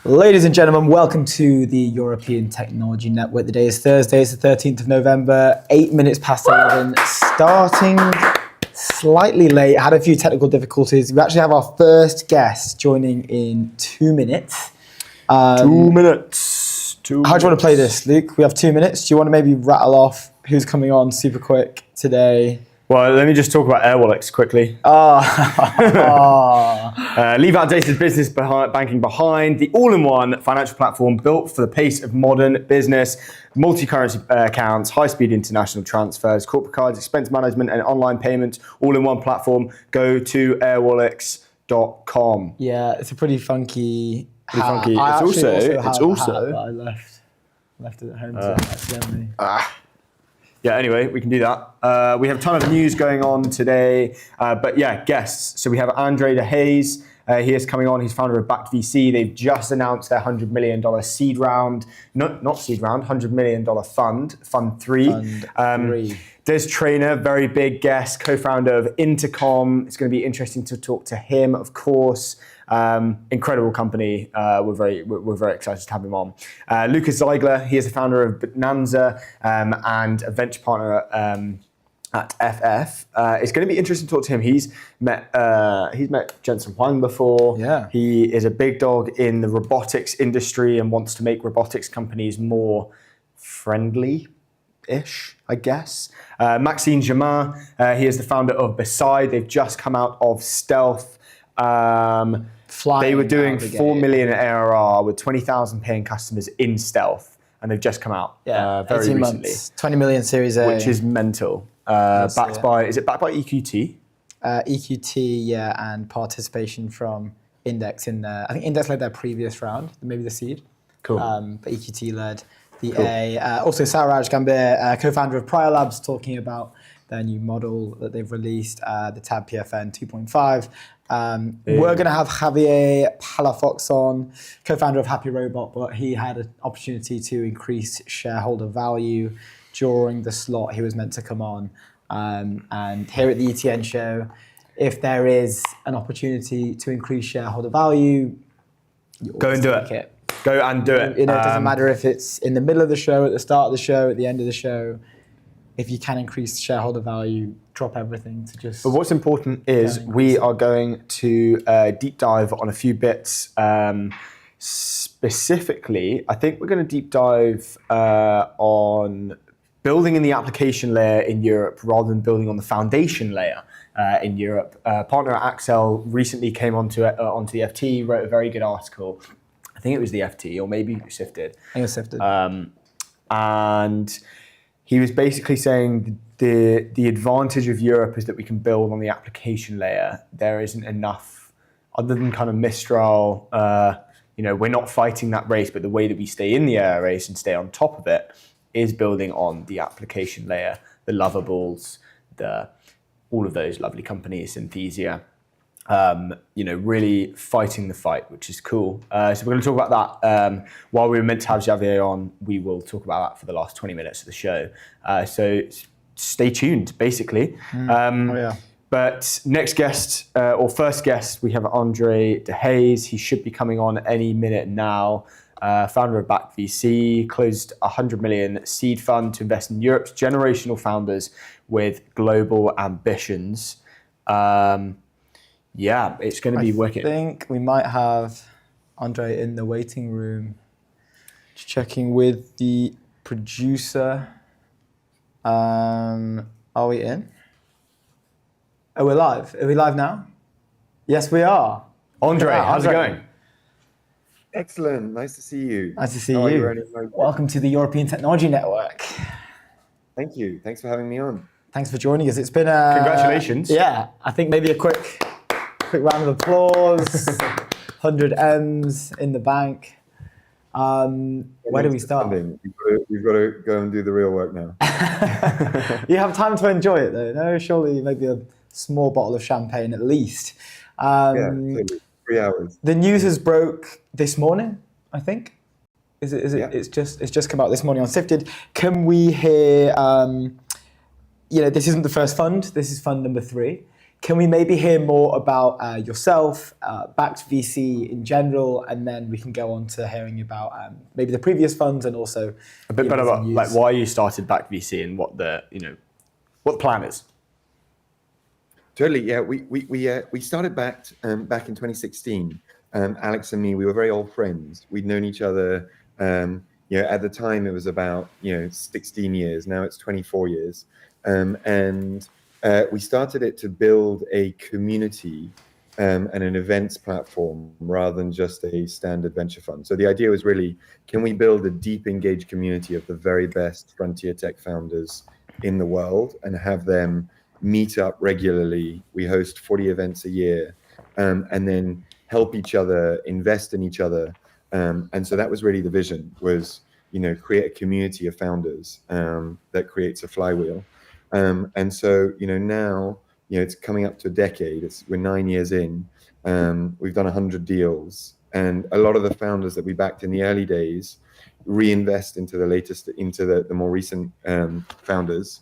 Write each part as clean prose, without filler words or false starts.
Ladies and gentlemen, welcome to the European Technology Network. The day is Thursday, it's the 13th of November, 8 minutes past 11, starting slightly late, had a few technical difficulties. We actually have our first guest joining in 2 minutes. 2 minutes. How do you want to play this, Luke? We have 2 minutes. Do you want to maybe rattle off who's coming on super quick today? Well, let me just talk about Airwallex quickly. Leave outdated business banking behind. The all-in-one financial platform built for the pace of modern business, multi-currency accounts, high-speed international transfers, corporate cards, expense management, and online payments, all-in-one platform. Go to airwallex.com. Yeah, it's a pretty funky hat. Funky. I It's actually also- have a hat, but I left it at home accidentally. Yeah, anyway, we can do that. We have a ton of news going on today. But yeah, guests. So we have Andre De Hayes. He is coming on. He's founder of Backed VC. They've just announced their $100 million seed round. Not seed round, $100 million fund 3. Des Traynor, very big guest, co-founder of Intercom. It's going to be interesting to talk to him, of course. Incredible company. We're very excited to have him on. Lucas Zeigler, he is the founder of Bonanza and a venture partner at FF. It's going to be interesting to talk to him. He's met Jensen Huang before. Yeah. He is a big dog in the robotics industry and wants to make robotics companies more friendly-ish, I guess. Maxime Germain, he is the founder of Beside. They've just come out of Stealth. They were doing 4 million ARR with 20,000 paying customers in Stealth, and they've just come out very recently. 20 million Series A. Which is mental. Is it backed by EQT? EQT, yeah, and participation from Index in there. I think Index led their previous round, maybe the seed. Cool. But EQT led the A. Also, Saurabh Gambhir, co-founder of Prior Labs, talking about their new model that they've released, the Tab PFN 2.5. We're going to have Javier Palafox on, co-founder of Happy Robot, but he had an opportunity to increase shareholder value during the slot he was meant to come on. And here at the ETN show, if there is an opportunity to increase shareholder value, go and do it. Go and do it. It doesn't matter if it's in the middle of the show, at the start of the show, at the end of the show. If you can increase shareholder value, drop everything to just... But what's important is we are going to deep dive on a few bits. Specifically, I think we're going to deep dive on building in the application layer in Europe rather than building on the foundation layer in Europe. Partner at Axel recently came onto the FT, wrote a very good article. I think it was the FT, or maybe Sifted. I think it was Sifted. And he was basically saying the advantage of Europe is that we can build on the application layer. There isn't enough, other than kind of Mistral, we're not fighting that race, but the way that we stay in the air race and stay on top of it is building on the application layer, the Lovables, all of those lovely companies, Synthesia, really fighting the fight, which is cool. So we're going to talk about that. While we were meant to have Javier on, we will talk about that for the last 20 minutes of the show. So stay tuned, basically. But next guest, or first guest, we have Andre De Hayes. He should be coming on any minute now. Founder of Backed VC, closed a $100 million seed fund to invest in Europe's generational founders with global ambitions. It's going to be wicked. I think we might have Andre in the waiting room, just checking with the producer. Are we in? Oh, we're live. Are we live now? Yes, we are. Andre, how's it going? Excellent. Nice to see you. Nice to see you. Welcome to the European Technology Network. Thank you. Thanks for having me on. Thanks for joining us. It's been Congratulations. Yeah, I think maybe a quick round of applause. 100 M's in the bank. Where do we start? We've got to go and do the real work now. You have time to enjoy it though, no? Surely maybe a small bottle of champagne at least. Totally. 3 hours. The news has broke this morning, I think. Is it? Yeah. It's just come out this morning on Sifted. Can we hear? This isn't the first fund. This is fund number 3. can we maybe hear more about yourself, Backed VC in general, and then we can go on to hearing about maybe the previous funds and also A bit better about like why you started Backed VC and what the what the plan is. Totally, yeah. We started back in 2016. Alex and me, we were very old friends. We'd known each other. At the time it was about 16 years. Now it's 24 years, and we started it to build a community and an events platform rather than just a standard venture fund. So the idea was really, can we build a deep, engaged community of the very best frontier tech founders in the world and have them meet up regularly? We host 40 events a year, and then help each other, invest in each other. And so that was really the vision, was, create a community of founders that creates a flywheel. And so, now, it's coming up to a decade. We're 9 years in. We've done 100 deals. And a lot of the founders that we backed in the early days reinvest into the more recent founders.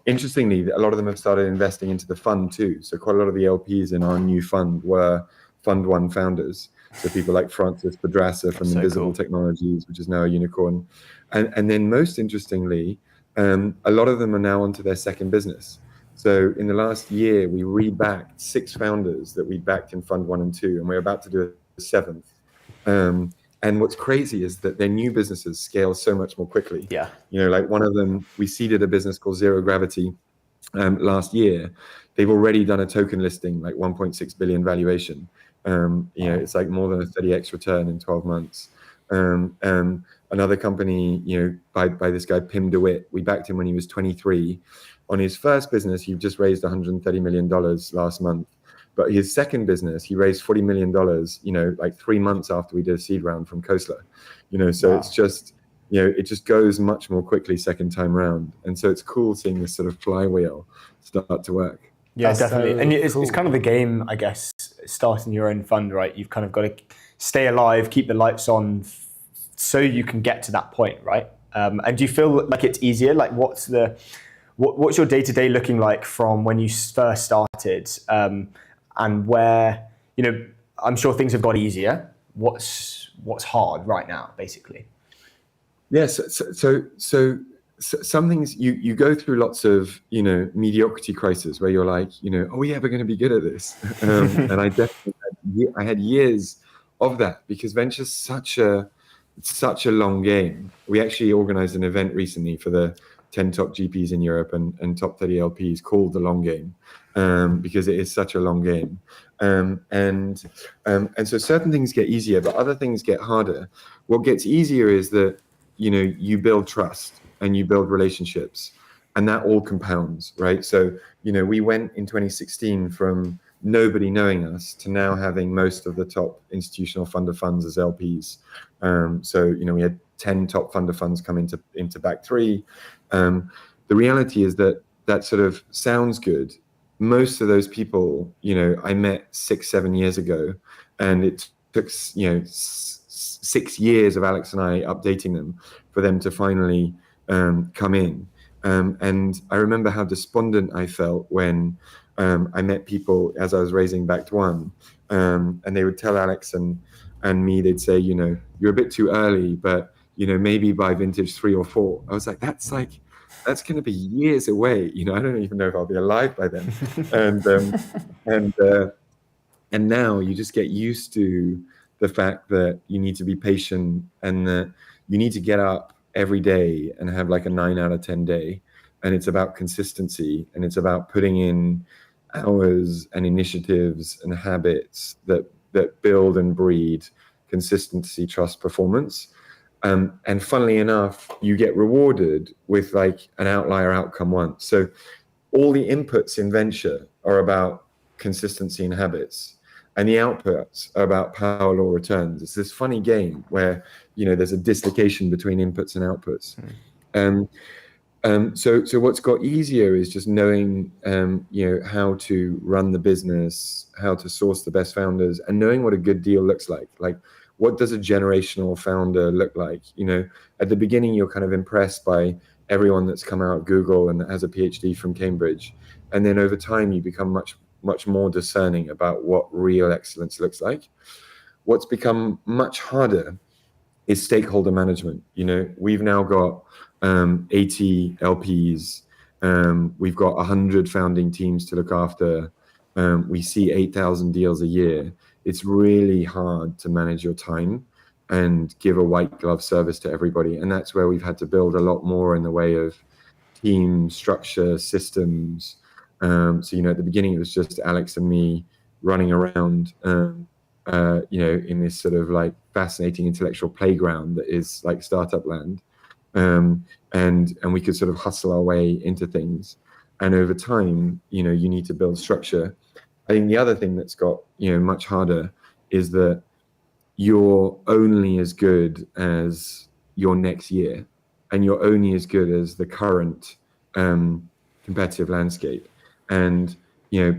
Interestingly, a lot of them have started investing into the fund too. So quite a lot of the LPs in our new fund were Fund One founders. So people like Francis Pedraza from Invisible Technologies, which is now a unicorn. And then most interestingly, a lot of them are now onto their second business. So in the last year, we re-backed 6 founders that we backed in Fund 1 and 2, and we're about to do a 7th. And what's crazy is that their new businesses scale so much more quickly. Yeah. Like one of them, we seeded a business called Zero Gravity last year. They've already done a token listing, like 1.6 billion valuation. It's like more than a 30x return in 12 months. Another company, by this guy, Pim DeWitt, we backed him when he was 23. On his first business, he just raised $130 million last month. But his second business, he raised $40 million, like 3 months after we did a seed round from Khosla. So wow. It's just, it just goes much more quickly second time round. And so it's cool seeing this sort of flywheel start to work. Yeah, That's definitely. so And it's cool. kind of the game, I guess, starting your own fund, right? You've kind of got to stay alive, keep the lights on so you can get to that point, right? And do you feel like it's easier? Like what's your day-to-day looking like from when you first started and where, I'm sure things have got easier. What's hard right now, basically? Yes. So some things you go through lots of mediocrity crisis where you're like, are we ever going to be good at this? And I definitely had years of that, because venture's such a long game. We actually organized an event recently for the 10 top GPs in Europe and top 30 LPs called The Long Game, because it is such a long game. And so certain things get easier, but other things get harder. What gets easier is that, you build trust and you build relationships, and that all compounds, right? So, we went in 2016 from nobody knowing us to now having most of the top institutional fund of funds as LPs. So, we had 10 top fund of funds come into Back 3. The reality is that sort of sounds good. Most of those people, I met 6-7 years ago, and it took, 6 years of Alex and I updating them for them to finally come in. And I remember how despondent I felt when I met people as I was raising Backed One, and they would tell Alex and me, they'd say, you're a bit too early, but maybe by vintage 3 or 4. I was like, that's going to be years away. I don't even know if I'll be alive by then. And now you just get used to the fact that you need to be patient and that you need to get up every day and have like a 9 out of 10 day. And it's about consistency, and it's about putting in hours and initiatives and habits that build and breed consistency, trust, performance. And funnily enough, you get rewarded with like an outlier outcome once. So all the inputs in venture are about consistency and habits, and the outputs are about power law returns. It's this funny game where, there's a dislocation between inputs and outputs. So what's got easier is just knowing, how to run the business, how to source the best founders, and knowing what a good deal looks like. Like, what does a generational founder look like? At the beginning, you're kind of impressed by everyone that's come out of Google and that has a PhD from Cambridge. And then over time, you become much much more discerning about what real excellence looks like. What's become much harder is stakeholder management. We've now got 80 LPs. We've got 100 founding teams to look after. We see 8,000 deals a year. It's really hard to manage your time and give a white glove service to everybody. And that's where we've had to build a lot more in the way of team structure, systems. So, at the beginning, it was just Alex and me running around, in this sort of like fascinating intellectual playground that is like startup land. And we could sort of hustle our way into things. And over time, you need to build structure. I think the other thing that's got, much harder is that you're only as good as your next year, and you're only as good as the current competitive landscape. And,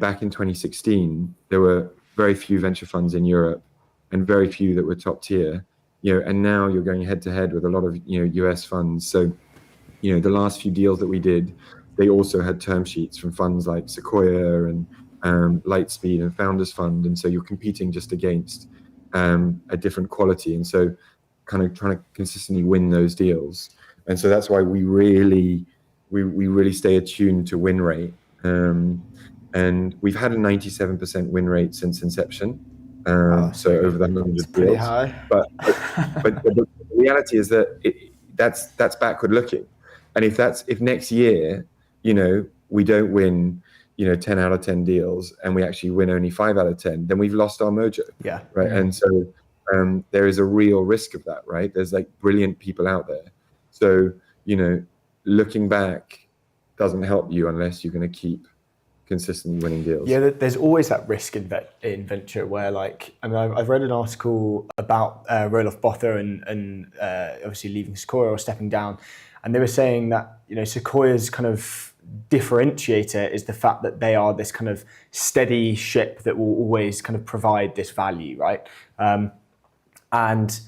back in 2016, there were very few venture funds in Europe and very few that were top tier, and now you're going head to head with a lot of, US funds. So, the last few deals that we did, they also had term sheets from funds like Sequoia and Lightspeed and Founders Fund. And so you're competing just against a different quality. And so kind of trying to consistently win those deals. And so that's why we really stay attuned to win rate. And we've had a 97% win rate since inception. So over the 100 deals. Pretty high. But the reality is that that's backward looking. And if next year, we don't win, 10 out of 10 deals, and we actually win only 5 out of 10, then we've lost our mojo. Yeah. Right. Yeah. And so there is a real risk of that, right? There's like brilliant people out there. So, looking back doesn't help you unless you're going to keep consistently winning deals. Yeah, there's always that risk in venture where I've read an article about Roelof Botha and obviously leaving Sequoia or stepping down. And they were saying that, Sequoia's kind of differentiator is the fact that they are this kind of steady ship that will always kind of provide this value, right? And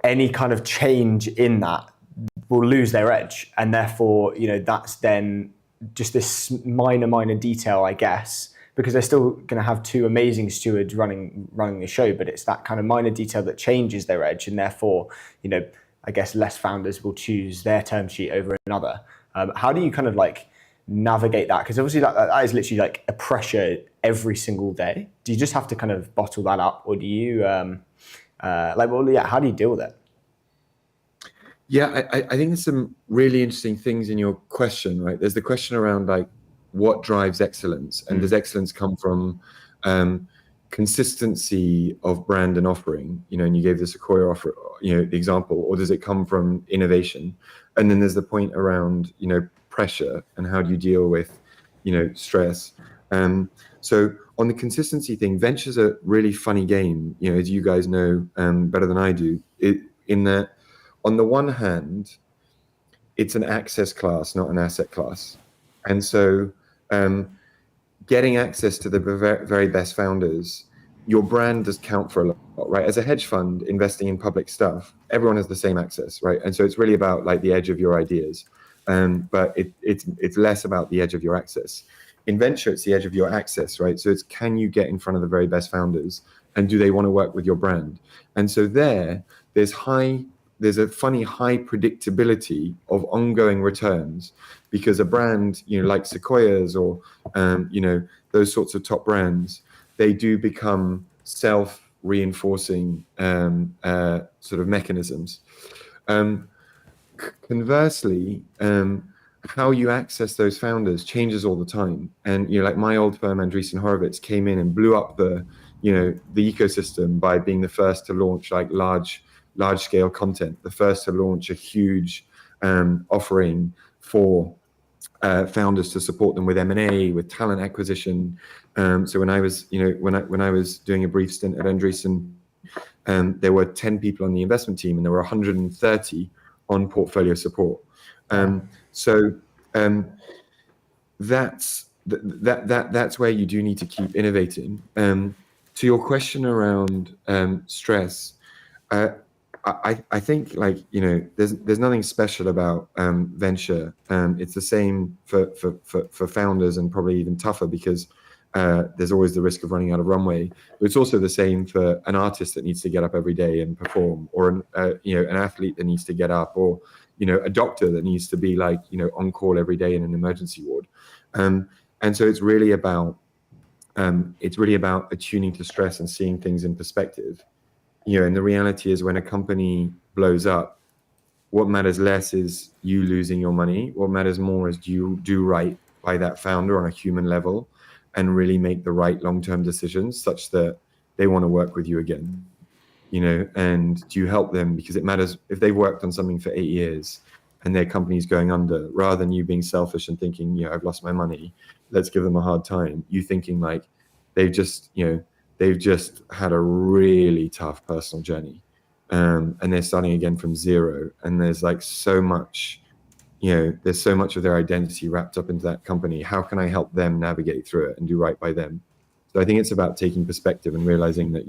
any kind of change in that will lose their edge. And therefore, that's then just this minor detail, I guess, because they're still going to have two amazing stewards running the show, but it's that kind of minor detail that changes their edge. And therefore, I guess less founders will choose their term sheet over another. How do you kind of navigate that? Because obviously that is literally a pressure every single day. Do you just have to kind of bottle that up, or do you how do you deal with it? Yeah, I think there's some really interesting things in your question, right? There's the question around what drives excellence, and does excellence come from consistency of brand and offering, and you gave the Sequoia offer, the example, or does it come from innovation? And then there's the point around, pressure and how do you deal with, stress. So on the consistency thing, venture's a really funny game, as you guys know better than I do, in that on the one hand, it's an access class, not an asset class. And so getting access to the very best founders, your brand does count for a lot, right? As a hedge fund investing in public stuff, everyone has the same access, right? And so it's really about the edge of your ideas. But it's less about the edge of your access. In venture, it's the edge of your access, right? So it's, can you get in front of the very best founders, and do they want to work with your brand? And so there's a funny high predictability of ongoing returns, because a brand, like Sequoia's or, those sorts of top brands, they do become self-reinforcing sort of mechanisms. Conversely, how you access those founders changes all the time. And my old firm, Andreessen Horowitz, came in and blew up the ecosystem by being the first to launch large scale content, the first to launch a huge offering for founders to support them with M&A, with talent acquisition. So when I was when I was doing a brief stint at Andreessen, there were 10 people on the investment team, and there were 130 on portfolio support. So that's where you do need to keep innovating. To your question around stress, I think there's nothing special about venture. It's the same for founders, and probably even tougher, because there's always the risk of running out of runway. But it's also the same for an artist that needs to get up every day and perform, or an athlete that needs to get up, or a doctor that needs to be on call every day in an emergency ward. And so it's really about attuning to stress and seeing things in perspective. And the reality is, when a company blows up, what matters less is you losing your money. What matters more is, do you do right by that founder on a human level and really make the right long-term decisions such that they want to work with you again? And do you help them? Because it matters if they've worked on something for 8 years and their company's going under, rather than you being selfish and thinking, I've lost my money, let's give them a hard time. You thinking like they've just had a really tough personal journey, and they're starting again from zero. And there's so much, there's so much of their identity wrapped up into that company. How can I help them navigate through it and do right by them? So I think it's about taking perspective and realizing that,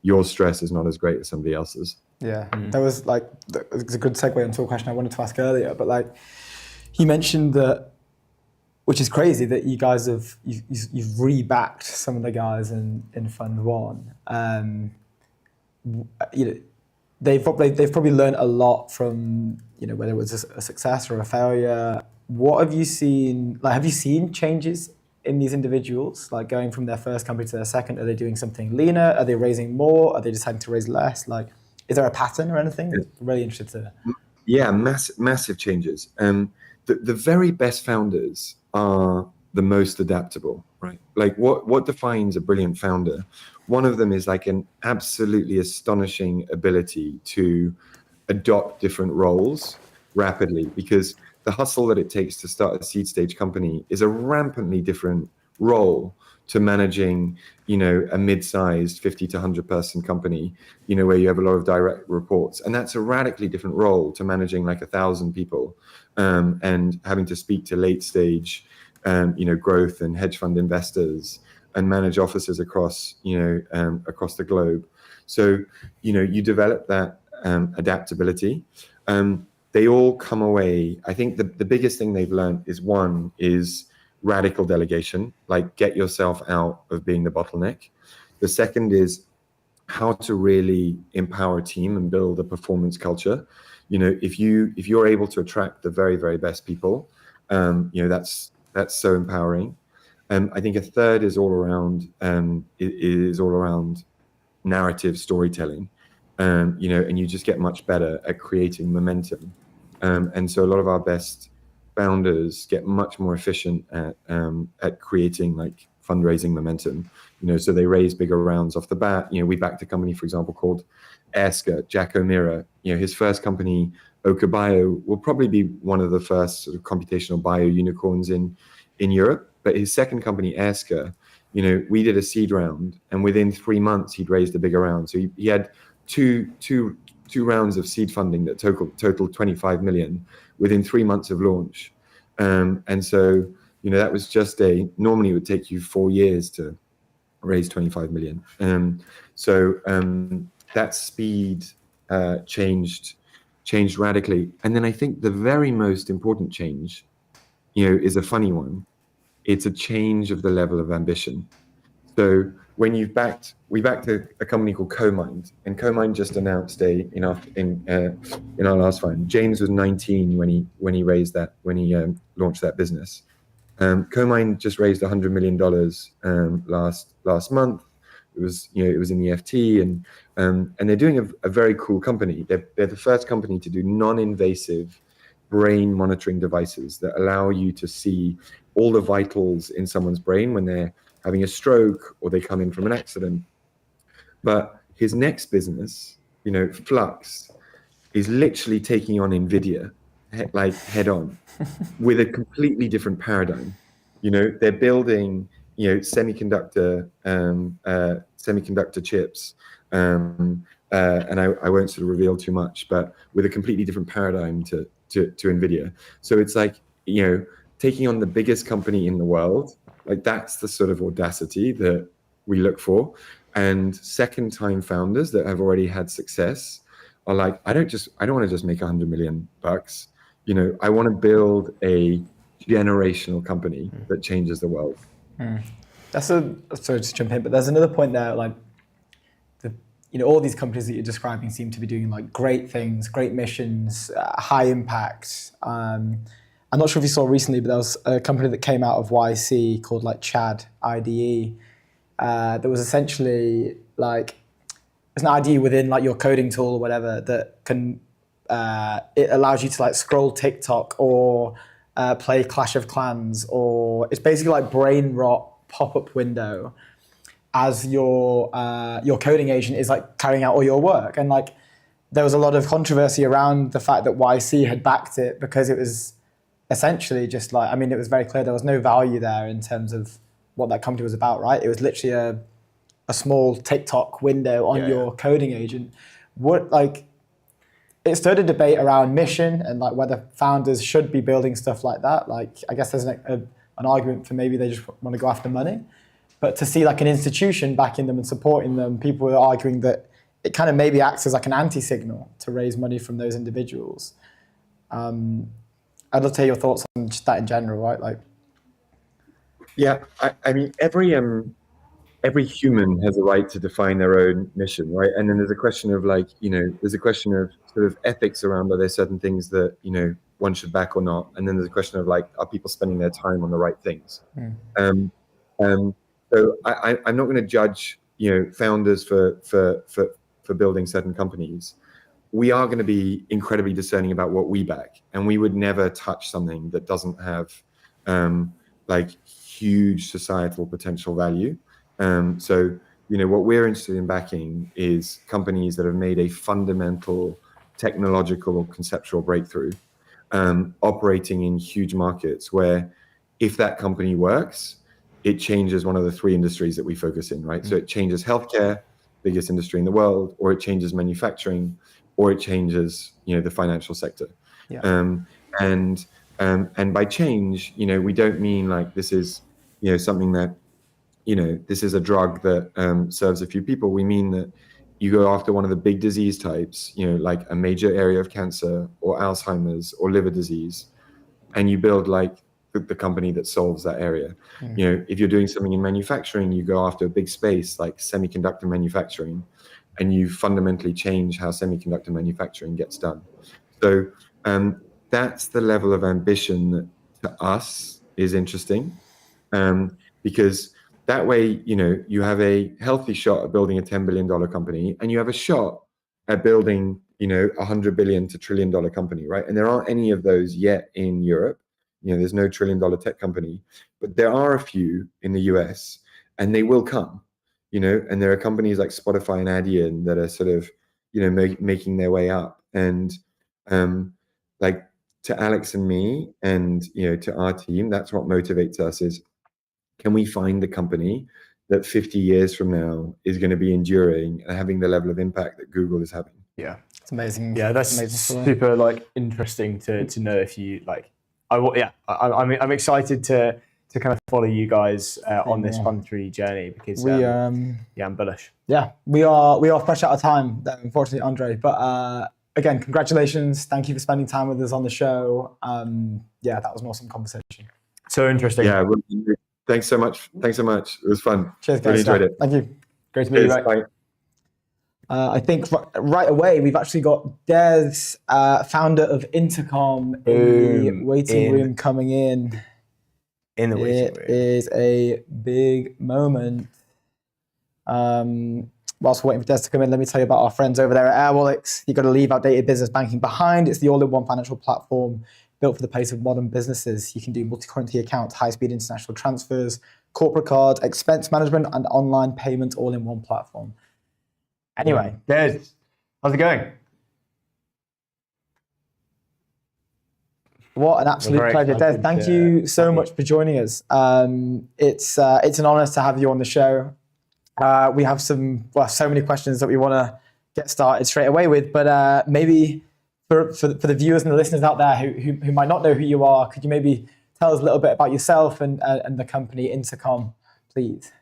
your stress is not as great as somebody else's. Yeah, that was it's a good segue into a question I wanted to ask earlier. But you mentioned that, which is crazy, that you guys you've re-backed some of the guys in Fund One. They've probably learned a lot from whether it was a success or a failure. What have you seen? Have you seen changes in these individuals, going from their first company to their second? Are they doing something leaner? Are they raising more? Are they deciding to raise less? Is there a pattern or anything? I'm really interested to. Yeah, massive changes. The very best founders are the most adaptable, right? What defines a brilliant founder? One of them is an absolutely astonishing ability to adopt different roles rapidly, because the hustle that it takes to start a seed stage company is a rampantly different role to managing, a mid-sized 50 to 100 person company, where you have a lot of direct reports. And that's a radically different role to managing 1,000 people, and having to speak to late stage, growth and hedge fund investors, and manage offices across the globe. So, you develop that adaptability. They all come away. I think the biggest thing they've learned is radical delegation, get yourself out of being the bottleneck. The second is how to really empower a team and build a performance culture. If you're able to attract the very, very best people, that's so empowering. I think a third is all around narrative storytelling, and you just get much better at creating momentum. And so a lot of our best founders get much more efficient at creating fundraising momentum. So they raise bigger rounds off the bat. We backed a company, for example, called Airska. Jack O'Meara, his first company, Oka Bio, will probably be one of the first sort of computational bio unicorns in Europe. But his second company, Airska, we did a seed round, and within 3 months he'd raised a bigger round. So he had two rounds of seed funding that totaled 25 million within 3 months of launch. And so, that was just normally it would take you 4 years to raise 25 million. That speed changed radically. And then I think the very most important change, is a funny one. It's a change of the level of ambition. So when we backed a company called CoMind, and CoMind just announced in our last fund. James was 19 when he launched that business. CoMind just raised $100 million last month. It was in the FT, and they're doing a very cool company. They're the first company to do non-invasive brain monitoring devices that allow you to see all the vitals in someone's brain when they're having a stroke or they come in from an accident. But his next business, Flux, is literally taking on NVIDIA head on with a completely different paradigm. They're building semiconductor chips, and I won't sort of reveal too much, but with a completely different paradigm to NVIDIA. So it's taking on the biggest company in the world. That's the sort of audacity that we look for. And second time founders that have already had success are I don't want to just make $100 million. I want to build a generational company that changes the world. Sorry to jump in, but there's another point there, like all these companies that you're describing seem to be doing like great things, great missions, high impact. I'm not sure if you saw recently, but there was a company that came out of YC called like Chad IDE. That was essentially like it's an IDE within like your coding tool or whatever that can it allows you to like scroll TikTok or play Clash of Clans, or it's basically like brain rot pop-up window as your coding agent is like carrying out all your work. And like there was a lot of controversy around the fact that YC had backed it because it was essentially just like, I mean, it was very clear there was no value there in terms of what that company was about, right? It was literally a small TikTok window on your coding agent. What like it stirred a debate around mission and like whether founders should be building stuff like that. Like I guess there's an argument for maybe they just want to go after money. But to see like an institution backing them and supporting them, people are arguing that it kind of maybe acts as like an anti-signal to raise money from those individuals. I'd love to hear your thoughts on just that in general, right? Like, Yeah, I mean, every human has a right to define their own mission, right? And then there's a question of like, there's a question of sort of ethics around are there certain things that one should back or not, and then there's a question of like, are people spending their time on the right things? So I'm not going to judge, founders for building certain companies. We are going to be incredibly discerning about what we back, and we would never touch something that doesn't have like huge societal potential value. So what we're interested in backing is companies that have made a fundamental technological or conceptual breakthrough, operating in huge markets where if that company works, it changes one of the three industries that we focus in, right? So it changes healthcare, biggest industry in the world, or it changes manufacturing, or it changes, the financial sector. Yeah. And by change, we don't mean like this is, something that, this is a drug that serves a few people. We mean that you go after one of the big disease types, like a major area of cancer or Alzheimer's or liver disease, and you build like the company that solves that area. If you're doing something in manufacturing, you go after a big space like semiconductor manufacturing, and you fundamentally change how semiconductor manufacturing gets done. So that's the level of ambition that to us is interesting, because that way, you have a healthy shot at building a $10 billion company, and you have a shot at building, $100 billion to $1 trillion company, right? And there aren't any of those yet in Europe. There's no $1 trillion tech company, but there are a few in the US, and they will come, and there are companies like Spotify and Adyen that are sort of, making their way up. And like to Alex and me and, to our team, that's what motivates us is, can we find the company that 50 years from now is going to be enduring and having the level of impact that Google is having? Yeah. it's amazing. Yeah, that's amazing super like interesting to know if you like. I'm excited to kind of follow you guys on this Web3 journey because I'm bullish. Yeah, we are fresh out of time, unfortunately, Andre. But again, congratulations! Thank you for spending time with us on the show. Yeah, that was an awesome conversation. So interesting. Yeah, thanks so much. It was fun. Cheers, guys. Really enjoyed it. Thank you. Great to meet you. Bye. I think right away we've actually got Des, founder of Intercom, in the waiting room coming in. In the waiting room. It is a big moment. Whilst we're waiting for Des to come in, let me tell you about our friends over there at Airwallex. You've got to leave outdated business banking behind. It's the all-in-one financial platform built for the pace of modern businesses. You can do multi-currency accounts, high-speed international transfers, corporate cards, expense management, and online payments all in one platform. Anyway, Des, how's it going? What an absolute pleasure, Des. Thank you so much for joining us. It's an honor to have you on the show. We have so many questions that we want to get started straight away with, but maybe for the viewers and the listeners out there who might not know who you are, could you maybe tell us a little bit about yourself and the company Intercom, please?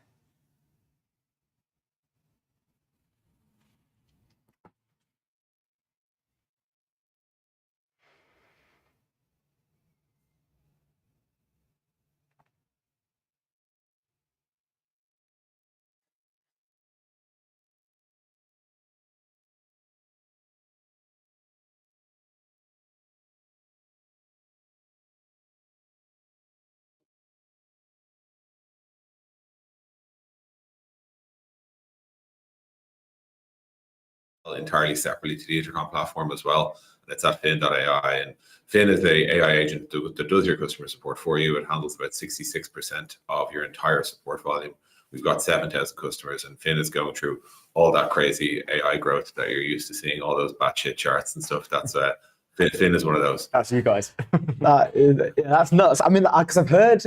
entirely separately to the Intercom platform as well. It's at Fin.ai, and Fin is the AI agent that does your customer support for you. It handles about 66% of your entire support volume. We've got 7,000 customers, and Fin is going through all that crazy AI growth that you're used to seeing, all those batshit charts and stuff. That's Fin is one of those. That's you guys. That's nuts. I mean, because I've heard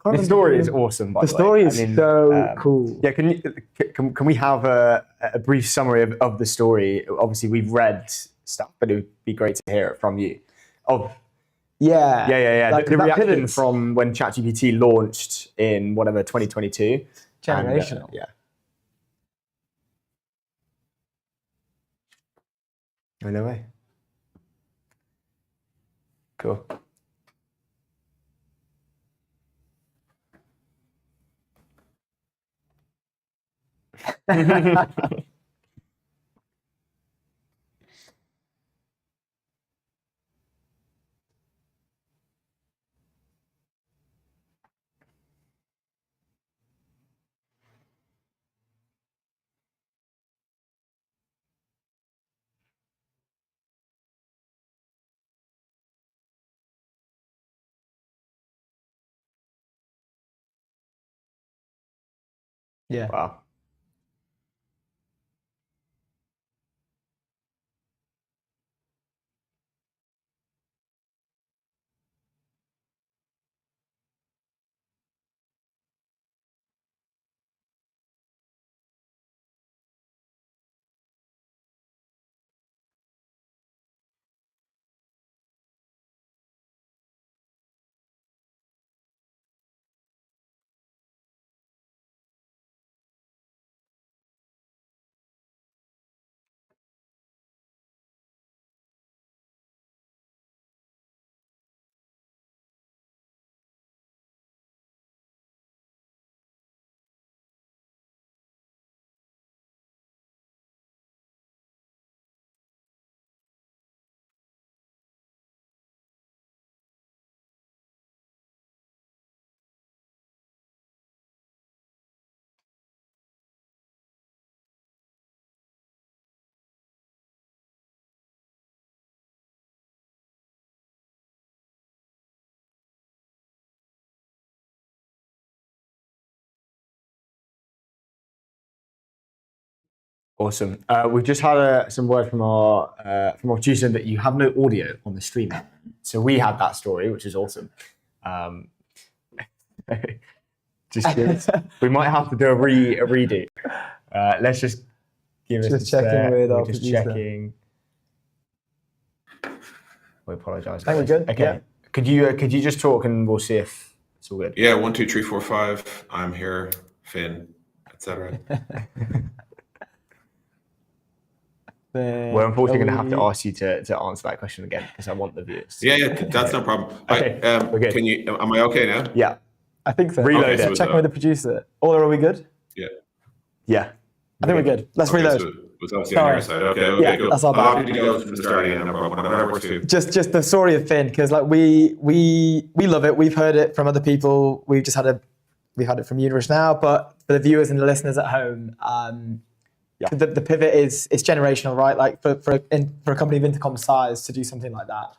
The story is awesome. By the the way. story is so um, cool. Yeah, can we have a brief summary of the story? Obviously, we've read stuff, but it would be great to hear it from you. Yeah. Like, the that reaction pivots. from when ChatGPT launched in whatever 2022. Generational. And, yeah. Oh, no way. Cool. Yeah. Wow. Awesome. We've just had some word from our producer that you have no audio on the stream. So we had that story, which is awesome. Just curious. We might have to do a redo. Let's just give us Just a checking sec. with We're our just producer. checking. We apologise. I think we're good. Okay. Yeah. Could you just talk and we'll see if it's all good. Yeah, 1, 2, 3, 4, 5. I'm here, Fin, etc. We're unfortunately going to have to ask you to answer that question again because I want the viewers. Yeah, that's no problem. Okay, we're good. Am I okay now? Yeah. I think so. Reload Okay, so it. Checking with the producer. Are we good? Yeah. I think we're good. Let's Okay, reload. so it was obviously on your side. Okay, Yeah, cool. that's our I'll bad. have to go from the start again. No problem. Whatever works for you. Just the story of Fin, because like we love it. We've heard it from other people. We've had it from Universe now, but for the viewers and the listeners at home, the pivot is generational, right? Like for a company of Intercom's size to do something like that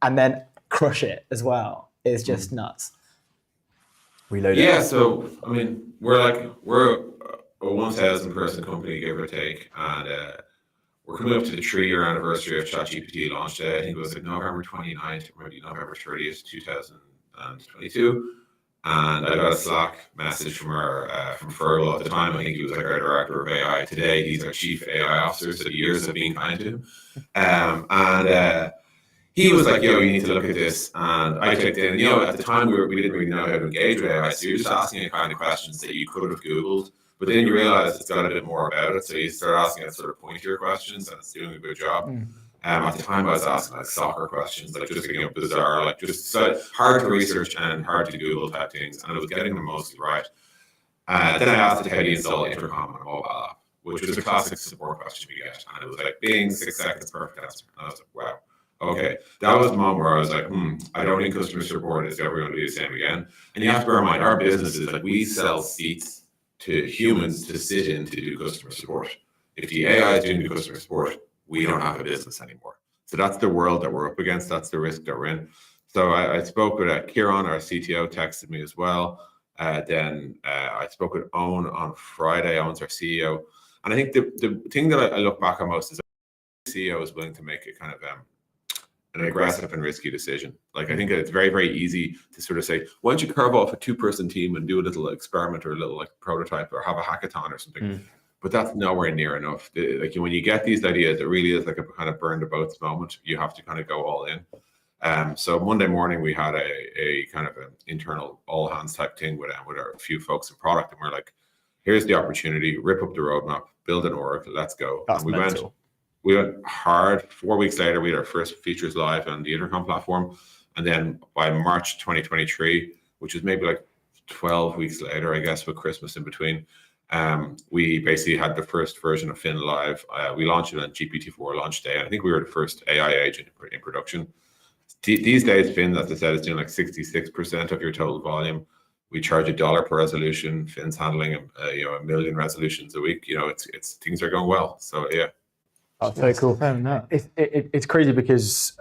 and then crush it as well is just nuts. Reload Yeah, it. so I mean, we're a 1,000 person company, give or take, and we're coming up to the 3-year anniversary of ChatGPT launch day. I think it was like November 29th, maybe November 30th, 2022. And I got a Slack message from from Fergal at the time. I think he was like our director of AI. Today, he's our chief AI officer. So the years have been kind to him. And he was like, "Yo, you need to look at this." And I clicked in. You know, at the time we didn't really know how to engage with AI, so you're just asking it kind of questions that you could have Googled. But then you realize it's got a bit more about it. So you start asking it sort of pointier questions, and it's doing a good job. At the time, I was asking like soccer questions, like just bizarre, like just so hard to research and hard to Google type things, and I was getting them mostly right. Then I asked it how do you install Intercom on a mobile app, which was a classic support question we get, and it was like, "Bing, 6 seconds, perfect answer." And I was like, "Wow, okay." That was the moment where I was like, I don't think customer support is ever going to be the same again. And you have to bear in mind, our business is like we sell seats to humans to sit in to do customer support. If the AI is doing the customer support, we don't have a business anymore. So that's the world that we're up against. That's the risk that we're in. So I spoke with Kieran, our CTO, texted me as well. Then I spoke with Owen on Friday. Owen's our CEO. And I think the thing that I look back on most is the CEO is willing to make a kind of an aggressive and risky decision. Like, I think it's very, very easy to sort of say, why don't you carve off a 2-person team and do a little experiment or a little like prototype or have a hackathon or something. But that's nowhere near enough. Like, when you get these ideas, it really is like a kind of burn the boats moment. You have to kind of go all in. So Monday morning we had a kind of an internal all hands type thing with a few folks in product, and we're like, here's the opportunity, rip up the roadmap, build an org, let's go. That's and mental. we went hard. 4 weeks later, we had our first features live on the Intercom platform. And then by March 2023, which is maybe like 12 weeks later, I guess, with Christmas in between, we basically had the first version of Fin live. We launched it on GPT-4 launch day. And I think we were the first AI agent in production. These days, Fin, as I said, is doing like 66% of your total volume. We charge $1 per resolution. Fin's handling a million resolutions a week. It's things are going well. So yeah. That's very cool. It's crazy because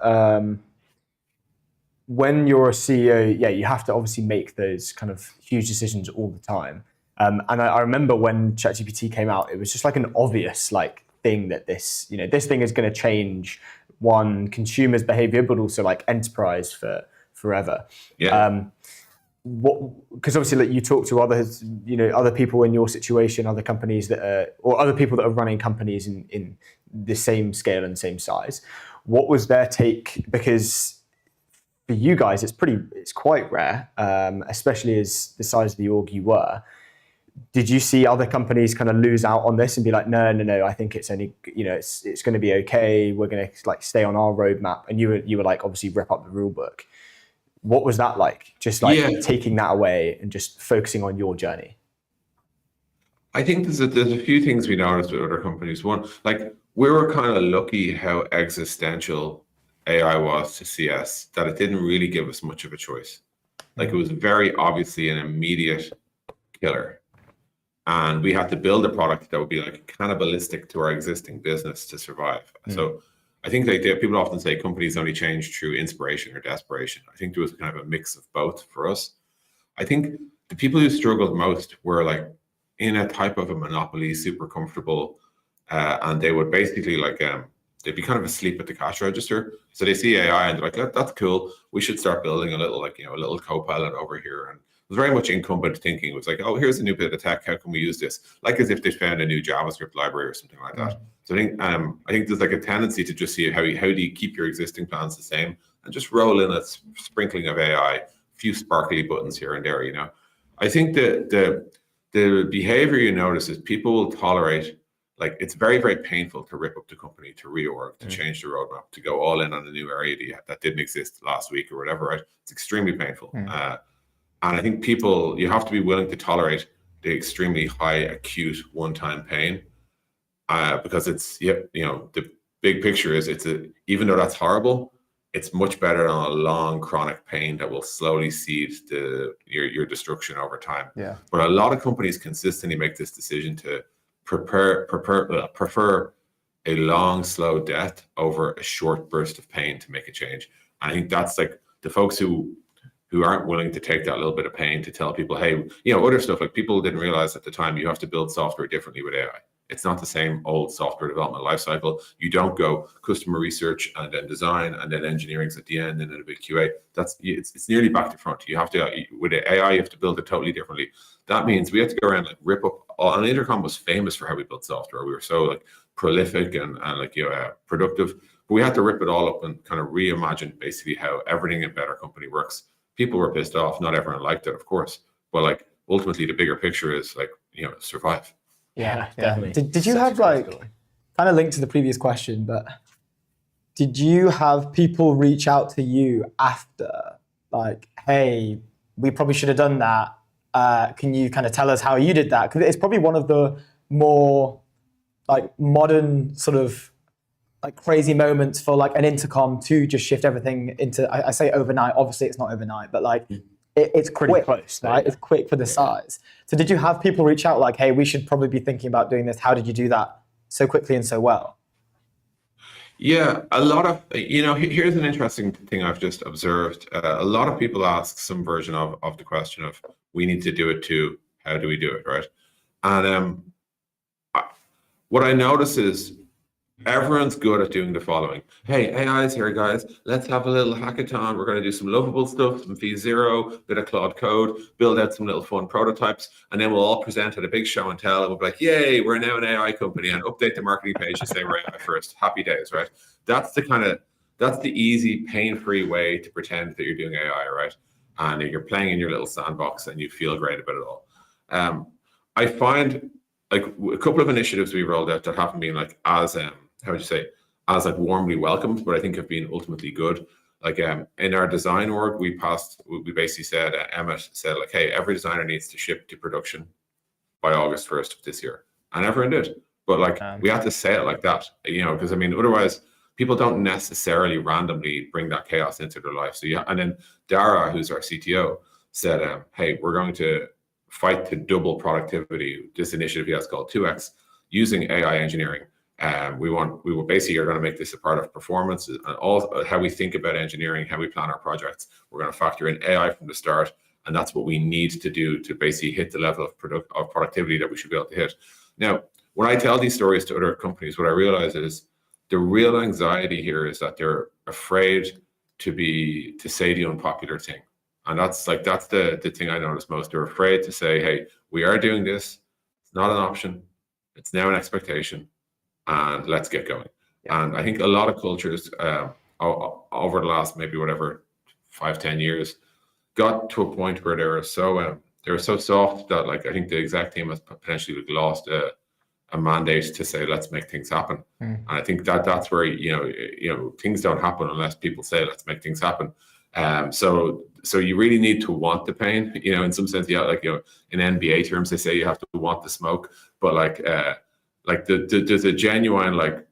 when you're a CEO, you have to obviously make those kind of huge decisions all the time. And I remember when ChatGPT came out, it was just like an obvious like thing that this thing is going to change one consumers' behavior, but also like enterprise for forever. Yeah. Because obviously, like, you talk to others, other people in your situation, other companies or other people that are running companies in the same scale and same size. What was their take? Because for you guys, it's quite rare, especially as the size of the org you were. Did you see other companies kind of lose out on this and be like, no, I think it's only, it's going to be okay. We're going to like stay on our roadmap. And you were like, obviously rip up the rule book. What was that like? Just like taking that away and just focusing on your journey? I think there's a few things we noticed with other companies. One, like, we were kind of lucky how existential AI was to CS, that it didn't really give us much of a choice. Like, it was very obviously an immediate killer. And we had to build a product that would be like cannibalistic to our existing business to survive. So I think people often say companies only change through inspiration or desperation. I think there was kind of a mix of both for us. I think the people who struggled most were like in a type of a monopoly, super comfortable, and they would basically like they'd be kind of asleep at the cash register. So they see AI and they're like, that's cool. We should start building a little co-pilot over here. And it was very much incumbent thinking. It was like, oh, here's a new bit of tech. How can we use this? Like as if they found a new JavaScript library or something like that. So I think there's like a tendency to just see how do you keep your existing plans the same and just roll in a sprinkling of AI, a few sparkly buttons here and there. I think the behavior you notice is people will tolerate. Like, it's very, very painful to rip up the company, to reorg, to change the roadmap, to go all in on a new area that didn't exist last week or whatever, right? It's extremely painful. And I think you have to be willing to tolerate the extremely high acute one-time pain because it's, the big picture is even though that's horrible, it's much better than a long chronic pain that will slowly seed your destruction over time. Yeah. But a lot of companies consistently make this decision to prefer a long, slow death over a short burst of pain to make a change. And I think that's like the folks who aren't willing to take that little bit of pain to tell people, hey, other stuff, like people didn't realize at the time you have to build software differently with AI. It's not the same old software development lifecycle. You don't go customer research and then design and then engineering's at the end and then a big QA. It's nearly back to front. You have to, with AI, you have to build it totally differently. That means we have to go around like rip up. And Intercom was famous for how we built software. We were so like prolific and productive. But we had to rip it all up and kind of reimagine basically how everything in Better Company works. People were pissed off. Not everyone liked it, of course. But like ultimately, the bigger picture is like survive. Yeah, definitely. Did you have like kind of linked to the previous question, but did you have people reach out to you after like, hey, we probably should have done that? Can you kind of tell us how you did that? Because it's probably one of the more like modern sort of like crazy moments for like an Intercom to just shift everything into, I say overnight, obviously it's not overnight, but like it's pretty quick, close, right? It's quick for the size. So did you have people reach out like, hey, we should probably be thinking about doing this? How did you do that? so quickly and so well? Yeah, a lot of, here's an interesting thing I've just observed. A lot of people ask some version of the question of, we need to do it too. How do we do it, right? And what I notice is everyone's good at doing the following. Hey, AI is here, guys. Let's have a little hackathon. We're going to do some lovable stuff, some V0, bit of Claude Code, build out some little fun prototypes, and then we'll all present at a big show and tell. And we'll be like, yay, we're now an AI company, and update the marketing page to say we're AI first. Happy days, right? That's the easy, pain-free way to pretend that you're doing AI, right? And you're playing in your little sandbox and you feel great about it all. I find like a couple of initiatives we rolled out that haven't been like as how would you say, as like warmly welcomed, but I think have been ultimately good. Like in our design org, we basically said, Emmett said like, hey, every designer needs to ship to production by August 1st of this year. And everyone did. But like we had to say it like that, because I mean, otherwise people don't necessarily randomly bring that chaos into their life. So yeah, and then Dara, who's our CTO, said, hey, we're going to fight to double productivity. This initiative he has called 2X using AI engineering. We will basically are going to make this a part of performance and all how we think about engineering, how we plan our projects. We're going to factor in AI from the start, and that's what we need to do to basically hit the level of productivity that we should be able to hit. Now, when I tell these stories to other companies, what I realize is the real anxiety here is that they're afraid to say the unpopular thing, and that's the thing I notice most. They're afraid to say, hey, we are doing this. It's not an option. It's now an expectation. And let's get going. Yeah. And I think a lot of cultures over the last maybe 5-10 years got to a point where they were so soft that like I think the exec team has potentially lost a mandate to say let's make things happen. And I think that's where things don't happen unless people say let's make things happen. So you really need to want the pain. In some sense, like in NBA terms they say you have to want the smoke, but like there's a genuine, like,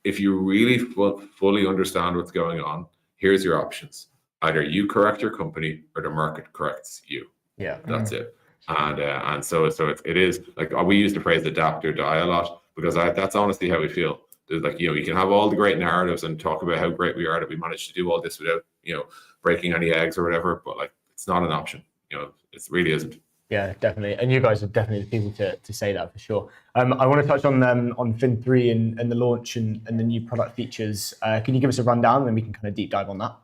if you really fully understand what's going on, here's your options. Either you correct your company or the market corrects you. Yeah. That's it. And so it is like, we use the phrase adapt or die a lot because that's honestly how we feel. There's like, you can have all the great narratives and talk about how great we are that we managed to do all this without, breaking any eggs or whatever, but like, it's not an option. It really isn't. Yeah, definitely. And you guys are definitely the people to say that for sure. I want to touch on Fin 3 and the launch and the new product features. Can you give us a rundown and then we can kind of deep dive on that?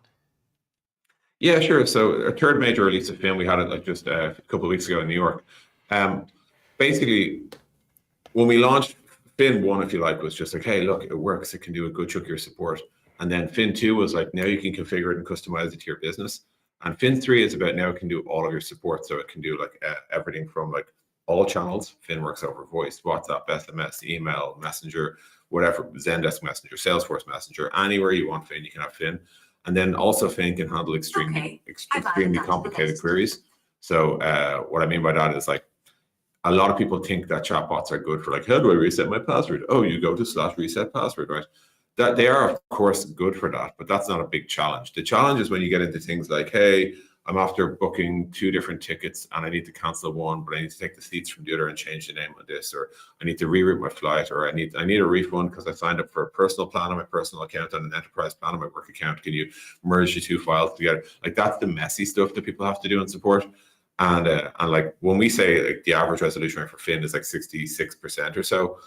Yeah, sure. So our third major release of Fin, we had it like just a couple of weeks ago in New York. Basically, when we launched Fin 1, if you like, was just like, hey, look, it works. It can do a good chunk of your support. And then Fin 2 was like, now you can configure it and customize it to your business. And Fin 3 is about now it can do all of your support. So it can do like everything from like all channels. Fin works over voice, WhatsApp, SMS, email, Messenger, whatever, Zendesk Messenger, Salesforce Messenger, anywhere you want Fin, you can have Fin. And then also Fin can handle extremely complicated queries. So what I mean by that is like, a lot of people think that chatbots are good for like, how do I reset my password? Oh, you go to /reset password, right? That they are, of course, good for that, but that's not a big challenge. The challenge is when you get into things like, hey, I'm after booking 2 different tickets and I need to cancel one, but I need to take the seats from the other and change the name on this, or I need to reroute my flight, or I need a refund because I signed up for a personal plan on my personal account and an enterprise plan on my work account. Can you merge the 2 files together? Like, that's the messy stuff that people have to do in support. And like when we say like the average resolution rate for Fin is like 66% or so,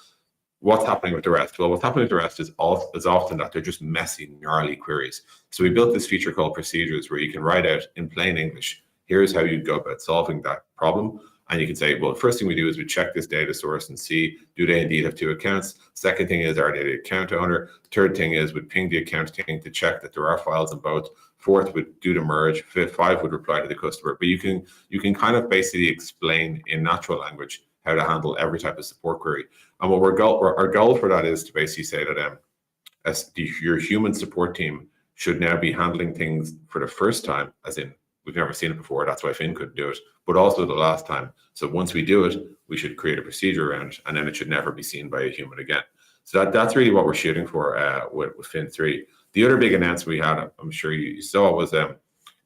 what's happening with the rest? Well, what's happening with the rest is often that they're just messy, gnarly queries. So we built this feature called procedures where you can write out in plain English, here's how you'd go about solving that problem. And you can say, well, the first thing we do is we check this data source and see, do they indeed have 2 accounts? Second thing is, are they the account owner? Third thing is, we'd ping the account team to check that there are files in both. Fourth would do the merge. Fifth, 5 would reply to the customer. But you can kind of basically explain in natural language how to handle every type of support query. And what our goal for that is to basically say that your human support team should now be handling things for the first time, as in we've never seen it before. That's why Fin couldn't do it, but also the last time. So once we do it, we should create a procedure around it, and then it should never be seen by a human again. So that's really what we're shooting for with Fin 3. The other big announcement we had, I'm sure you saw, was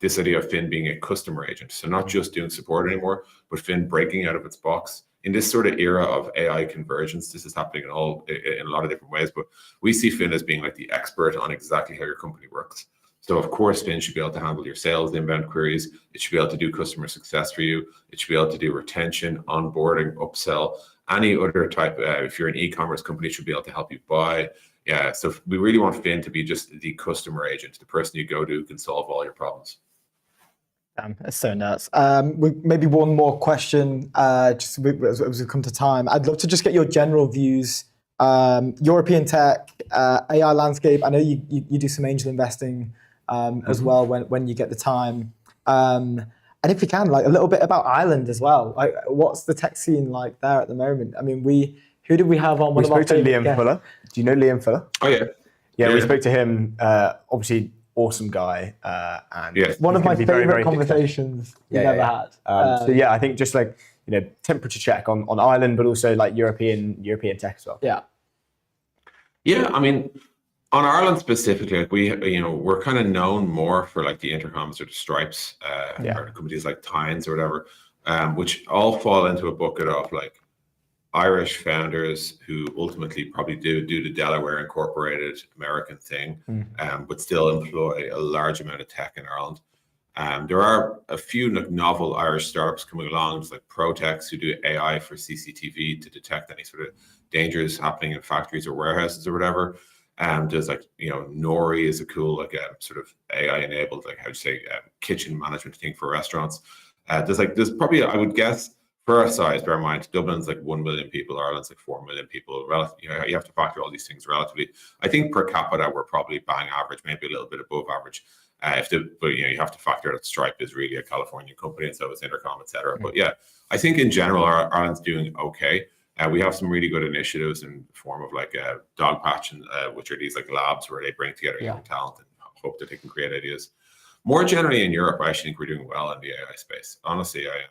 this idea of Fin being a customer agent. So not just doing support anymore, but Fin breaking out of its box in this sort of era of AI convergence, this is happening in a lot of different ways. But we see Finn as being like the expert on exactly how your company works. So of course, Finn should be able to handle your sales, inbound queries. It should be able to do customer success for you. It should be able to do retention, onboarding, upsell, any other type. If you're an e-commerce company, it should be able to help you buy. Yeah, so we really want Finn to be just the customer agent, the person you go to who can solve all your problems. Damn, that's so nuts. Maybe one more question, just as we come to time. I'd love to just get your general views. European tech, AI landscape. I know you do some angel investing as well when you get the time. And if you can, like a little bit about Ireland as well. Like, what's the tech scene like there at the moment? I mean, who did we have on? We spoke to Liam Fuller. Do you know Liam Fuller? Oh yeah. Yeah, we spoke to him. Obviously, awesome guy. And one of my he's gonna be favorite very conversations we've ever had. So yeah, I think just like, temperature check on Ireland, but also like European tech as well. Yeah. Yeah, I mean, on Ireland specifically, like we're kind of known more for like the Intercoms or the Stripes, or companies like Tynes or whatever, which all fall into a bucket of like Irish founders who ultimately probably do the Delaware Incorporated American thing, but still employ a large amount of tech in Ireland. There are a few novel Irish startups coming along, just like Protex, who do AI for CCTV to detect any sort of dangers happening in factories or warehouses or whatever. There's like, Nori is a cool, like sort of AI enabled, like how to say, kitchen management thing for restaurants. There's probably, I would guess, for our size, bear in mind, Dublin's like 1 million people, Ireland's like 4 million people. You have to factor all these things relatively. I think per capita, we're probably bang average, maybe a little bit above average. But you have to factor that Stripe is really a California company, and so is Intercom, etc. But yeah, I think in general, Ireland's doing okay. We have some really good initiatives in the form of like Dogpatch, and which are these like labs where they bring together young talent and hope that they can create ideas. More generally in Europe, I actually think we're doing well in the AI space. Honestly, I am.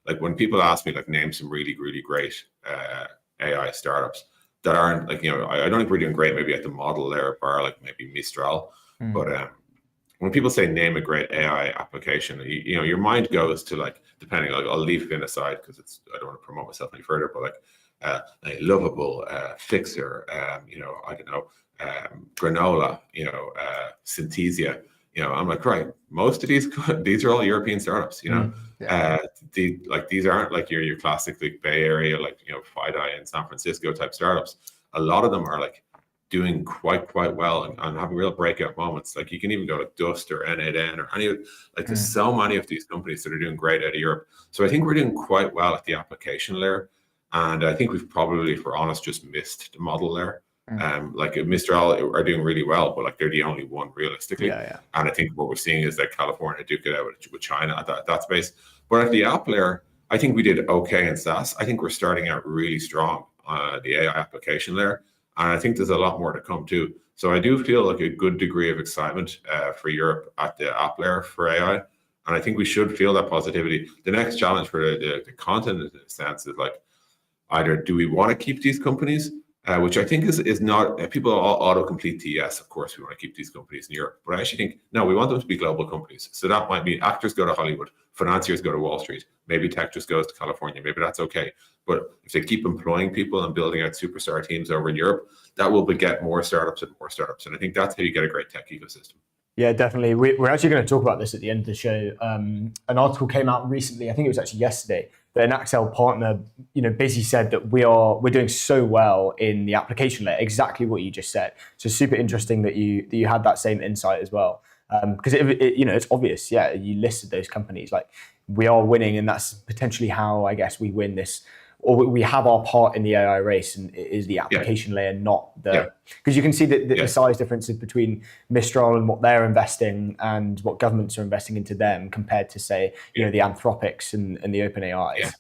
Like when people ask me, like, name some really, really great AI startups that aren't like, I don't think we're doing great maybe at the model layer bar, like maybe Mistral. But when people say name a great AI application, your mind goes to like, depending, like, I'll leave Finn aside because I don't want to promote myself any further, but like Lovable, Fixer, I don't know, Granola, Synthesia. I'm like, right, most of these are all European startups, these aren't like your classic like Bay Area, like, FiDi and San Francisco type startups. A lot of them are like doing quite well and having real breakout moments. Like you can even go to Dust or N8N or any, like there's so many of these companies that are doing great out of Europe. So I think we're doing quite well at the application layer. And I think we've probably, if we're honest, just missed the model layer. Like Mistral are doing really well, but like they're the only one realistically. And I think what we're seeing is that California duke it out with China at that space. But at the app layer, I think we did okay in SaaS. I think we're starting out really strong on the AI application layer. And I think there's a lot more to come too. So I do feel like a good degree of excitement for Europe at the app layer for AI. And I think we should feel that positivity. The next challenge for the continent, in a sense, is like, either do we want to keep these companies, which I think is not, people all autocomplete to yes, of course we want to keep these companies in Europe, but I actually think, no, we want them to be global companies. So that might mean actors go to Hollywood, financiers go to Wall Street, maybe tech just goes to California, maybe that's okay. But if they keep employing people and building out superstar teams over in Europe, that will beget more startups and more startups. And I think that's how you get a great tech ecosystem. Yeah, definitely. We're actually going to talk about this at the end of the show. An article came out recently, I think it was actually yesterday, that an Accel partner, basically said that we're doing so well in the application layer, exactly what you just said. So super interesting that you had that same insight as well. Because it's obvious, you listed those companies, like we are winning, and that's potentially how I guess we win this, or we have our part in the AI race, and it is the application layer, not the, because you can see that the size differences between Mistral and what they're investing and what governments are investing into them compared to, say, the Anthropics and the OpenAIs.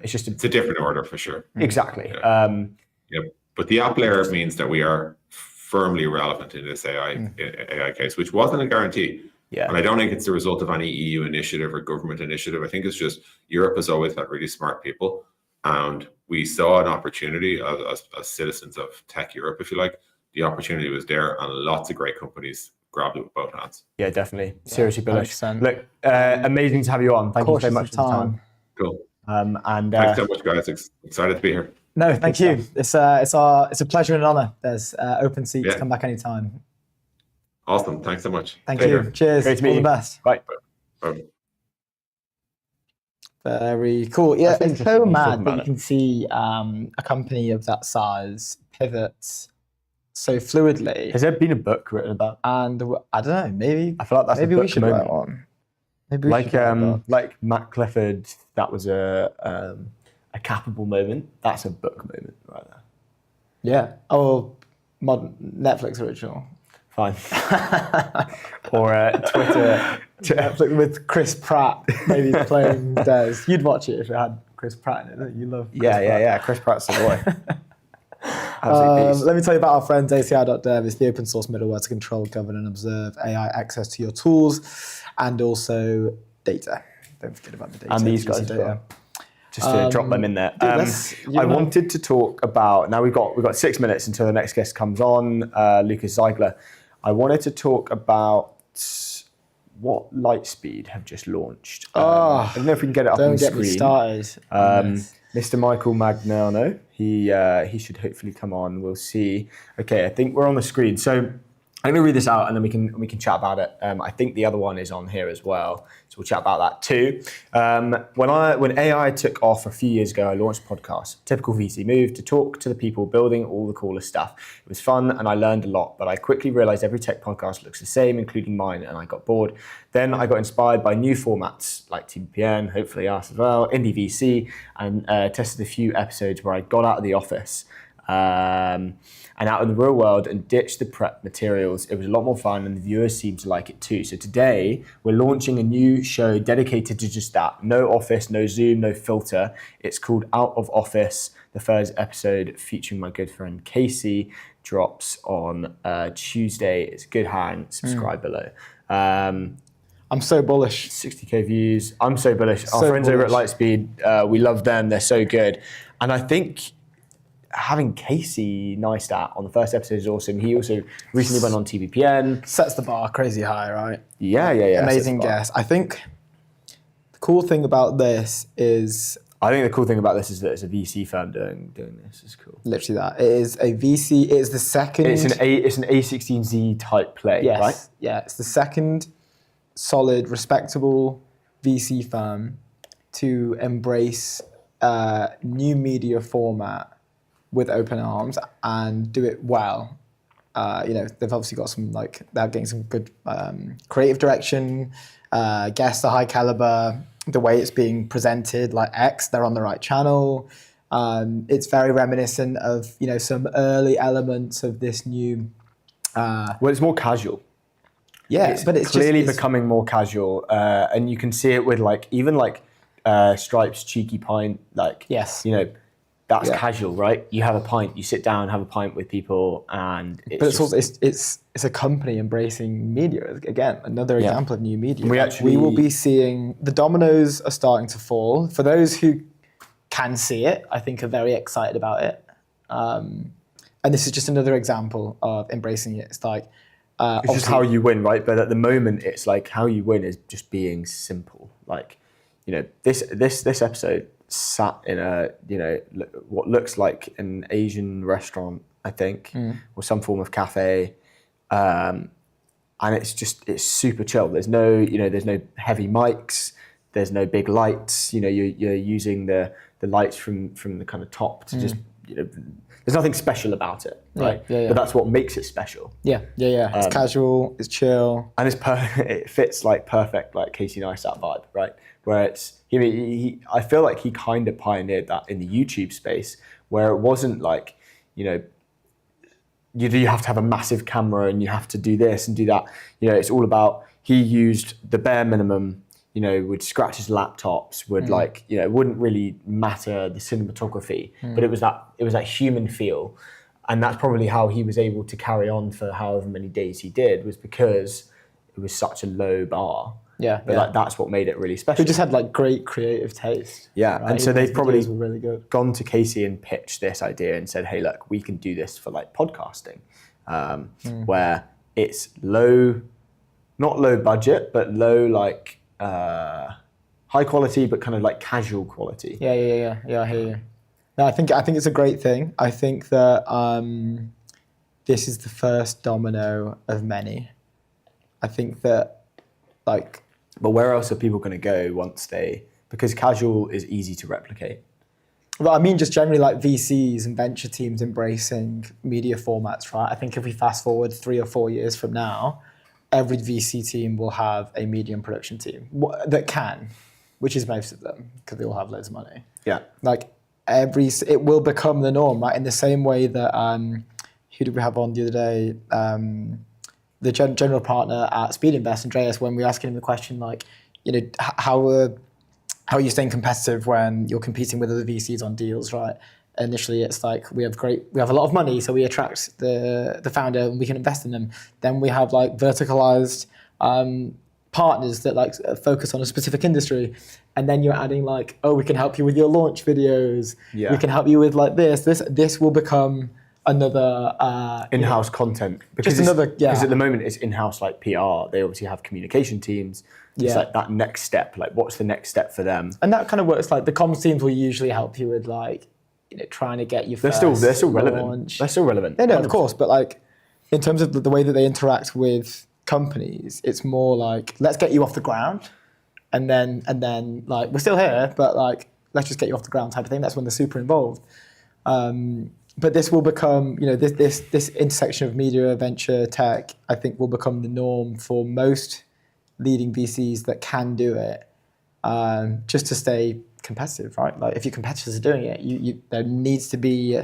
It's a different order for sure. Exactly. But the app layer means that we are firmly relevant in this AI case, which wasn't a guarantee. And I don't think it's the result of any EU initiative or government initiative. I think it's just Europe has always had really smart people. And we saw an opportunity as citizens of Tech Europe, if you like. The opportunity was there, and lots of great companies grabbed it with both hands. Yeah, definitely. Seriously bullish. 100%. Look, amazing to have you on. Thank you so much for the time. Cool. And Thanks so much, guys. Excited to be here. No, thank you. It's a pleasure and an honor. There's open seats. Yeah. Come back anytime. Awesome. Thanks so much. Thank Great. you. Cheers. Great to meet All the you. best. Bye. Bye. Very cool. Yeah, That's it's interesting so when you talk mad that about you it. can see a company of that size pivot so fluidly. Has there been a book written about? And I don't know, maybe I feel like that's maybe a we book should moment. write one. Maybe we should write a book. Like Matt Clifford, that was a capable moment. That's a book moment right there. Yeah. Oh, modern Netflix original. Fine. Or Twitter. Netflix with Chris Pratt maybe playing Des. You'd watch it if it had Chris Pratt in it. You love Chris Pratt. Yeah. Chris Pratt's the boy. Absolute beast. Let me tell you about our friends, ACI.dev. It's the open source middleware to control, govern, and observe AI access to your tools and also data. Don't forget about the data. And these juicy guys as data. well. Just to drop them in there. you I know- wanted to talk about, now we've got 6 minutes until the next guest comes on, Lucas Ziegler. I wanted to talk about what Lightspeed have just launched. I don't know if we can get it up on Don't the get me screen. started. on this. Mr. Michael Magnano, he should hopefully come on. We'll see. Okay, I think we're on the screen. So I'm going to read this out and then we can chat about it. I think the other one is on here as well, so we'll chat about that too. When AI took off a few years ago, I launched a podcast. Typical VC move to talk to the people building all the coolest stuff. It was fun and I learned a lot, but I quickly realized every tech podcast looks the same, including mine, and I got bored. Then I got inspired by new formats like TBPN, hopefully us as well, Indie VC, and tested a few episodes where I got out of the office and out in the real world and ditched the prep materials. It was a lot more fun and the viewers seemed to like it too. So today we're launching a new show dedicated to just that. No office, no Zoom, no filter. It's called Out of Office. The first episode featuring my good friend Casey drops on Tuesday. It's a good hang. Subscribe below. I'm so bullish. 60k views. I'm so bullish. Our So friends over at bullish. Lightspeed, we love them. They're so good. And I think having Casey Neistat on the first episode is awesome. He also recently went on TBPN. Sets the bar crazy high, right? Yeah. Amazing So guest. I think the cool thing about this is I think the cool thing about this is that it's a VC firm doing this. It's cool. literally that. It is a VC. It is the second. It's an A16Z type play, yes, right? Yeah, it's the second solid, respectable VC firm to embrace new media format with open arms and do it well. They've obviously got some they're getting some good creative direction, guests are high caliber, the way it's being presented, like X, they're on the right channel. It's very reminiscent of, some early elements of this new, Well, it's more casual. but it's clearly just, becoming more casual, and you can see it with even Stripe's cheeky pint, Yes. that's Yeah. casual, right? You have a pint, you sit down, have a pint with people, and But it's also it's a company embracing media again. Another example of new media. We will be seeing the dominoes are starting to fall. For those who can see it, I think are very excited about it. And this is just another example of embracing it. It's like It's just how you win, right? But at the moment, it's like how you win is just being simple. This episode sat in what looks like an Asian restaurant, I think, or some form of cafe, and it's super chill. There's no heavy mics. There's no big lights. You're using the lights from the kind of top to just There's nothing special about it, right? Yeah. But that's what makes it special. Yeah. It's casual. It's chill. And it fits perfect Casey Neistat vibe, right? Where it's I feel like he kind of pioneered that in the YouTube space, where it wasn't you have to have a massive camera and you have to do this and do that. It's all about he used the bare minimum. Would scratch his laptops. Would it wouldn't really matter the cinematography, but it was that human feel, and that's probably how he was able to carry on for however many days he did, was because it was such a low bar. But that's what made it really special. He just had great creative taste. Yeah, right? and so His they've probably videos were really good. gone to Casey and pitched this idea and said, "Hey, look, we can do this for podcasting, where it's low, not low budget, but low high quality, but kind of like casual quality. Yeah. I hear you. No, I think it's a great thing. I think that this is the first domino of many. I think that like, But where else are people going to go once because casual is easy to replicate. well, I mean, just generally like VCs and venture teams embracing media formats, right? I think if we fast forward 3 or 4 years from now, every VC team will have a media and production team that can, which is most of them, because they all have loads of money. Yeah. Like it will become the norm, right? In the same way that who did we have on the other day? The general partner at Speed Invest, Andreas, when we were asking him the question, like, you know, how are you staying competitive when you're competing with other VCs on deals, right? Initially, it's like we have a lot of money, so we attract the founder and we can invest in them. Then we have like verticalized partners that like focus on a specific industry, and then you're adding like, oh, we can help you with your launch videos. Yeah. We can help you with like this. This will become another In-house content. Just another, yeah. Because at the moment it's in-house like PR. They obviously have communication teams. It's Yeah. like that next step. Like what's the next step for them? And that kind of works. Like the comms teams will usually help you with like, you know, trying to get you. They're still relevant. Launch. They're still relevant. No, of course, but like in terms of the way that they interact with companies, it's more like let's get you off the ground, and then like we're still here, but like let's just get you off the ground type of thing. That's when they're super involved. But this will become, you know, this intersection of media, venture, tech, I think will become the norm for most leading VCs that can do it, just to stay competitive, right? Like if your competitors are doing it, you there needs to be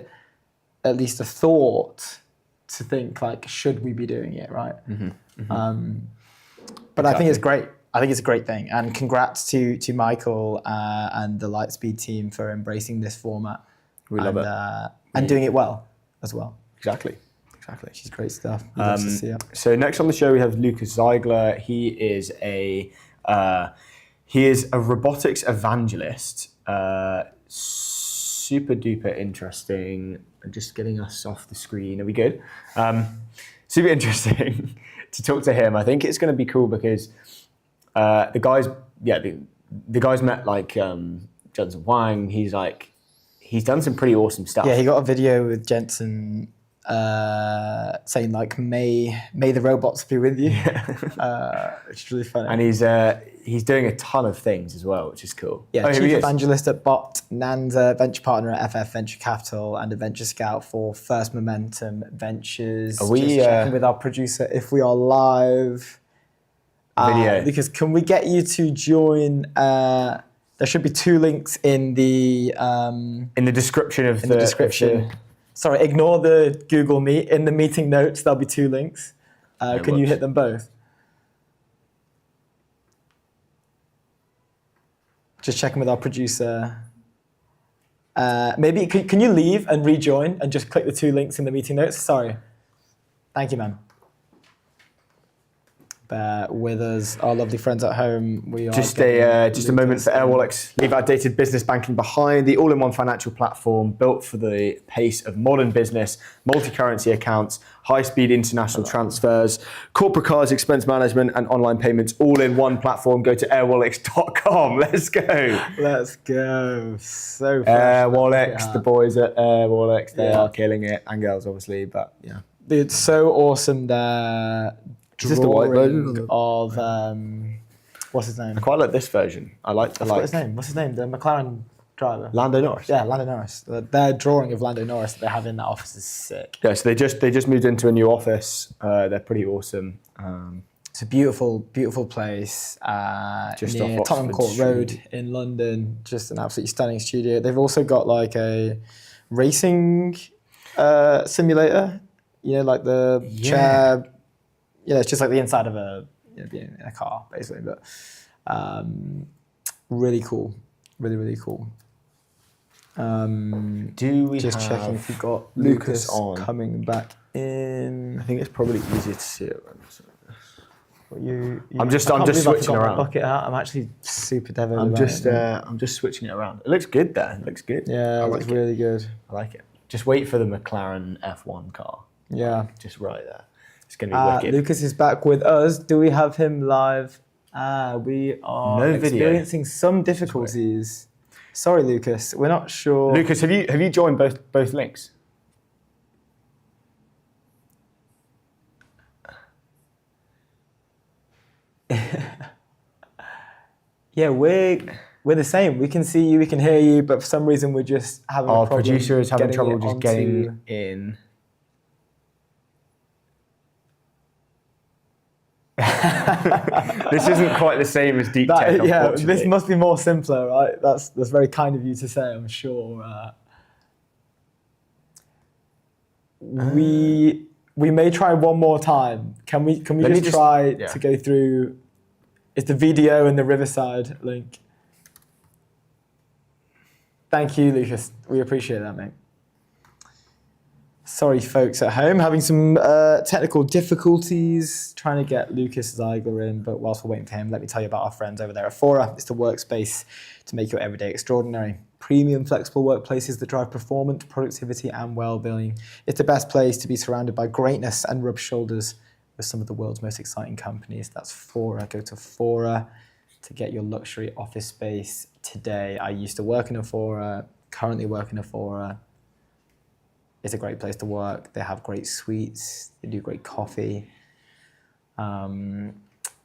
at least a thought to think like, should we be doing it, right? But I think it's great. I think it's a great thing, and congrats to Michael and the Lightspeed team for embracing this format. We love it. And doing it well as well. Exactly. Which is great stuff. You love to see it. So next on the show we have Lucas Ziegler. He is a robotics evangelist. Super duper interesting. I'm just getting us off the screen. Are we good? Super interesting to talk to him. I think it's going to be cool because the guys met like Jensen Huang. He's done some pretty awesome stuff. Yeah, he got a video with Jensen saying like, "May the robots be with you," which is really funny. And he's doing a ton of things as well, which is cool. Yeah, chief evangelist at Bot, Nanza, venture partner at FF Venture Capital, and a venture scout for First Momentum Ventures. Are we just checking with our producer if we are live? Video. Because can we get you to join? There should be 2 links in the description of the description. Sorry, ignore the Google Meet. In the meeting notes, there'll be 2 links. Can you hit them both? Just checking with our producer. Maybe can you leave and rejoin and just click the 2 links in the meeting notes? Sorry. Thank you, man. Bear with us, our lovely friends at home. We are just a moment for Airwallex. Leave outdated business banking behind. The all-in-one financial platform built for the pace of modern business, multi-currency accounts, high-speed international transfers, corporate cards, expense management, and online payments, all in one platform. Go to airwallex.com. Let's go. Let's go. So Airwallex, the boys at Airwallex, they are killing it, and girls obviously, but yeah. It's so awesome. Their Is this the white version? of what's his name? I quite like this version. I forgot his name. What's his name? The McLaren driver. Lando Norris. Yeah, Lando Norris. Their drawing of Lando Norris that they have in that office is sick. Yeah, so they just moved into a new office. They're pretty awesome. It's a beautiful, beautiful place Just near off Tottenham Oxford Court Street. Road in London. Just an absolutely stunning studio. They've also got like a racing simulator. You know, like the chair. Yeah, it's just like the inside of being in a car, basically. But really cool, really cool. Do we Just have checking if we got Lucas Lucas on? coming back in. I think it's probably easier to see it. I'm just I can't believe I switching forgot my around. bucket hat. I'm actually super devastated. I'm just switching it around. It looks good there. It looks good. Yeah, it looks really good. I like it. Just wait for the McLaren F1 car. Yeah. Just right there. It's going to be wicked. Lucas is back with us. Do we have him live We are No video. experiencing some difficulties. Sorry, Lucas. We're not sure. Lucas, have you joined both links? Yeah, we're the same. We can see you, we can hear you, but for some reason we're just having a Our problem. producer is having trouble it just onto- getting in. This isn't quite the same as deep tech. Yeah, unfortunately. this must be more simpler, right? That's very kind of you to say. I'm sure. We may try one more time. Can we Let me just just- try yeah. to go through? It's the video and the Riverside link. Thank you, Lucas. We appreciate that, mate. Sorry, folks at home, having some technical difficulties trying to get Lucas Ziegler in. But whilst we're waiting for him, let me tell you about our friends over there at Fora. It's the workspace to make your everyday extraordinary. Premium, flexible workplaces that drive performance, productivity, and well-being. It's the best place to be surrounded by greatness and rub shoulders with some of the world's most exciting companies. That's Fora. Go to Fora to get your luxury office space today. I used to work in a Fora, currently work in a Fora. It's a great place to work. They have great suites. They do great coffee.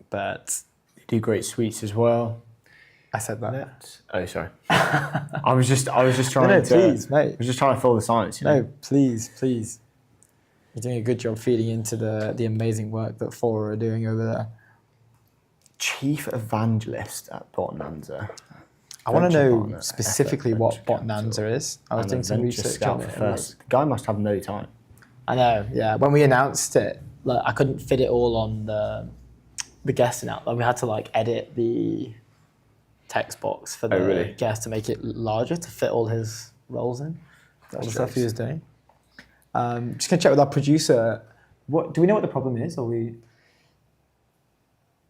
But They do great sweets as well. I said that. Oh, sorry. I was just trying No, to. please, mate. I was just trying to fill the silence. You know? No, please. You're doing a good job feeding into the amazing work that Fora are doing over there. Chief evangelist at Bonanza. I want to Venture know partner, specifically Effort what Venture Bonanza Capital, is. I was and doing a some venture research scout on for it. first. The guy must have no time. I know, yeah. When we announced it, like I couldn't fit it all on the guest announcement. Like, we had to like edit the text box for the really? guest to make it larger to fit all his roles in. All the stuff he was doing. Just gonna check with our producer. What do we know what the problem is? Or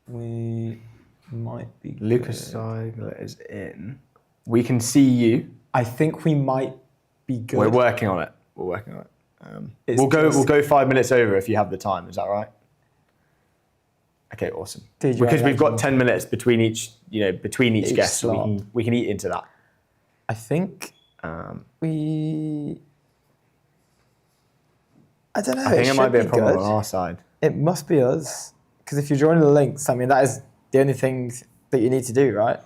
we might be Lucas good. Ziegler is in. We can see you. I think we might be good. We're working on it. It's We'll just- go 5 minutes over if you have the time. Is that right? Okay, awesome. Dude, you're Because a we've got legend. 10 minutes between each Each guest, so slot. we can eat into that. I think we. I don't know. I think it might should be a problem good. on our side. It must be us. Because if you're joining the links, I mean, that is the only thing that you need to do, right?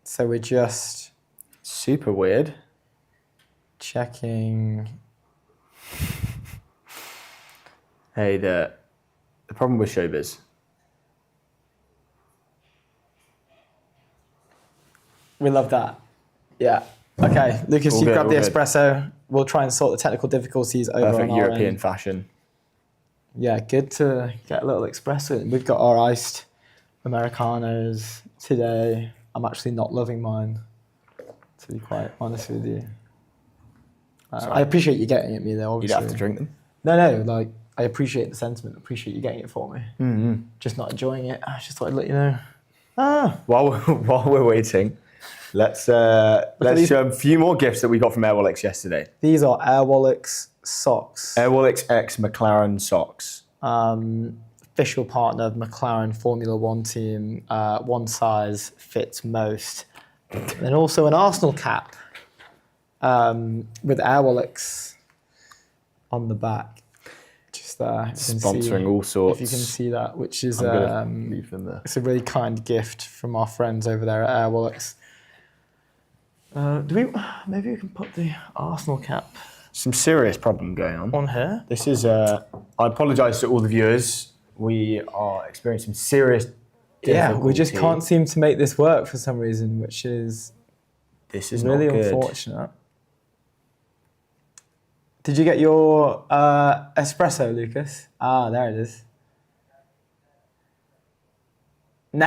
So we're just Super weird. checking. Hey, the problem with Showbiz. We love that. Yeah. Okay, Lucas, All you good, grab the all good. espresso. We'll try and sort the technical difficulties over Perfect on our European end. fashion. Yeah, good to get a little espresso in. We've got our iced Americanos today. I'm actually not loving mine, to be quite honest with you. I appreciate you getting it me though, You obviously. don't have to drink them. No, like, I appreciate the sentiment. Appreciate you getting it for me. Mm-hmm. Just not enjoying it. I just thought I'd let you know. While we're waiting, let's these- show a few more gifts that we got from Airwallex yesterday. These are Airwallex socks. Airwallex X McLaren socks. Official partner of McLaren Formula One team. One size fits most. And also an Arsenal cap with Airwallex on the back. Just there. You can Sponsoring see- all sorts. If you can see that, which is I'm gonna leave them there. it's a really kind gift from our friends over there at Airwallex. Maybe we can put the Arsenal cap Some serious problem going on. on here? This is. I apologise to all the viewers. We are experiencing serious. Yeah, we just difficulty. can't seem to make this work for some reason, which is This is really not good. unfortunate. Did you get your espresso, Lucas? Ah, there it is. No.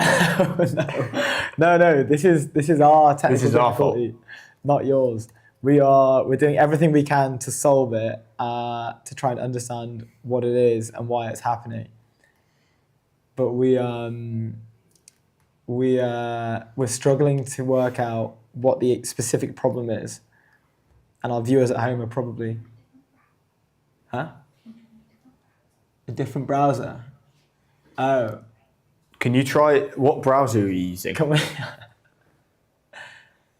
This is our technical This is our fault. difficulty, not yours. We're doing everything we can to solve it, to try and understand what it is and why it's happening. But we're struggling to work out what the specific problem is, and our viewers at home are probably, a different browser. Oh, Can you try? What browser are you using? can we?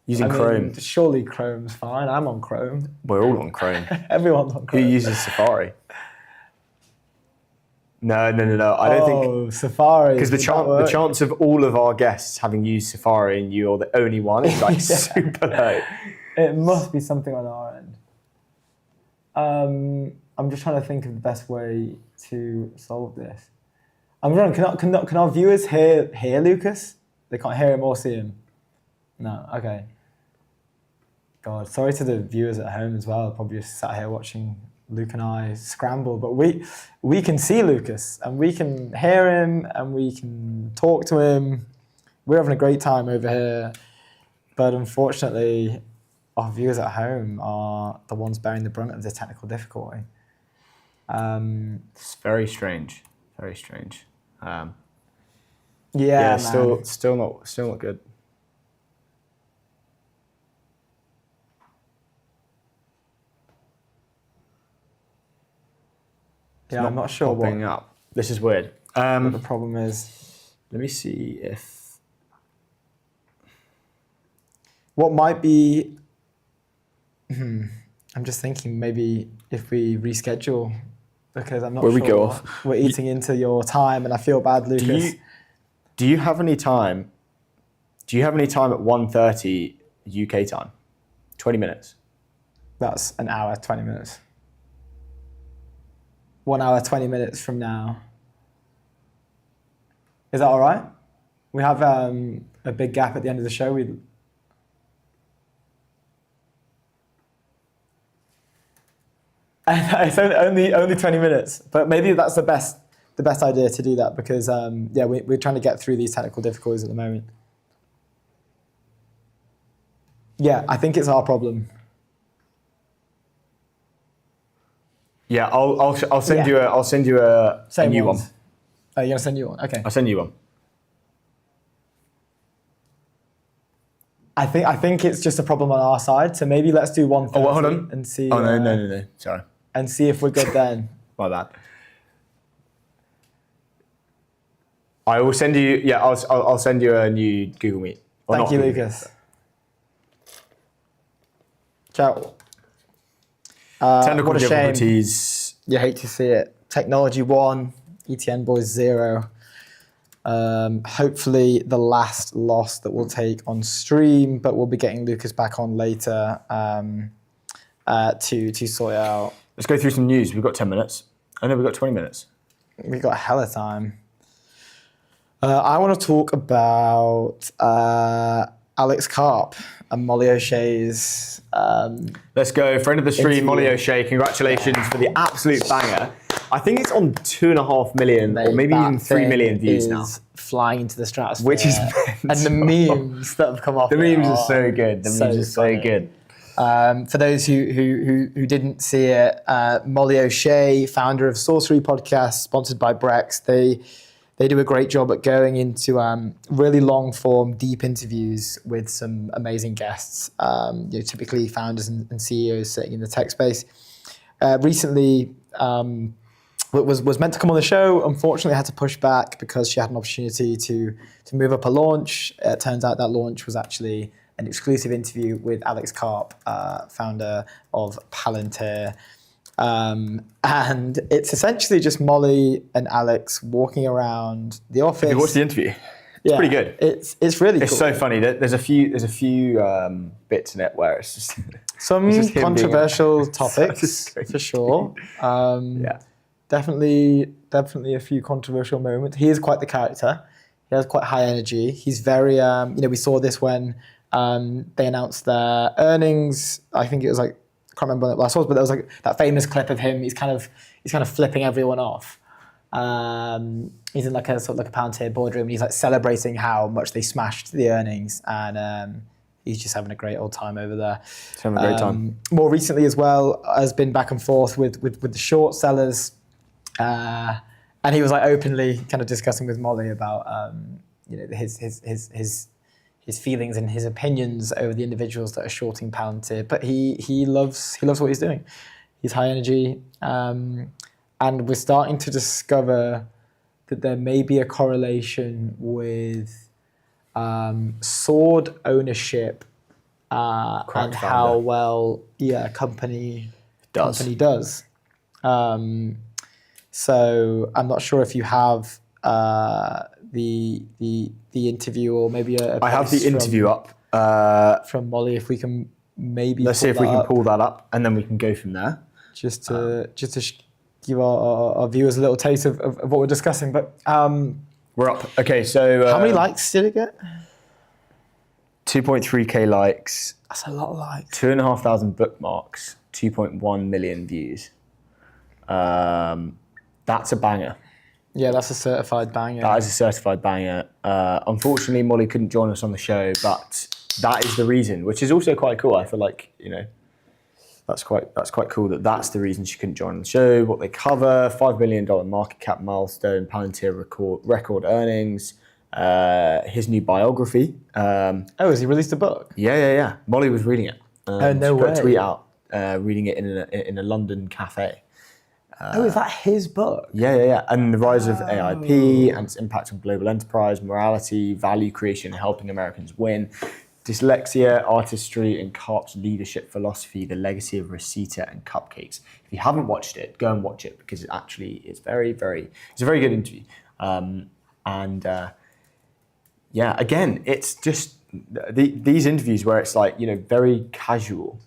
Using I mean, Chrome. surely Chrome's fine. I'm on Chrome. We're all on Chrome. Everyone's on Who Chrome. uses Safari? No. I don't think Oh, Safari. because the Would that the work? chance of all of our guests having used Safari and you're the only one is like super low. It must be something on our end. I'm just trying to think of the best way to solve this. I'm wondering, can our viewers hear Lucas? They can't hear him or see him. No. Okay. God, sorry to the viewers at home as well. Probably just sat here watching Luke and I scramble, but we can see Lucas and we can hear him and we can talk to him. We're having a great time over here, but unfortunately, our viewers at home are the ones bearing the brunt of this technical difficulty. It's very strange. Very strange. Yeah, Yeah, man. still not good. Yeah, I'm not sure what Popping up. This is weird. the problem is. Let me see if What might be. I'm just thinking maybe if we reschedule, because I'm not Where sure we go off. we're eating into your time, and I feel bad, Lucas. do you have any time? Do you have any time at 1:30 UK time? 20 minutes. That's an hour, 20 minutes. 1 hour, 20 minutes from now. Is that all right? We have a big gap at the end of the show. It's only 20 minutes, but maybe that's the best idea to do that because we're trying to get through these technical difficulties at the moment. Yeah, I think it's our problem. Yeah, I'll send Yeah. you a Same new ones. one. Oh, you're gonna send you one? Okay. I'll send you one. I think it's just a problem on our side. So maybe let's do 1:30 Oh, well, hold on. and see. Oh no. Sorry, And see if we're good then. my bad. I will send you. Yeah, I'll send you a new Google Meet. Or Thank not you, Google Meet. Lucas. Ciao. Technical what a shame. difficulties. You hate to see it. Technology 1, ETN Boys 0. Hopefully the last loss that we'll take on stream, but we'll be getting Lucas back on later to sort it out. Let's go through some news. We've got 10 minutes. I know we've got 20 minutes. We've got a hell of time. I want to talk about Alex Karp and Molly O'Shea's. Let's go. Friend of the stream, Interview. Molly O'Shea. Congratulations for the absolute banger. I think it's on 2.5 million or maybe even 3 million views now. Flying into the stratosphere. Which is and the memes that have come off. The it memes are so good. The so memes are so funny. good. For those who didn't see it, Molly O'Shea, founder of Sorcery Podcast, sponsored by Brex, they do a great job at going into really long form, deep interviews with some amazing guests. Typically founders and CEOs sitting in the tech space. Recently, was meant to come on the show. Unfortunately, had to push back because she had an opportunity to move up a launch. It turns out that launch was actually an exclusive interview with Alex Karp, founder of Palantir. And it's essentially just Molly and Alex walking around the office. You watched the interview. It's pretty good. It's really It's cool. so funny. There's a few bits in it where it's just Some it's just him being controversial such a topics strange for sure. yeah. Definitely a few controversial moments. He is quite the character. He has quite high energy. He's very, we saw this when they announced their earnings. I think it was like, I can't remember when it last was, but there was like that famous clip of him. He's kind of flipping everyone off. He's in like a sort of like a Palantir boardroom. And he's like celebrating how much they smashed the earnings, and he's just having a great old time over there. He's having a great time. More recently as well, has been back and forth with the short sellers. And he was like openly kind of discussing with Molly about his feelings and his opinions over the individuals that are shorting Palantir. But he loves what he's doing. He's high energy, and we're starting to discover that there may be a correlation with sword ownership and how founder. well company Does. does. So I'm not sure if you have the interview or maybe I have the post interview up. from Molly. If we can maybe Let's see if we that can up, pull that up, and then we can go from there. just to give our viewers a little taste of what we're discussing. But We're up. Okay, so how many likes did it get? 2.3k likes, That's a lot of likes. 2,500 bookmarks, 2.1 million views. That's a banger. Yeah, that's a certified banger. That is a certified banger. Unfortunately, Molly couldn't join us on the show, but that is the reason, which is also quite cool. I feel like, that's quite cool that's the reason she couldn't join the show. What they cover: $5 million market cap milestone, Palantir record earnings, his new biography. Has he released a book? Yeah. Molly was reading it. Oh, no she put a way. tweet out reading it in a London cafe. Is that his book? Yeah. And the rise of AIP and its impact on global enterprise, morality, value creation, helping Americans win, dyslexia, artistry, and Karp's leadership philosophy, the legacy of Rosita and Cupcakes. If you haven't watched it, go and watch it because it's a very good interview. Again, it's just these interviews where it's like, very casual.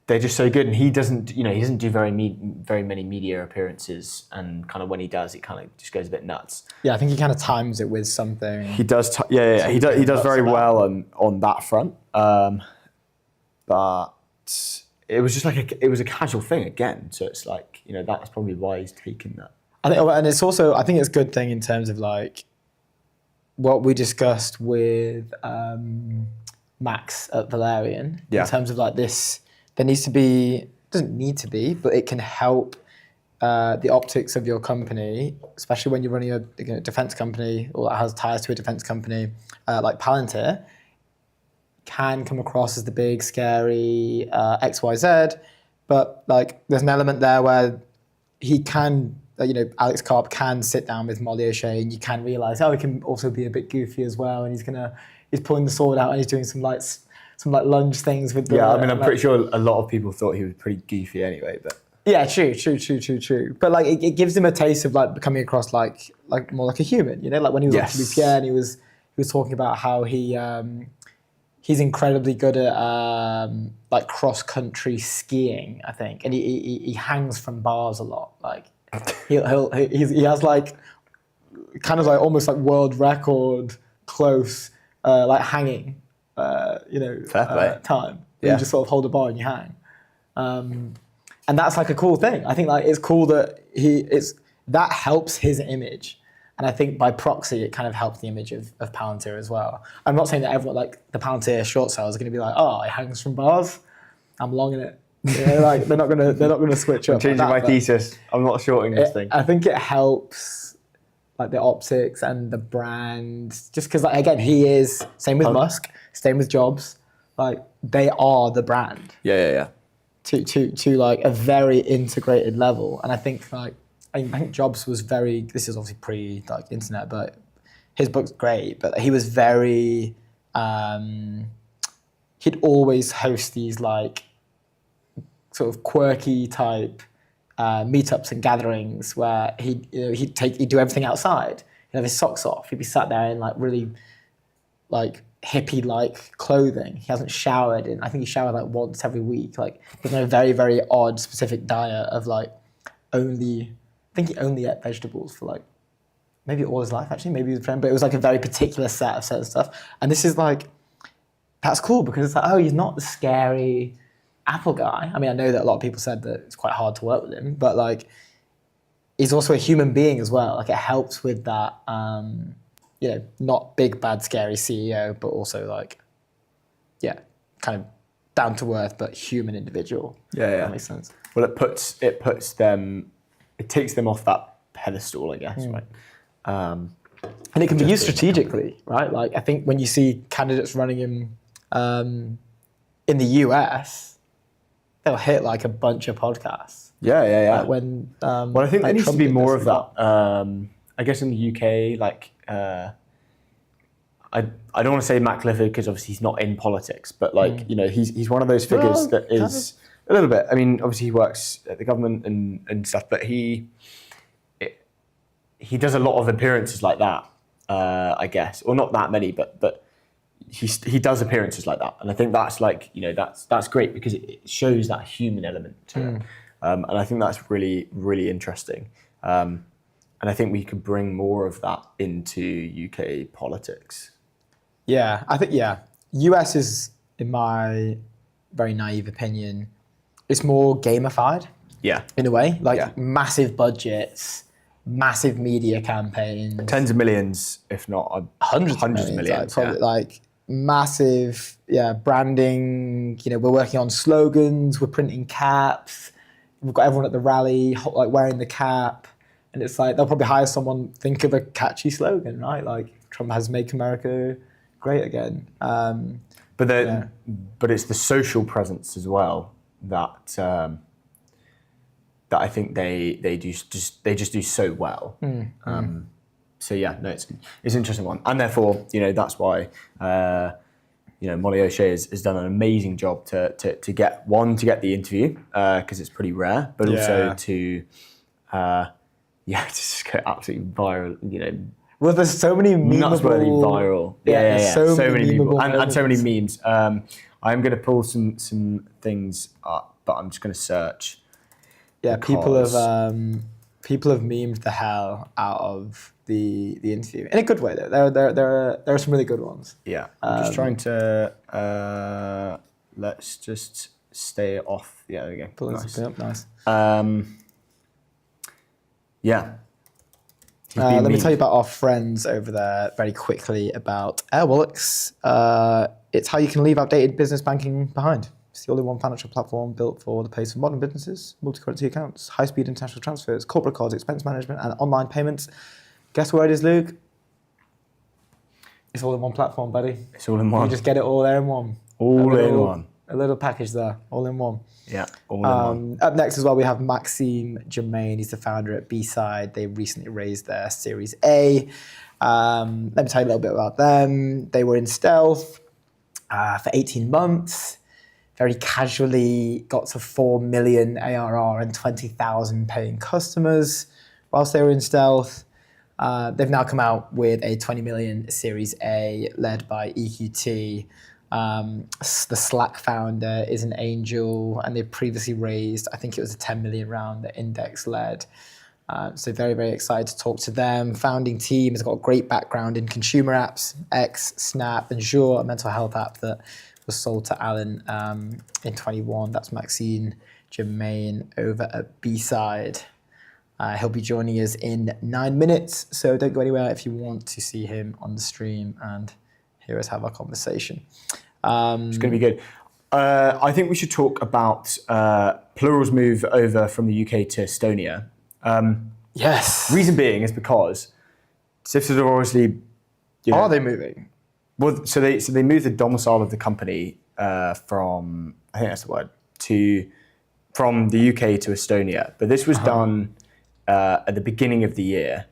They're just so good, and he doesn't do very many media appearances, and kind of when he does, it kind of just goes a bit nuts. Yeah, I think he kind of times it with something. He does, he does very well on that front. But it was just like it was a casual thing again. So it's like, that's probably why he's taken that. I think, and it's also, I think it's a good thing in terms of like what we discussed with Max at Valerian Yeah. in terms of like this. There needs to be, doesn't need to be, but it can help the optics of your company, especially when you're running a defense company or that has ties to a defense company like Palantir, can come across as the big, scary XYZ. But like there's an element there where he can, Alex Karp can sit down with Molly O'Shea and you can realize, he can also be a bit goofy as well. And he's pulling the sword out and he's doing some lunge things with the... Yeah, I mean, I'm pretty sure a lot of people thought he was pretty goofy anyway, but... Yeah, true. But like, it gives him a taste of like becoming across like more like a human, like when he was on WPN, and he was talking about how he's incredibly good at like cross-country skiing, I think, and he hangs from bars a lot. Like he has like kind of like almost like world record close like hanging, Fair play. time. Yeah. You just sort of hold a bar and you hang. And that's like a cool thing. I think like it's cool that that helps his image. And I think by proxy, it kind of helps the image of Palantir as well. I'm not saying that everyone, like the Palantir short sellers are going to be like, it hangs from bars. I'm longing it. Like they're not gonna switch up. I'm changing like that, my thesis. I'm not shorting this thing. I think it helps like the optics and the brand, just because like, again, he is, same with Musk, same with Jobs, like they are the brand. Yeah. To like a very integrated level. And I think Jobs was this is obviously pre like internet, but his book's great, but he was very, he'd always host these like sort of quirky type meetups and gatherings where he'd do everything outside. He'd have his socks off. He'd be sat there in like really like hippie-like clothing. He hasn't showered in, I think he showered like once every week. Like there's no very, very odd specific diet of like I think he only ate vegetables for like maybe all his life actually, maybe he was a friend, but it was like a very particular set of certain stuff. And this is like, that's cool because it's like, he's not the scary Apple guy. I mean, I know that a lot of people said that it's quite hard to work with him, but like he's also a human being as well. Like it helps with that, not big, bad, scary CEO, but also like, kind of down to earth, but human individual. Yeah. That makes sense. Well, it takes them off that pedestal, I guess, right? And it can be used strategically, right? Like I think when you see candidates running him in the US, they'll hit like a bunch of podcasts. Yeah. Like when Well, I think there like needs to Trump be did more this of as that. well. I guess in the UK, like I don't want to say Matt Clifford because obviously he's not in politics, but like he's one of those figures Well, that is a little bit. I mean, obviously he works at the government and stuff, but he does a lot of appearances like that. I guess, or not that many, but he does appearances like that, and I think that's like that's great because it shows that human element to it, and I think that's really interesting. And I think we could bring more of that into UK politics. Yeah, I think US is, in my very naive opinion, it's more gamified Yeah, in a way, like Yeah. massive budgets, massive media campaigns, tens of millions, if not hundreds of millions. like, probably like massive branding. We're working on slogans, we're printing caps, we've got everyone at the rally like wearing the cap, and it's like they'll probably hire someone, think of a catchy slogan, right? Like Trump has "Make America Great Again." But it's the social presence as well that that I think they just do so well. So yeah, no, it's an interesting one, and therefore that's why Molly O'Shea has done an amazing job to get the interview because it's pretty rare, but also to just go absolutely viral. Well, there's so many memeable, Nutsworthy viral. there's So many memeable people and so many moments. memes. I'm going to pull some things up, but I'm just going to search. Yeah, people have because- memed the hell out of the interview in a good way though. There are some really good ones. Yeah, I'm just trying to. Let's just stay off. Yeah, there we go. Pulling Nice. something up, nice. Yeah. Let me tell you about our friends over there very quickly about Airwallex. It's how you can leave outdated business banking behind. It's the all-in-one financial platform built for the pace of modern businesses, multi-currency accounts, high-speed international transfers, corporate cards, expense management, and online payments. Guess where it is, Luke? It's all in one platform, buddy. It's all in one. You just get it all there in one. All in one. A little package there, all in one. Yeah, all in one. Up next as well, we have Maxime Germain. He's the founder at B-Side. They recently raised their Series A. Let me tell you a little bit about them. They were in stealth for 18 months. Very casually got to 4 million ARR and 20,000 paying customers whilst they were in stealth. They've now come out with a 20 million Series A led by EQT. The Slack founder is an angel, and they previously raised, I think it was a 10 million round that Index led. So very, very excited to talk to them. Founding team has got a great background in consumer apps, X, Snap, and Zure, a mental health app that was sold to Alan in 21. That's Maxime Germain over at B-Side. He'll be joining us in 9 minutes, so don't go anywhere if you want to see him on the stream and hear us have our conversation. It's going to be good. I think we should talk about Plural's move over from the UK to Estonia. Yes. Reason being is because Sifted are obviously... Are they moving? Well, so they moved the domicile of the company from, I think that's the word, from the UK to Estonia. But this was done at the beginning of the year.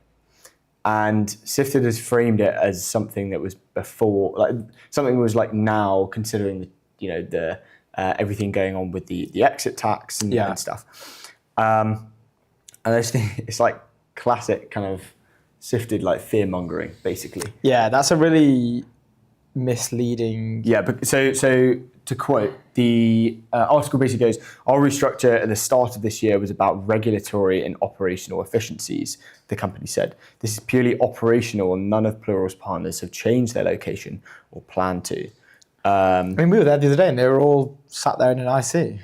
And Sifted has framed it as something that was before, like something was like now, considering the everything going on with the exit tax and stuff. And I just think it's like classic kind of Sifted like fear mongering, basically. Yeah, that's a really misleading. Yeah, but so to quote, the article basically goes, our restructure at the start of this year was about regulatory and operational efficiencies, the company said. This is purely operational and none of Plural's partners have changed their location or plan to. I mean, we were there the other day and they were all sat there in an IC.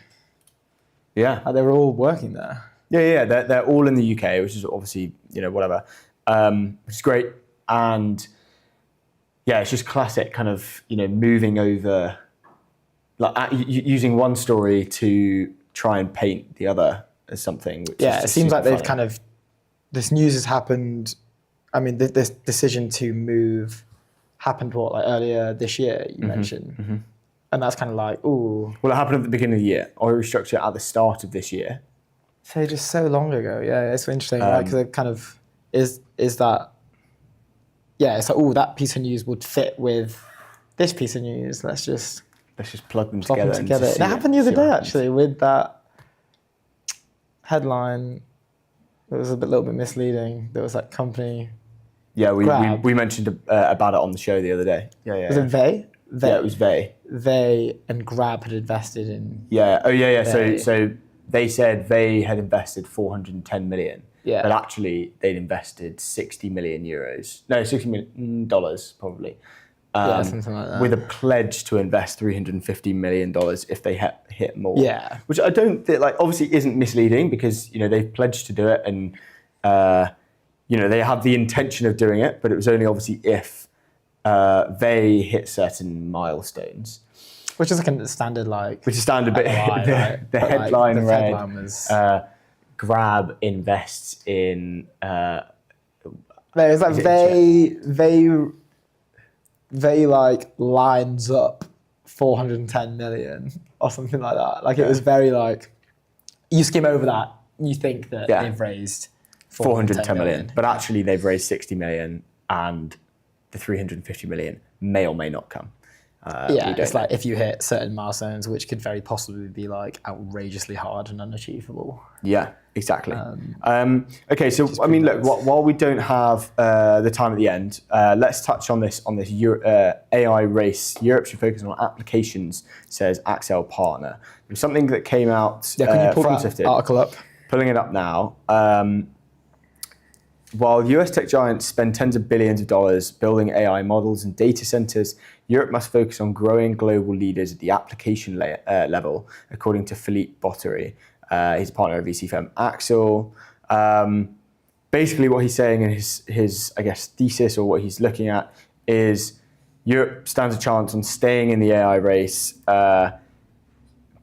Yeah. Like, they were all working there. Yeah, they're all in the UK, which is obviously, whatever, which is great. And yeah, it's just classic kind of, moving over, like using one story to try and paint the other as something. Which Yeah, is it seems like they've funny. kind of, this news has happened. I mean, this decision to move happened earlier this year, you mentioned. And that's kind of like, ooh. Well, it happened at the beginning of the year, or restructured at the start of this year. So just so long ago. Yeah, it's interesting, right? Because it kind of is that, yeah, it's like, oh, that piece of news would fit with this piece of news. Let's just plug them plug them together. together. It happened the other day, actually, with that headline. It was a little bit misleading. There was that company. Yeah, Grab. we mentioned about it on the show the other day. Yeah. Was it Vey? Yeah, it was Vey. Vey and Grab had invested in. Yeah. Oh, yeah. Vey. So they said they had invested 410 million. Yeah. But actually, they'd invested 60 million euros. No, $60 million probably. Something like that. With a pledge to invest $350 million if they hit more. Yeah. Which I don't think, like, obviously isn't misleading because, they've pledged to do it and, they have the intention of doing it, but it was only obviously if they hit certain milestones. Which is like a standard, like. Which is standard, but LOI, right? the But, headline the read, headline was. Grab invests in. It's like they like lines up 410 million or something like that. Like it was very like, you skim over that, you think that they've raised 410 million, but actually they've raised 60 million, and the 350 million may or may not come. It's like if you hit certain milestones, which could very possibly be like outrageously hard and unachievable. Yeah, exactly. Okay, so I mean, look, while we don't have the time at the end, let's touch on this AI race. Europe should focus on applications, says Axel Partner. It was something that came out. Yeah, can you pull from that Sifted. article up? Pulling it up now. While US tech giants spend tens of billions of dollars building AI models and data centers, Europe must focus on growing global leaders at the application level, according to Philippe Bottery, his partner at VC firm Axel. Basically, what he's saying in his I guess thesis, or what he's looking at, is Europe stands a chance on staying in the AI race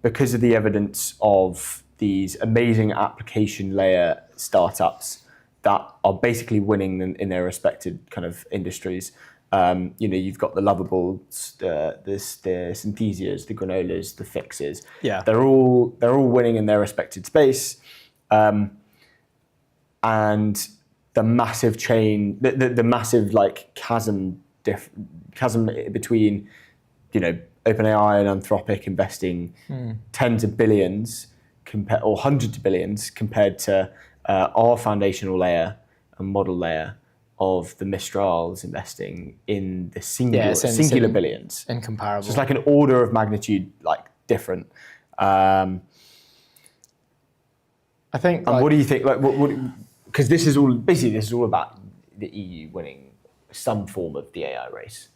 because of the evidence of these amazing application layer startups that are basically winning in their respected kind of industries. You've got the Lovables, the Synthesias, the Granolas, the Fixes. Yeah, they're all winning in their respected space, and the massive the massive like chasm between OpenAI and Anthropic investing tens of billions or hundreds of billions compared to our foundational layer and model layer of the Mistrals investing in the singular billions. Incomparable. So it's like an order of magnitude like different. I think. And what do you think? Like, because this is all about the EU winning some form of the AI race.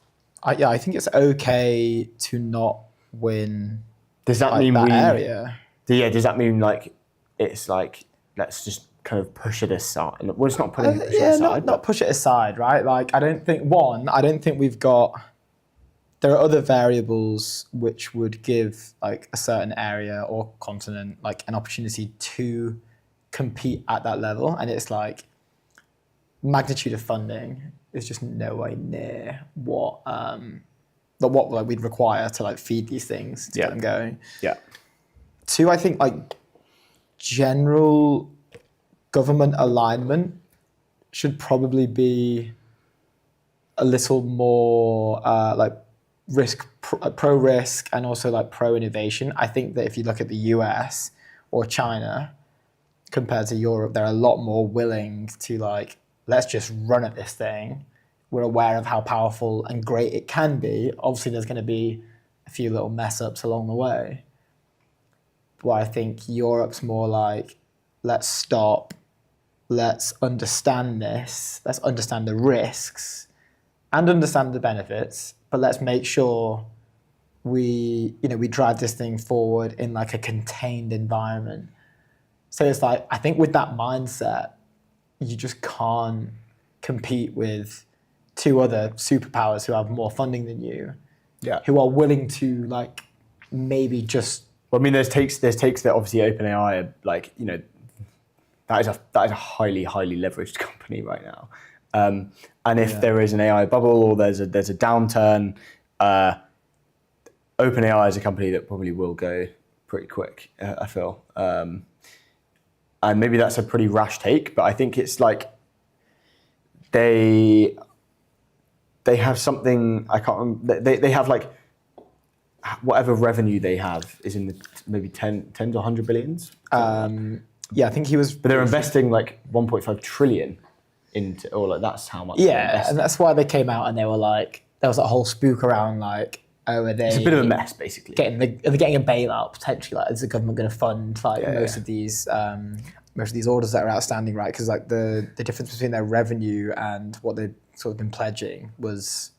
I think it's okay to not win. Does that like, mean that area? Yeah. Does that mean like it's like let's just kind of push it aside? Well, it's not putting it aside. Not push it aside, right? Like I don't think we've got. There are other variables which would give like a certain area or continent like an opportunity to compete at that level, and it's like magnitude of funding is just nowhere near what like we'd require to like feed these things to get them going. Yeah. Two, I think like general government alignment should probably be a little more like pro risk and also like pro innovation. I think that if you look at the US or China compared to Europe, they're a lot more willing to like, let's just run at this thing. We're aware of how powerful and great it can be. Obviously, there's going to be a few little mess ups along the way. But I think Europe's more like, let's stop, let's understand this, let's understand the risks and understand the benefits, but let's make sure we drive this thing forward in like a contained environment. So it's like, I think with that mindset, you just can't compete with two other superpowers who have more funding than you, who are willing to like maybe just. Well, I mean, there's takes that obviously OpenAI are like, that is a highly leveraged company right now, and if there is an AI bubble or there's a downturn, OpenAI is a company that probably will go pretty quick, I feel. And maybe that's a pretty rash take, but I think it's like they have something, I can't remember, they have like whatever revenue they have is in the maybe 10 to 100 billions. Yeah, I think he was. But they're investing like 1.5 trillion into, or like that's how much. Yeah, and that's why they came out and they were like, there was a whole spook around like, oh, are they? It's a bit of a mess, basically. Are they getting a bailout potentially? Like, is the government going to fund like most of these orders that are outstanding, right? Because like the difference between their revenue and what they've sort of been pledging is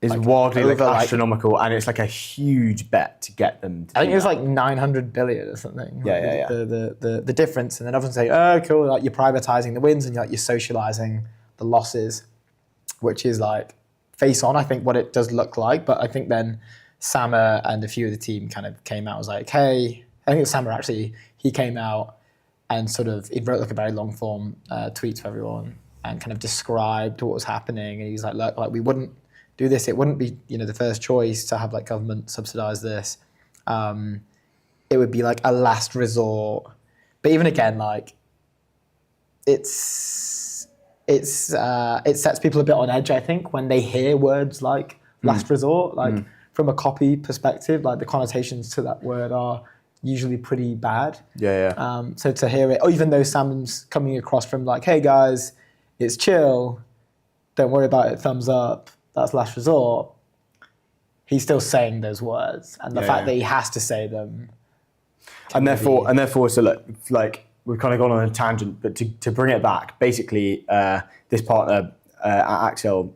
like wildly over, astronomical, and it's like a huge bet to get them. I think it was like 900 billion or something. Yeah. The difference, and then everyone's saying, oh, cool, like you're privatizing the wins and you're socializing the losses, which is like face on, I think, what it does look like. But I think then Sammer and a few of the team kind of came out and was like, hey, I think it was Sammer actually, he came out and sort of, he wrote like a very long form tweet to everyone and kind of described what was happening. And he's like, look, like we wouldn't do this. It wouldn't be, the first choice to have like government subsidize this. It would be like a last resort. But even again, like it sets people a bit on edge, I think, when they hear words like last resort. Like from a copy perspective, like the connotations to that word are usually pretty bad. So to hear it, or even though Sam's coming across from like, hey guys, it's chill, don't worry about it, thumbs up, that's last resort, he's still saying those words. And the fact that he has to say them. And therefore, so look, like we've kind of gone on a tangent, but to bring it back, basically this partner at Accel,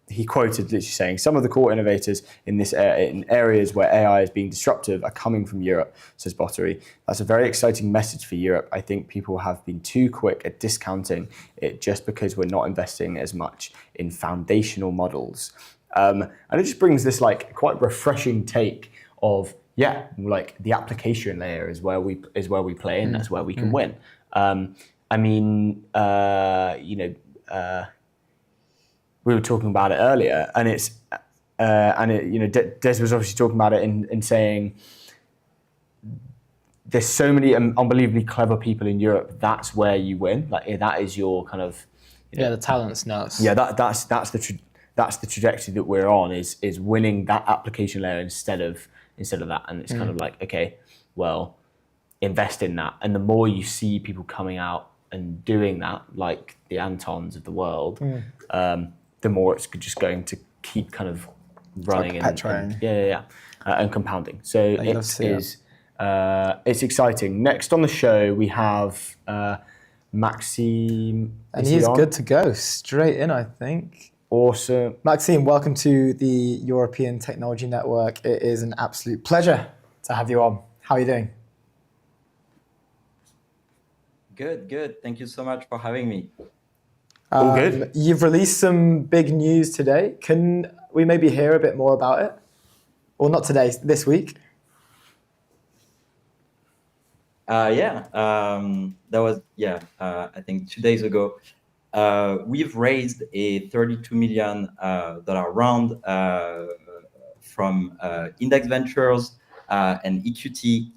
he quoted literally saying, some of the core innovators in this in areas where AI is being disruptive are coming from Europe, says Bottery. That's a very exciting message for Europe. I think people have been too quick at discounting it just because we're not investing as much in foundational models. And it just brings this like quite refreshing take of, like the application layer is where we play in, that's where we can win. We were talking about it earlier, and Des was obviously talking about it in saying there's so many unbelievably clever people in Europe. That's where you win. Like that is your kind of the talent's nuts. Yeah, that's the trajectory that we're on is winning that application layer instead of that, and it's kind of like, okay, well, invest in that, and the more you see people coming out and doing that, like the Antons of the world. The more it's just going to keep kind of running and compounding. So it's exciting. Next on the show we have Maxime, and he's good to go straight in, I think. Awesome, Maxime. Welcome to the European Technology Network. It is an absolute pleasure to have you on. How are you doing? Good. Thank you so much for having me. All good. You've released some big news today. Can we maybe hear a bit more about it? Or not today, this week? That was, I think 2 days ago. We've raised a $32 million round from Index Ventures and EQT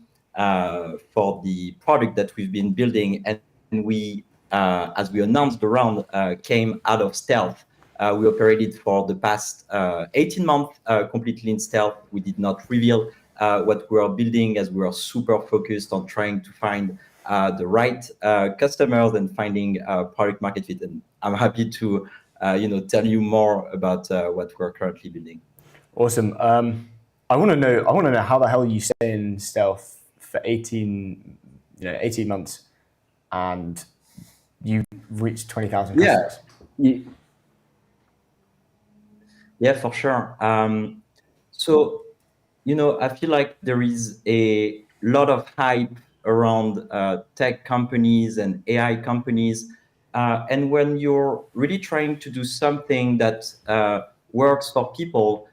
for the product that we've been building. And we, as we announced, the round came out of stealth. We operated for the past 18 months completely in stealth. We did not reveal what we are building, as we are super focused on trying to find the right customers and finding product market fit. And I'm happy to tell you more about what we're currently building. Awesome. I want to know how the hell you stay in stealth for 18 months and you reached 20,000 customers. Yeah, for sure. So, I feel like there is a lot of hype around tech companies and AI companies. And when you're really trying to do something that works for people,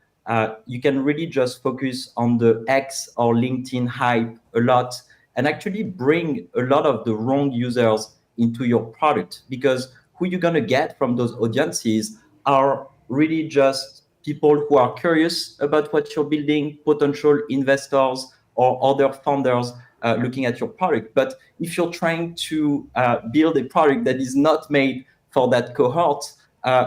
you can really just focus on the X or LinkedIn hype a lot and actually bring a lot of the wrong users into your product, because who you're going to get from those audiences are really just people who are curious about what you're building, potential investors or other founders looking at your product. But if you're trying to build a product that is not made for that cohort,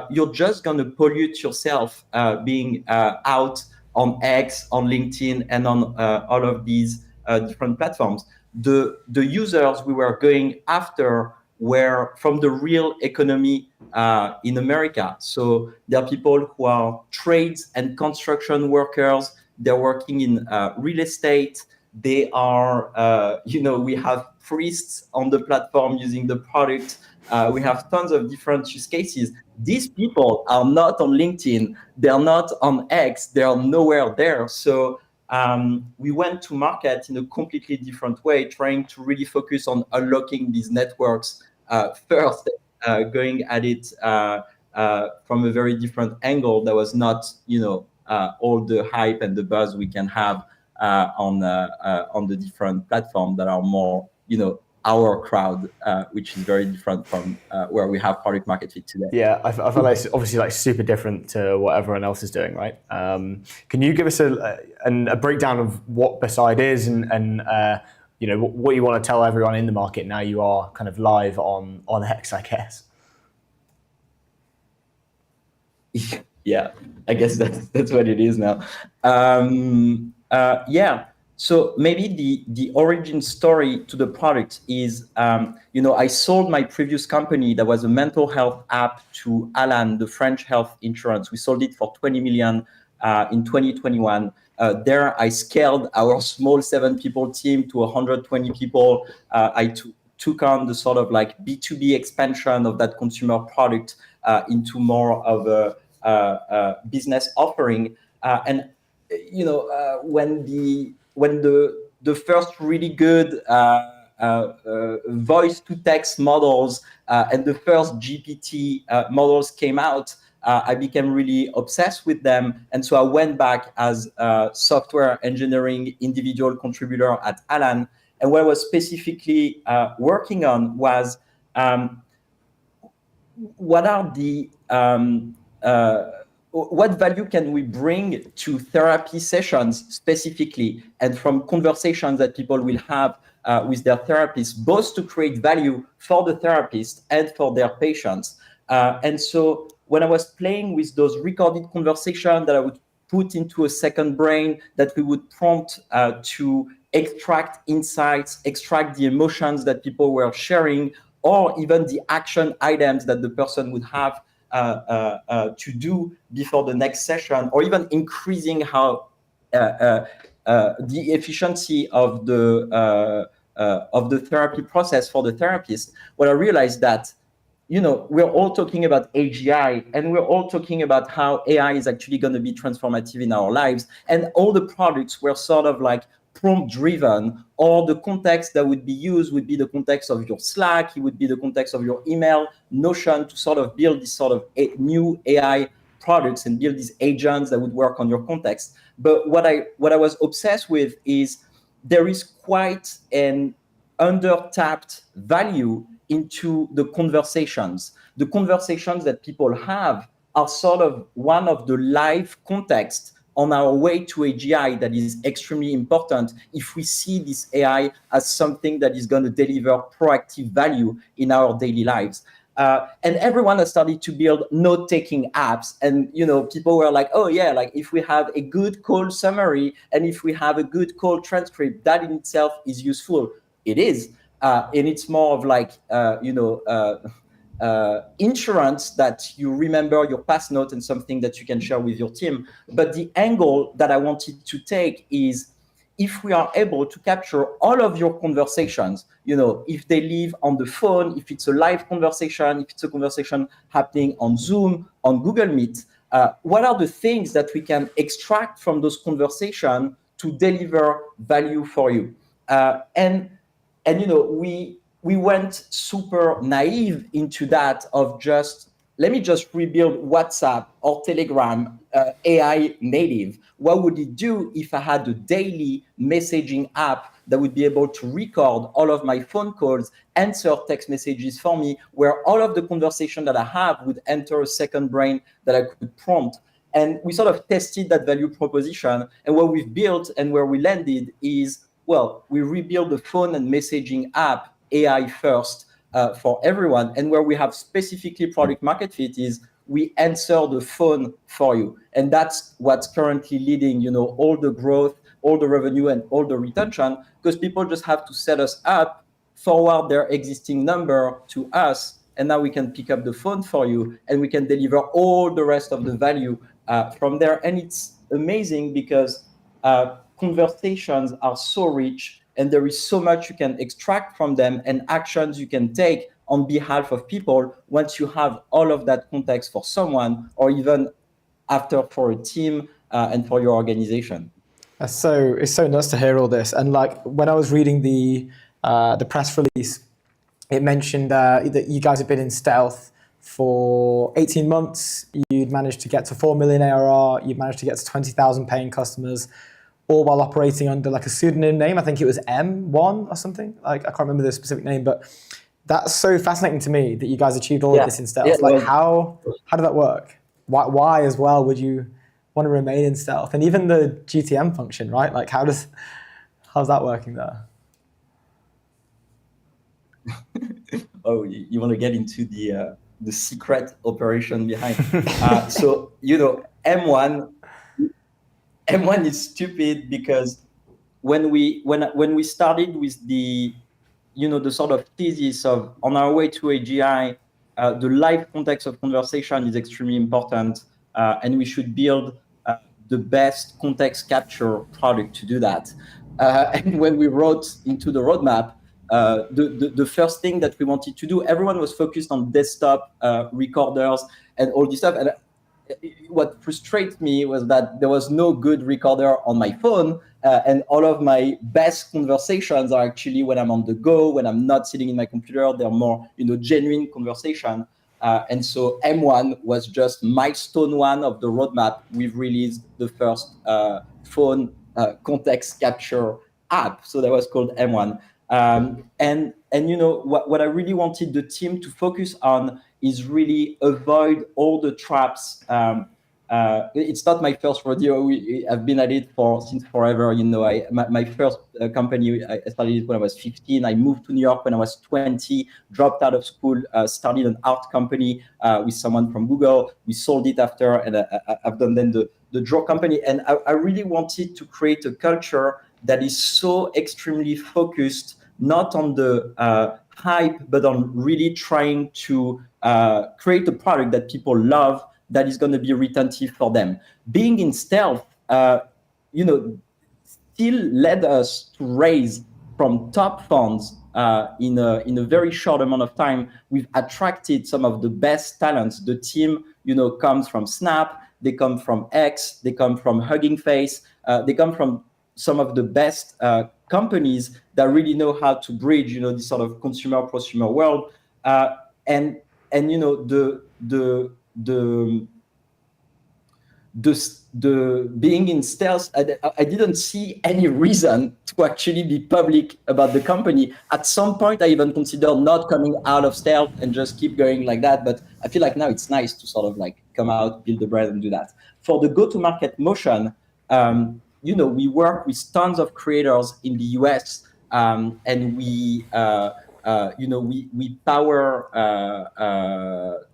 you're just going to pollute yourself being out on X, on LinkedIn, and on all of these different platforms. The users we were going after were from the real economy in America. So there are people who are trades and construction workers. They're working in real estate. They are, we have priests on the platform using the product. We have tons of different use cases. These people are not on LinkedIn. They're not on X. They are nowhere there. So we went to market in a completely different way, trying to really focus on unlocking these networks first, going at it from a very different angle that was not, all the hype and the buzz we can have on the different platforms that are more, our crowd, which is very different from where we have product market fit today. Yeah, I feel like it's obviously like super different to what everyone else is doing, right? Can you give us a breakdown of what Beside is and what you want to tell everyone in the market now you are kind of live on X, I guess? Yeah, I guess that's what it is now. Yeah. So maybe the origin story to the product is, I sold my previous company that was a mental health app to Alan, the French health insurance. We sold it for 20 million in 2021. There, I scaled our small 7-people team to 120 people. I took on the sort of like B2B expansion of that consumer product into more of a business offering. When the first really good voice to text models and the first GPT models came out, I became really obsessed with them. And so I went back as a software engineering individual contributor at Alan. And what I was specifically working on was what value can we bring to therapy sessions specifically, and from conversations that people will have with their therapists, both to create value for the therapist and for their patients. And so when I was playing with those recorded conversations that I would put into a second brain, that we would prompt to extract insights, extract the emotions that people were sharing, or even the action items that the person would have to do before the next session, or even increasing how the efficiency of the therapy process for the therapist. What I realized that, we're all talking about AGI, and we're all talking about how AI is actually going to be transformative in our lives, and all the products were sort of like prompt driven, or the context that would be used would be the context of your Slack, it would be the context of your email, Notion, to sort of build this sort of new AI products and build these agents that would work on your context. But what I was obsessed with is there is quite an under-tapped value into the conversations. The conversations that people have are sort of one of the live contexts on our way to AGI that is extremely important if we see this AI as something that is going to deliver proactive value in our daily lives. And everyone has started to build note-taking apps. And, people were like, oh yeah, like if we have a good call summary and if we have a good call transcript, that in itself is useful. It is. And it's more of like, insurance that you remember your past note and something that you can share with your team. But the angle that I wanted to take is, if we are able to capture all of your conversations, if they live on the phone, if it's a live conversation, if it's a conversation happening on Zoom, on Google Meet, what are the things that we can extract from those conversations to deliver value for you? We went super naive into that of just, let me just rebuild WhatsApp or Telegram AI native. What would it do if I had a daily messaging app that would be able to record all of my phone calls, answer text messages for me, where all of the conversation that I have would enter a second brain that I could prompt? And we sort of tested that value proposition. And what we've built and where we landed is, well, we rebuilt the phone and messaging app AI first for everyone. And where we have specifically product market fit is we answer the phone for you. And that's what's currently leading, all the growth, all the revenue, and all the retention, because people just have to set us up, forward their existing number to us, and now we can pick up the phone for you, and we can deliver all the rest of the value from there. And it's amazing because conversations are so rich, and there is so much you can extract from them and actions you can take on behalf of people once you have all of that context for someone, or even after for a team and for your organization. It's so nuts to hear all this. And like when I was reading the press release, it mentioned that you guys have been in stealth for 18 months. You'd managed to get to 4 million ARR. You'd managed to get to 20,000 paying customers, all while operating under like a pseudonym name. I think it was M1 or something. Like I can't remember the specific name, but that's so fascinating to me that you guys achieved all of this in stealth. Yeah, like how did that work? Why as well would you want to remain in stealth? And even the GTM function, right? Like how's that working there? Oh, you want to get into the secret operation behind? So M1 is stupid because when we started with the the sort of thesis of on our way to AGI, the live context of conversation is extremely important, and we should build the best context capture product to do that. And when we wrote into the roadmap, the first thing that we wanted to do, everyone was focused on desktop recorders and all this stuff. And what frustrates me was that there was no good recorder on my phone, and all of my best conversations are actually when I'm on the go, when I'm not sitting in my computer. They're more, genuine conversation. And so M1 was just milestone one of the roadmap. We've released the first phone context capture app. So that was called M1. And what I really wanted the team to focus on is really avoid all the traps. It's not my first rodeo. I've been at it since forever. My first company, I started it when I was 15. I moved to New York when I was 20, dropped out of school, started an art company with someone from Google. We sold it after, and I've done then the Draw company. And I really wanted to create a culture that is so extremely focused, not on the hype, but on really trying to create a product that people love, that is going to be retentive for them. Being in stealth, still led us to raise from top funds in a very short amount of time. We've attracted some of the best talents. The team, comes from Snap, they come from X, they come from Hugging Face, they come from some of the best companies that really know how to bridge, this sort of consumer-prosumer world, and the being in stealth, I didn't see any reason to actually be public about the company. At some point, I even considered not coming out of stealth and just keep going like that. But I feel like now it's nice to sort of like come out, build the brand, and do that. For the go-to-market motion, we work with tons of creators in the US, and we power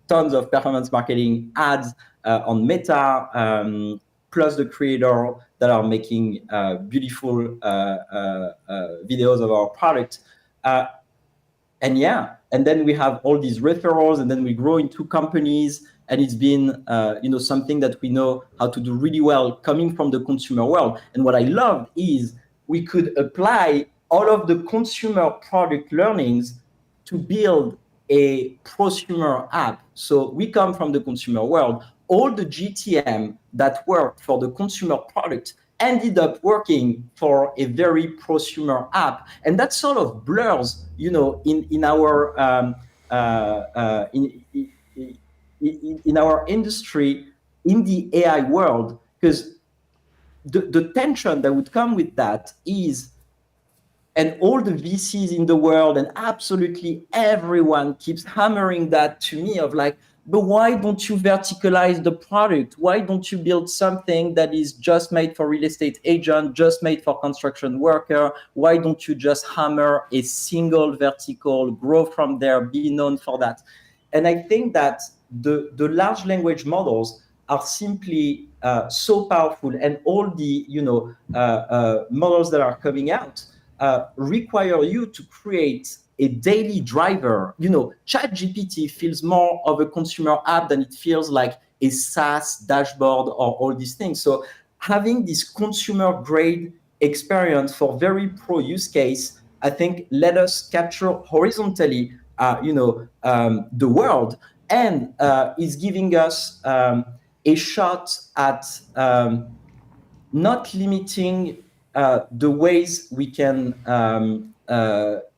tons of performance marketing ads on Meta, plus the creator that are making beautiful videos of our product. And then we have all these referrals, and then we grow into companies. And it's been, something that we know how to do really well coming from the consumer world. And what I love is we could apply all of the consumer product learnings to build a prosumer app. So we come from the consumer world. All the GTM that worked for the consumer product ended up working for a very prosumer app. And that sort of blurs, in our in our industry, in the AI world, because the tension that would come with that is And all the VCs in the world and absolutely everyone keeps hammering that to me of like, but why don't you verticalize the product? Why don't you build something that is just made for real estate agent, just made for construction worker? Why don't you just hammer a single vertical, grow from there, be known for that? And I think that the large language models are simply so powerful, and all the models that are coming out require you to create a daily driver. ChatGPT feels more of a consumer app than it feels like a SaaS dashboard or all these things. So having this consumer grade experience for very pro use case, I think let us capture horizontally, the world, and is giving us a shot at not limiting the ways we can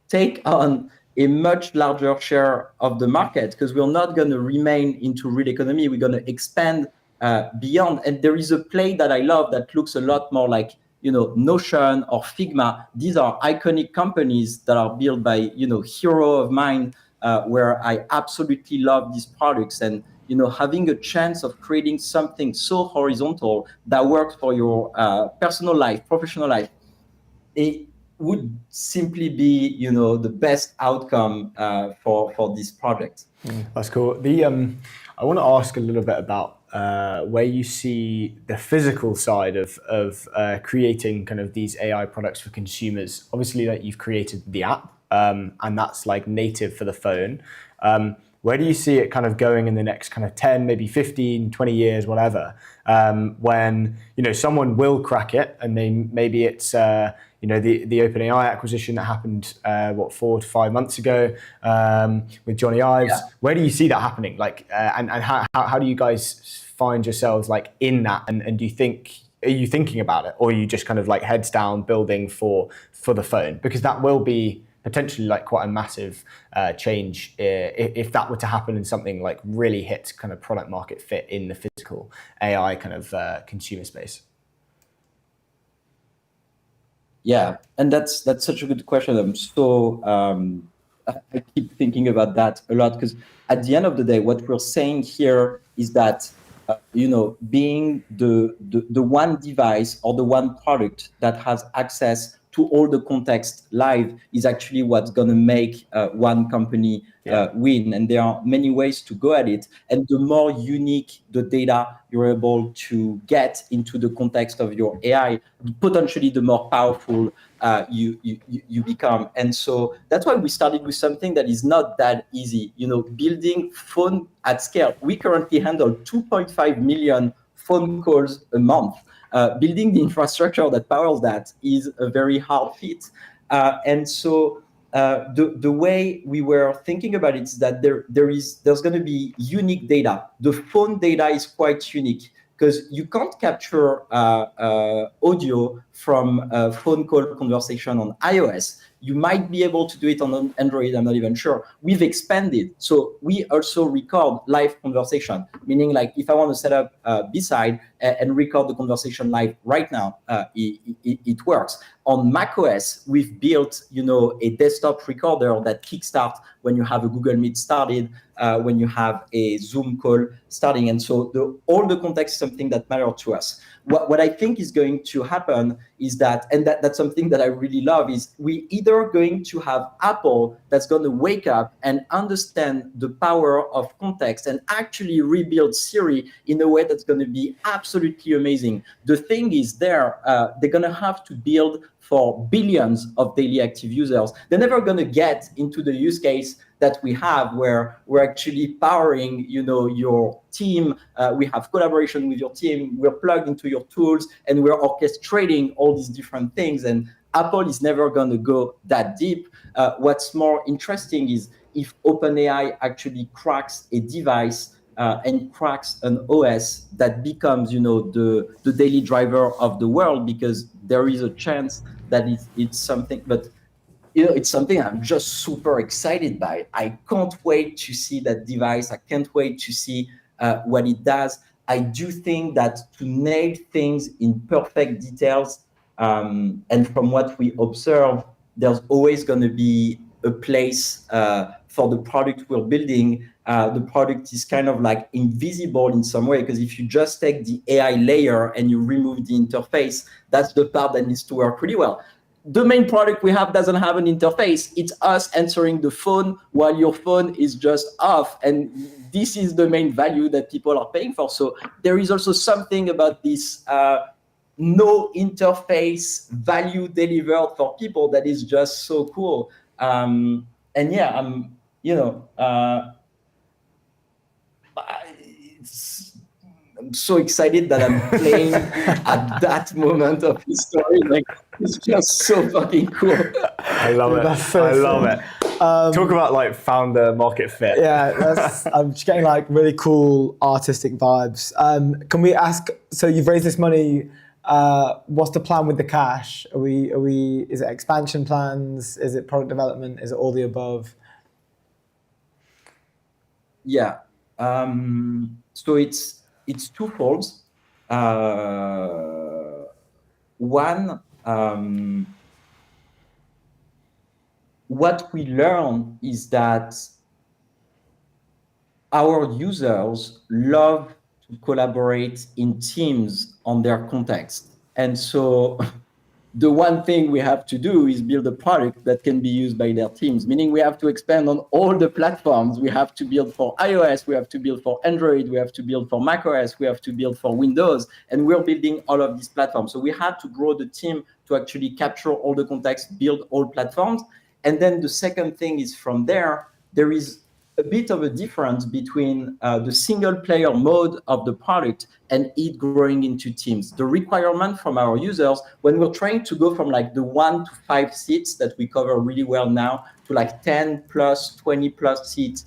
take on a much larger share of the market, because we're not going to remain into real economy. We're going to expand beyond. And there is a play that I love that looks a lot more like, Notion or Figma. These are iconic companies that are built by, hero of mine, where I absolutely love these products. And having a chance of creating something so horizontal that works for your personal life, professional life, it would simply be, the best outcome for this project. That's cool. I want to ask a little bit about where you see the physical side of creating kind of these AI products for consumers. Obviously, that you've created the app, and that's like native for the phone. Where do you see it kind of going in the next kind of 10, maybe 15, 20 years, whatever, when, someone will crack it, and maybe it's, the OpenAI acquisition that happened, 4 to 5 months ago, with Johnny Ives. Yeah. Where do you see that happening? Like, and how do you guys find yourselves like in that? And do you think, are you thinking about it, or are you just kind of like heads down building for the phone? Because that will be potentially like quite a massive change if that were to happen, and something like really hits kind of product market fit in the physical AI kind of consumer space. Yeah, and that's such a good question. I keep thinking about that a lot, because at the end of the day, what we're saying here is that being the one device or the one product that has access to all the context live is actually what's going to make one company win. And there are many ways to go at it. And the more unique the data you're able to get into the context of your AI, potentially the more powerful you become. And so that's why we started with something that is not that easy. Building phone at scale. We currently handle 2.5 million phone calls a month. Building the infrastructure that powers that is a very hard feat. And so the way we were thinking about it is that there's going to be unique data. The phone data is quite unique, because you can't capture audio from a phone call conversation on iOS. You might be able to do it on Android, I'm not even sure. We've expanded. So we also record live conversation, meaning like if I want to set up B-side and record the conversation live right now, it works. On macOS, we've built, a desktop recorder that kickstarts when you have a Google Meet started, when you have a Zoom call starting. And so all the context is something that matters to us. What I think is going to happen is that, and that's something that I really love, is we either going to have Apple that's going to wake up and understand the power of context and actually rebuild Siri in a way that's going to be absolutely amazing. The thing is they're going to have to build for billions of daily active users. They're never going to get into the use case that we have, where we're actually powering, your team. We have collaboration with your team. We're plugged into your tools, and we're orchestrating all these different things. And Apple is never going to go that deep. What's more interesting is if OpenAI actually cracks a device and cracks an OS that becomes, the daily driver of the world, because there is a chance that it's something, but it's something I'm just super excited by. I can't wait to see that device. I can't wait to see what it does. I do think that to nail things in perfect details, and from what we observe, there's always going to be a place for the product we're building. The product is kind of like invisible in some way, because if you just take the AI layer and you remove the interface, that's the part that needs to work really well. The main product we have doesn't have an interface. It's us answering the phone while your phone is just off. And this is the main value that people are paying for. So there is also something about this no interface value delivered for people that is just so cool. And yeah, I'm so excited that I'm playing at that moment of history. Like, it's just so fucking cool. I love it. That's so I love it. Talk about like founder market fit. Yeah, I'm just getting like really cool artistic vibes. Can we ask? So you've raised this money. What's the plan with the cash? Is it expansion plans? Is it product development? Is it all the above? Yeah. So it's twofold. One, what we learn is that our users love to collaborate in teams on their context. And so the one thing we have to do is build a product that can be used by their teams, meaning we have to expand on all the platforms. We have to build for iOS, we have to build for Android, we have to build for macOS, we have to build for Windows, and we're building all of these platforms. So we had to grow the team to actually capture all the context, build all platforms. And then the second thing is from there is a bit of a difference between the single player mode of the product and it growing into teams. The requirement from our users, when we're trying to go from like the 1 to 5 seats that we cover really well now to like 10 plus, 20 plus seats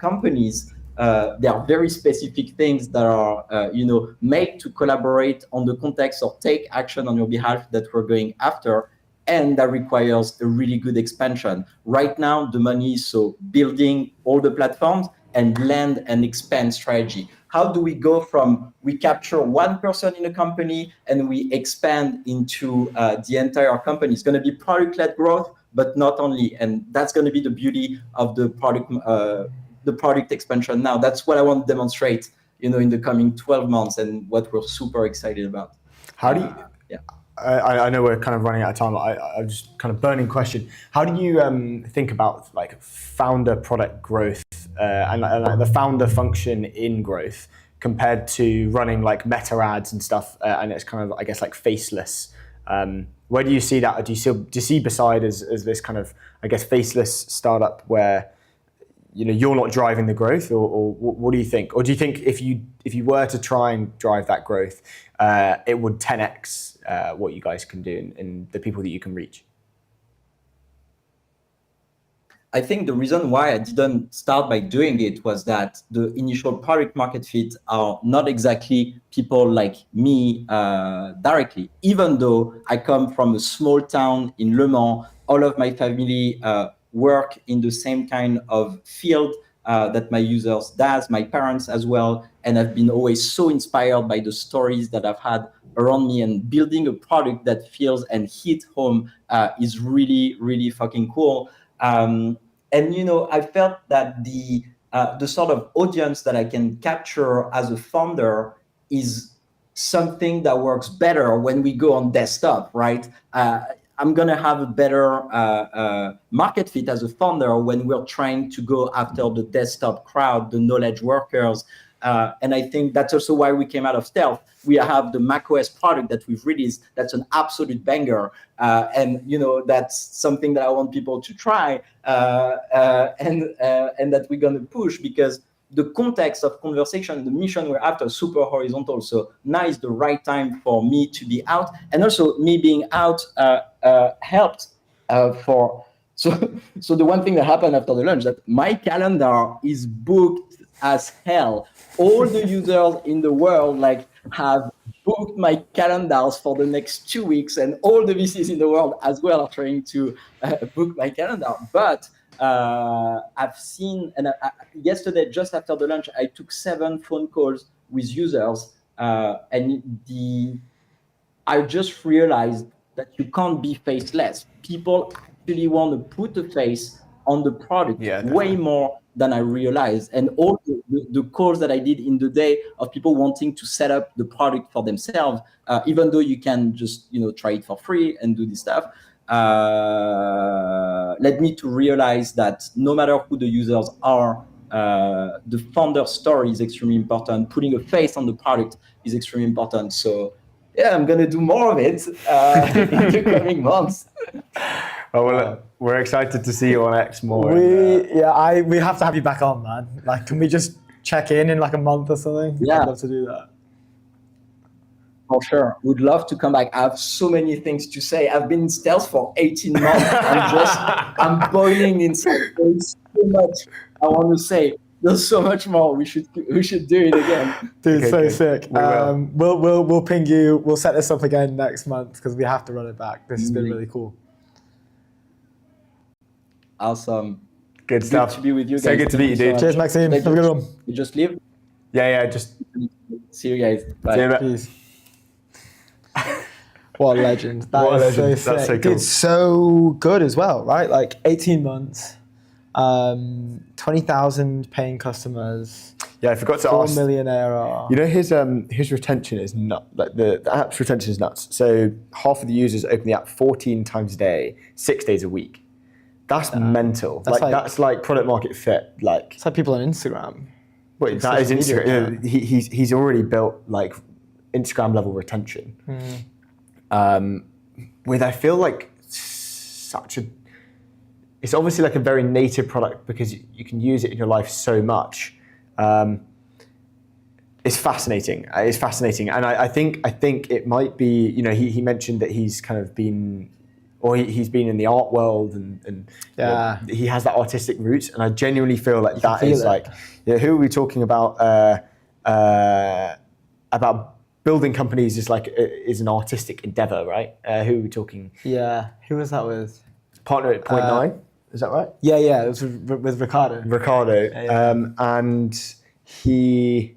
companies, there are very specific things that are made to collaborate on the context or take action on your behalf that we're going after. And that requires a really good expansion. Right now, the money is so building all the platforms and land and expand strategy. How do we go from we capture one person in a company and we expand into the entire company? It's going to be product-led growth, but not only. And that's going to be the beauty of the product expansion now. That's what I want to demonstrate, in the coming 12 months and what we're super excited about. How do you? I know we're kind of running out of time. I'm just kind of burning question. How do you think about like founder product growth and the founder function in growth compared to running like meta ads and stuff? And it's kind of, I guess, like faceless. Where do you see that? Do you see Beside as this kind of, I guess, faceless startup where you're not driving the growth, or what do you think? Or do you think if you were to try and drive that growth, it would 10x what you guys can do and the people that you can reach? I think the reason why I didn't start by doing it was that the initial product market fit are not exactly people like me directly. Even though I come from a small town in Le Mans, all of my family work in the same kind of field that my users does, my parents as well, and I've been always so inspired by the stories that I've had around me, and building a product that feels and hit home is really, really fucking cool. And I felt that the sort of audience that I can capture as a founder is something that works better when we go on desktop, right? I'm going to have a better market fit as a founder when we're trying to go after the desktop crowd, the knowledge workers. And I think that's also why we came out of stealth. We have the macOS product that we've released. That's an absolute banger. And that's something that I want people to try and that we're going to push, because the context of conversation, the mission we're after is super horizontal. So now is the right time for me to be out. And also me being out helped for... So the one thing that happened after the launch, that my calendar is booked as hell. All the users in the world have booked my calendars for the next 2 weeks, and all the VCs in the world as well are trying to book my calendar. But I've seen, and yesterday, just after the launch, I took 7 phone calls with users, and I just realized that you can't be faceless. People actually want to put a face on the product Yeah, way more than I realized. And all the calls that I did in the day of people wanting to set up the product for themselves, even though you can just try it for free and do this stuff, led me to realize that no matter who the users are, the founder story is extremely important. Putting a face on the product is extremely important. So yeah, I'm gonna do more of it in the coming months. Oh, well, we're excited to see you on X more. We have to have you back on, man. Like, can we just check in like a month or something? Yeah. I'd love to do that. For sure. Would love to come back. I have so many things to say. I've been in stealth for 18 months. I'm boiling inside. There's so much I want to say. There's so much more. We should do it again. Dude, Okay, so good. sick. We will. We'll ping you. We'll set this up again next month because we have to run it back. This has been really cool. Awesome. Good stuff. Good to be with you guys. So good to meet you, Thank dude. so Cheers, Maxime. Have a good one. You just leave. Yeah, just See you guys. Bye. see you in a bit. Peace. What a legend. That What a is legend. so That's sick. so cool. Dude, so good as well, right? Like 18 months, 20,000 paying customers, Yeah, I forgot to 4 ask. million ARR. You know, his retention is nuts. Like the app's retention is nuts. So half of the users open the app 14 times a day, 6 days a week. That's mental. That's That's like product market fit. Like, It's like people on Instagram. wait, that is social media Instagram. He's already built like Instagram level retention. With I feel like it's obviously like a very native product because you can use it in your life so much. It's fascinating. It's fascinating, and I think it might be. You know, he mentioned that he's kind of been, or he's been in the art world, and Yeah. he has that artistic roots, and I genuinely feel like that feel is it. like, who are we talking about? About building companies is an artistic endeavor, right? Who are we talking? Yeah. Who was that with? Partner at Point Nine, is that right? Yeah. It was with Ricardo. Ricardo, Yeah. and he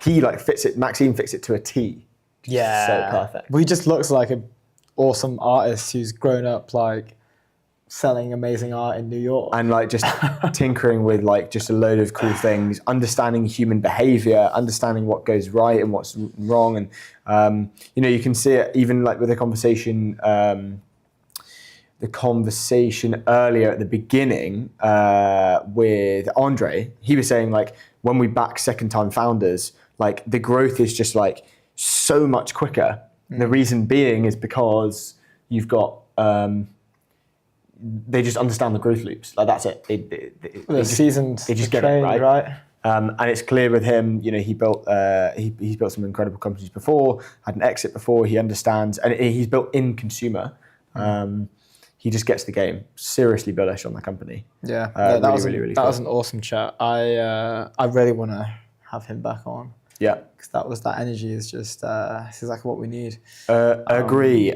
like fits it. Maxime fits it to a T. Yeah. So perfect. Well, he just looks like an awesome artist who's grown up like selling amazing art in New York. And like just tinkering with like just a load of cool things, understanding human behavior, understanding what goes right and what's wrong, and you can see it even like with the conversation earlier at the beginning with Andre. He was saying like when we back second time founders, like the growth is just like so much quicker. And the reason being is because you've got they just understand the growth loops. Like that's it. They're seasoned. They just they're get it trained, right. And it's clear with him. You know, he built he's built some incredible companies before, had an exit before. He understands, and he's built in consumer. He just gets the game. Seriously bullish on the company. Yeah, Really, that was really that cool. was an awesome chat. I really want to have him back on Yeah. because that energy is just it's exactly what we need. Agree.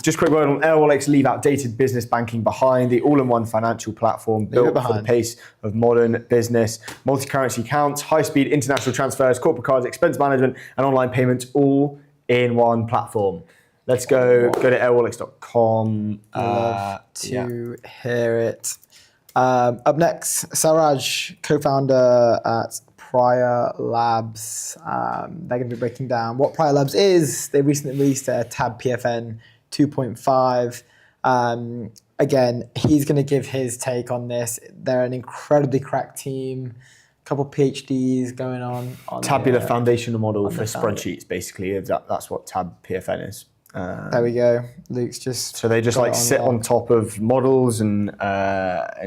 Just quick word on Airwallex, leave outdated business banking behind. The all-in-one financial platform it built for the behind. pace of modern business. Multi-currency accounts, high-speed international transfers, corporate cards, expense management, and online payments all in one platform. Let's go to airwallex.com. Love to hear it. Up next, Saraj, co-founder at Prior Labs. They're going to be breaking down what Prior Labs is. They recently released their Tab PFN 2.5. Again, he's going to give his take on this. They're an incredibly cracked team. A couple PhDs going on Tabular the, foundational model for the foundation. spreadsheets, basically. That's what Tab PFN is. There we go. Luke's just So they just got like it sit lock. on top of models and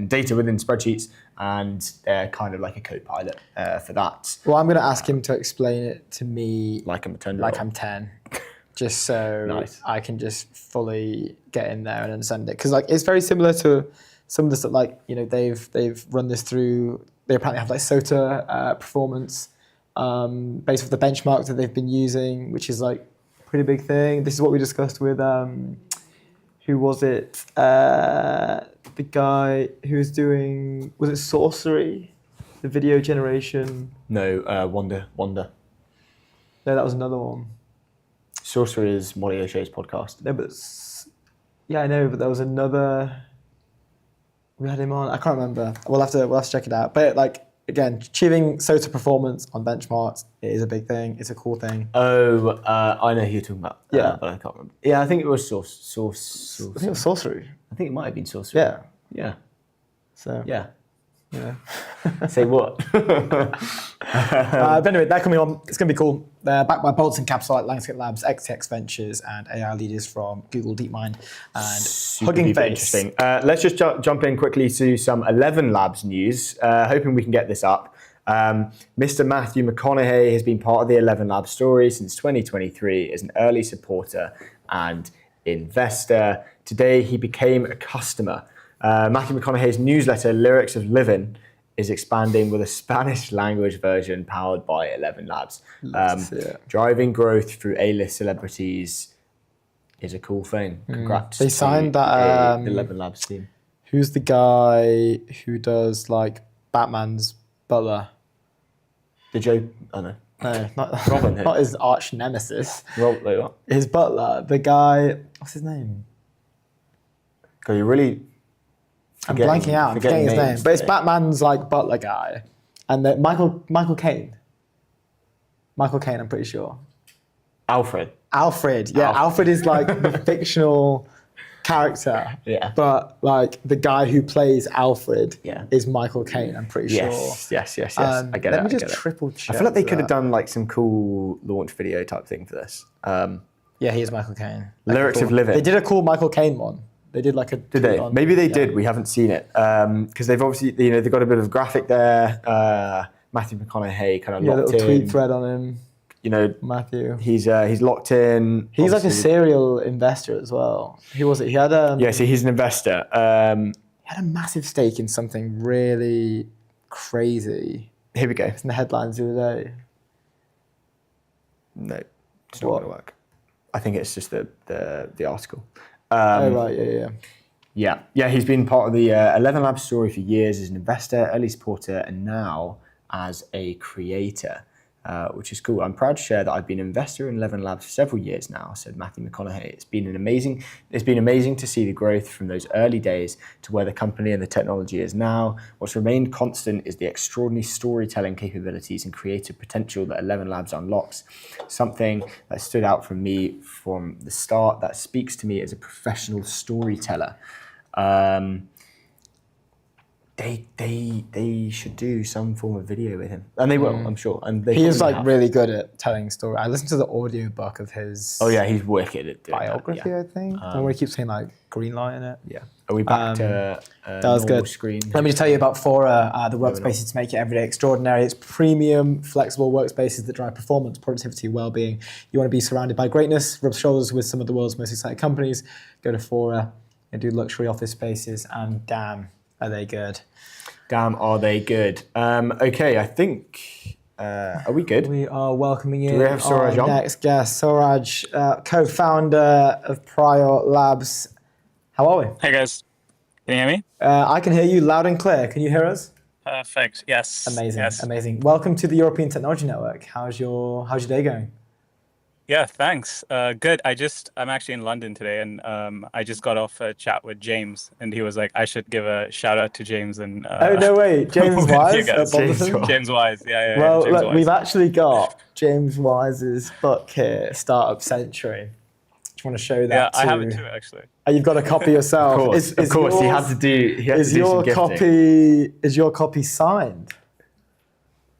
data within spreadsheets, and they're kind of like a co-pilot for that. Well, I'm going to ask him to explain it to me Like a maternity. like I'm 10, just so Nice. I can just fully get in there and understand it. Because like it's very similar to some of the stuff. Like they've run this through. They apparently have like SOTA performance based off the benchmark that they've been using, which is like a pretty big thing. This is what we discussed with who was it? The guy who was doing, was it Sorcery, the video generation? No, Wonder. No, that was another one. Sorcery is Molly O'Shea's podcast. No, but yeah, I know, but there was another. We had him on. I can't remember. We'll have to check it out. But like again, achieving SOTA performance on benchmarks is a big thing. It's a cool thing. Oh, I know who you're talking about. Yeah. But I can't remember. Yeah, I think it was source. I think it was sorcery. I think it might have been source. Yeah. Yeah. So Yeah. yeah. Say what? But anyway, they're coming on. It's going to be cool. They're backed by Bolton Capital, like Landscape Labs, XTX Ventures, and AI leaders from Google DeepMind and Super Hugging duper Face. interesting. Let's just jump in quickly to some 11 Labs news, hoping we can get this up. Mr. Matthew McConaughey has been part of the 11 Labs story since 2023 as an early supporter and investor. Today, he became a customer. Matthew McConaughey's newsletter, Lyrics of Living, is expanding with a Spanish language version powered by 11 Labs. see it. Driving growth through A-list celebrities is a cool thing. Congrats. They to signed that, the 11 Labs team. Who's the guy who does like Batman's butler? The Joe, oh no. No, not Robin Hood. not his arch nemesis. Rob, like what? His butler, the guy. What's his name? God, you're really. I'm blanking out. I'm forgetting his name. But it's today. Batman's like butler guy, and then Michael Caine. Michael Caine, I'm pretty sure. Alfred. Alfred. Yeah, Alfred is like the fictional character. Yeah. But like the guy who plays Alfred Yeah. is Michael Caine, I'm pretty sure. Yes. I get it. Let me I just get it. triple check. I feel like they could have that. done like some cool launch video type thing for this. Yeah, he is Michael Caine. Lyrics of Living. They did a cool Michael Caine one. They did like a. Did they? Maybe they did. We haven't seen it because they've obviously, they've got a bit of graphic there. Matthew McConaughey kind of Yeah, locked little in. tweet thread on him. Matthew. He's locked in. He's like a Obviously- serial investor as well. He was. He had a. Yeah, so he's an investor. He had a massive stake in something really crazy. Here we go. It's in the headlines the other day. No, it's not What? going to work. I think it's just the article. Oh right, yeah. Yeah, he's been part of the 11 Labs story for years as an investor, early supporter, and now as a creator, which is cool. I'm proud to share that I've been an investor in 11 Labs for several years now, said Matthew McConaughey. It's been amazing to see the growth from those early days to where the company and the technology is now. What's remained constant is the extraordinary storytelling capabilities and creative potential that 11 Labs unlocks. Something that stood out from me from the start that speaks to me as a professional storyteller. They should do some form of video with him, and they will, I'm sure. And they He is probably like have. really good at telling story. I listened to the audiobook of his Oh yeah, he's wicked at doing biography, that. I think. And where he keeps saying like green light in it. Yeah. Are we back to That was normal good. screen? Let me just tell you about Fora, the workspaces to make it everyday extraordinary. It's premium, flexible workspaces that drive performance, productivity, well-being. You want to be surrounded by greatness, rub shoulders with some of the world's most exciting companies. Go to Fora and do luxury office spaces, and damn, are they good. Damn, are they good? Okay, I think. Are we good? We are welcoming in we have Suraj our on? next guest, Suraj, co-founder of Prior Labs. How are we? Hey guys, can you hear me? I can hear you loud and clear. Can you hear us? Perfect. Yes. Amazing, Yes. amazing. Welcome to the European Technology Network. How's your day going? Yeah. Thanks. Good. I'm actually in London today, and I just got off a chat with James, and he was like, I should give a shout out to James and. Oh no way, James with you Wise guys. at Bonderson? James Wise. Yeah. Well, James look, Wise. we've actually got James Wise's book here, Startup Century. Just want to show that. Yeah, I have to- it too, actually. Oh, you've got a copy yourself. Of course, of course. He had to do. He had Is to do your some gifting. copy signed?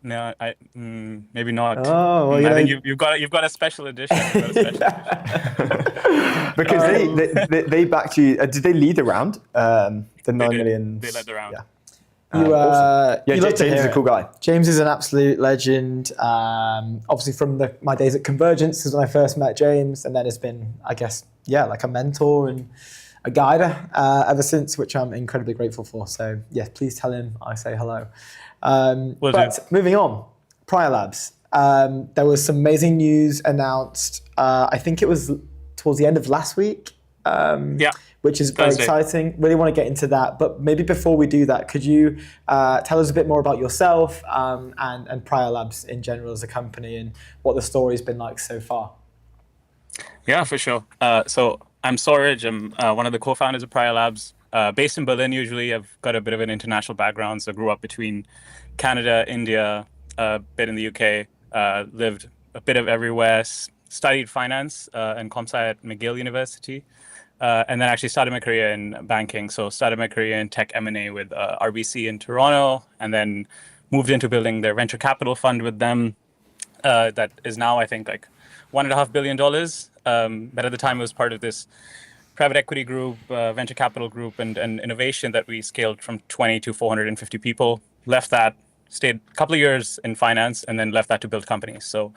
No, maybe not. Oh, well, you I know- think you've got a special edition. You've got a special edition. Because they backed you. Did they lead the round? The 9 did. million. They led the round. Yeah. You, Awesome. Yeah, you love to James is hear a cool it. guy. James is an absolute legend. Obviously, from my days at Convergence is when I first met James, and then has been, I guess, like a mentor and a guider ever since, which I'm incredibly grateful for. So, yes, please tell him I say hello. Will But moving on, Prior Labs. There was some amazing news announced. I think it was towards the end of last week. Yeah. Which is very Thursday. exciting. Really want to get into that. But maybe before we do that, could you tell us a bit more about yourself and Prior Labs in general as a company and what the story's been like so far? Yeah, for sure. So I'm Suraj. I'm one of the co-founders of Prior Labs. Based in Berlin, usually. I've got a bit of an international background, so grew up between Canada, India, a bit in the UK, lived a bit of everywhere, studied finance and comp sci at McGill University, and then actually started my career in banking. So started my career in tech M&A with RBC in Toronto, and then moved into building their venture capital fund with them. That is now, I think, like $1.5 billion. But at the time, it was part of this private equity group, venture capital group, and innovation that we scaled from 20 to 450 people. Left that, stayed a couple of years in finance, and then left that to build companies. So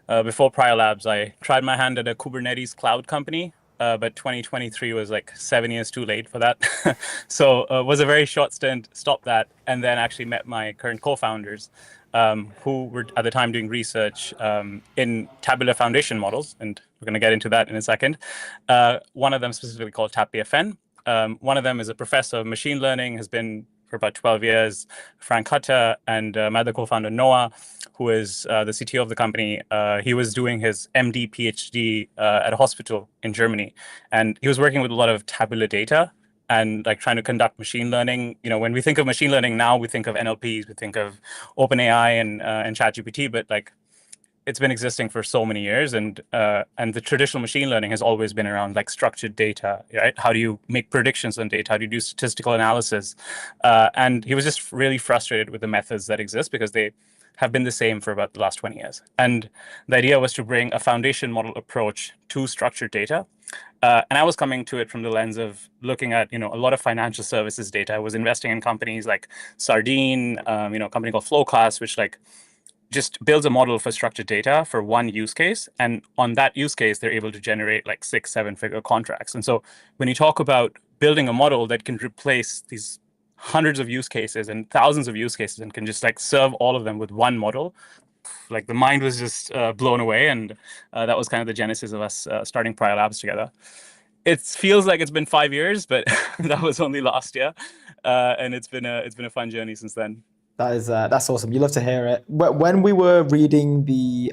before Prior Labs, I tried my hand at a Kubernetes cloud company, but 2023 was like 7 years too late for that. So was a very short stint, stopped that, and then actually met my current co-founders, who were at the time doing research in tabular foundation models, and we're going to get into that in a second. One of them specifically called TabPFN. One of them is a professor of machine learning, has been for about 12 years, Frank Hutter, and my other co-founder, Noah, who is the CTO of the company. He was doing his MD, PhD at a hospital in Germany, and he was working with a lot of tabular data and like trying to conduct machine learning. You know, when we think of machine learning now, we think of NLPs, we think of OpenAI and ChatGPT, but like it's been existing for so many years, and the traditional machine learning has always been around like structured data, right? How do you make predictions on data? How do you do statistical analysis? And he was just really frustrated with the methods that exist because they have been the same for about the last 20 years. And the idea was to bring a foundation model approach to structured data. And I was coming to it from the lens of looking at, a lot of financial services data. I was investing in companies like Sardine, a company called Flowclass, which like just builds a model for structured data for one use case. And on that use case, they're able to generate like 6-7 figure contracts. And so when you talk about building a model that can replace these hundreds of use cases and thousands of use cases and can just like serve all of them with one model, like the mind was just blown away. And that was kind of the genesis of us starting Prior Labs together. It feels like it's been 5 years, but that was only last year. And it's been a fun journey since then. That's awesome. You love to hear it. When we were reading the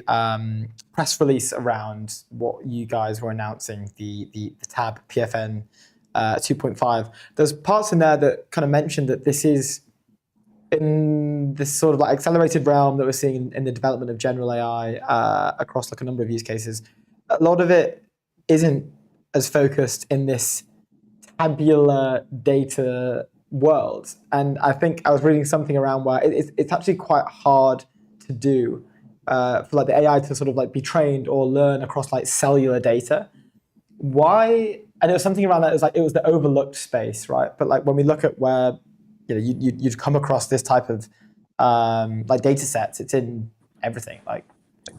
press release around what you guys were announcing, the Tab PFN 2.5, there's parts in there that kind of mentioned that this is in this sort of like accelerated realm that we're seeing in the development of general AI across like a number of use cases. A lot of it isn't as focused in this tabular data world, and I think I was reading something around where it's actually quite hard to do for like the AI to sort of like be trained or learn across like cellular data. Why? And it was something around that. It was the overlooked space, right? But like when we look at where you'd come across this type of like data sets, it's in everything, like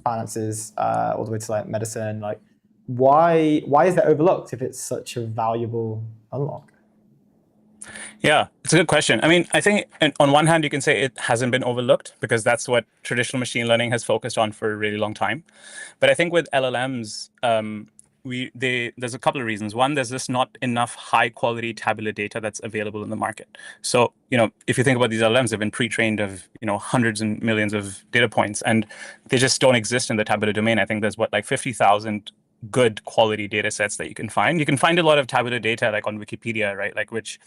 finances all the way to like medicine. Like why is that overlooked if it's such a valuable unlock? Yeah, it's a good question. I mean, I think on one hand, you can say it hasn't been overlooked because that's what traditional machine learning has focused on for a really long time. But I think with LLMs, there's a couple of reasons. One, there's just not enough high quality tabular data that's available in the market. So, if you think about these LLMs, they've been pre-trained of, hundreds and millions of data points, and they just don't exist in the tabular domain. I think there's like 50,000 good quality data sets that you can find. You can find a lot of tabular data like on Wikipedia, right? Like which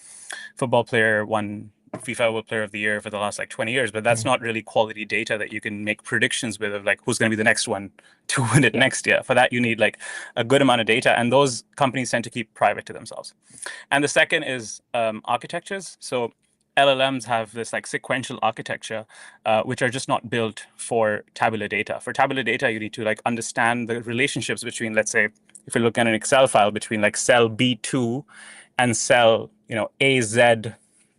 football player won FIFA World Player of the Year for the last like 20 years, but that's not really quality data that you can make predictions with of like who's going to be the next one to win it next year. For that, you need like a good amount of data, and those companies tend to keep private to themselves. And the second is architectures. So LLMs have this like sequential architecture, which are just not built for tabular data. For tabular data, you need to like understand the relationships between, let's say, if you look at an Excel file between like cell B2 and cell, AZ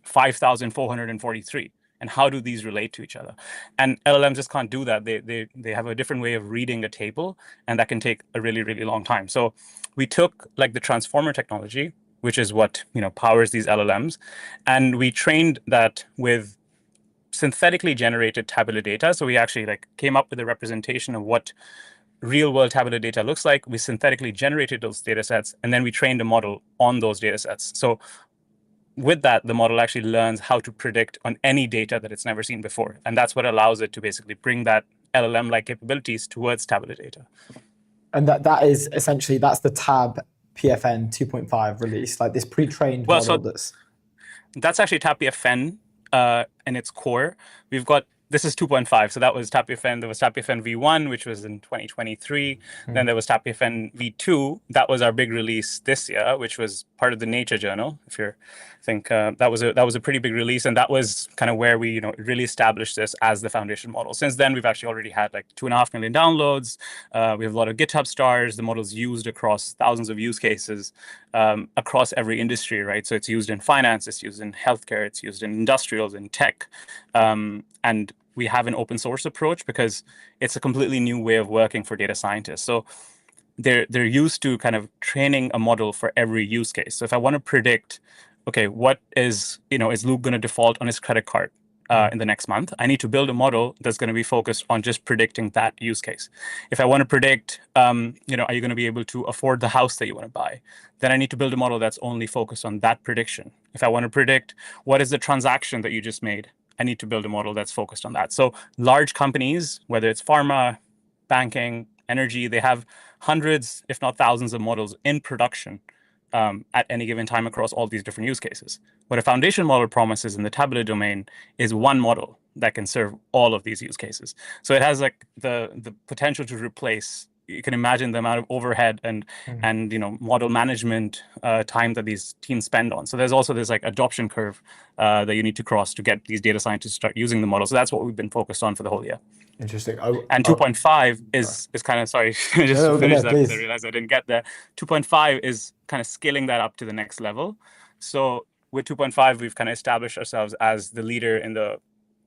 5443, and how do these relate to each other? And LLMs just can't do that. They have a different way of reading a table, and that can take a really, really long time. So we took like the transformer technology, which is what powers these LLMs, and we trained that with synthetically generated tabular data. So we actually like came up with a representation of what real world tabular data looks like. We synthetically generated those data sets, and then we trained a model on those data sets. So with that, the model actually learns how to predict on any data that it's never seen before. And that's what allows it to basically bring that LLM-like capabilities towards tabular data. And that is essentially, that's the Tab PFN 2.5 release, like this pre-trained model that's... that's actually TabPFN in its core. We've got, this is 2.5, so that was TabPFN. There was TabPFN v1, which was in 2023. Then there was TabPFN v2. That was our big release this year, which was part of the Nature journal. If you're, I think that was a pretty big release, and that was kind of where we really established this as the foundation model. Since then, we've actually already had like 2.5 million downloads. We have a lot of GitHub stars. The model's used across thousands of use cases across every industry, right? So it's used in finance, it's used in healthcare, it's used in industrials, in tech. And we have an open source approach because it's a completely new way of working for data scientists. So they're used to kind of training a model for every use case. So if I want to predict, okay, what is Luke going to default on his credit card in the next month? I need to build a model that's going to be focused on just predicting that use case. If I want to predict, are you going to be able to afford the house that you want to buy? Then I need to build a model that's only focused on that prediction. If I want to predict what is the transaction that you just made, I need to build a model that's focused on that. So large companies, whether it's pharma, banking, energy, they have hundreds, if not thousands of models in production at any given time across all these different use cases. What a foundation model promises in the tabular domain is one model that can serve all of these use cases. So it has like the potential to replace, you can imagine the amount of overhead and model management time that these teams spend on. So there's also this like adoption curve that you need to cross to get these data scientists to start using the model. So that's what we've been focused on for the whole year. Interesting. And 2.5 is kind of, sorry, just finish that because I realized I didn't get there. 2.5 is kind of scaling that up to the next level. So with 2.5, we've kind of established ourselves as the leader in the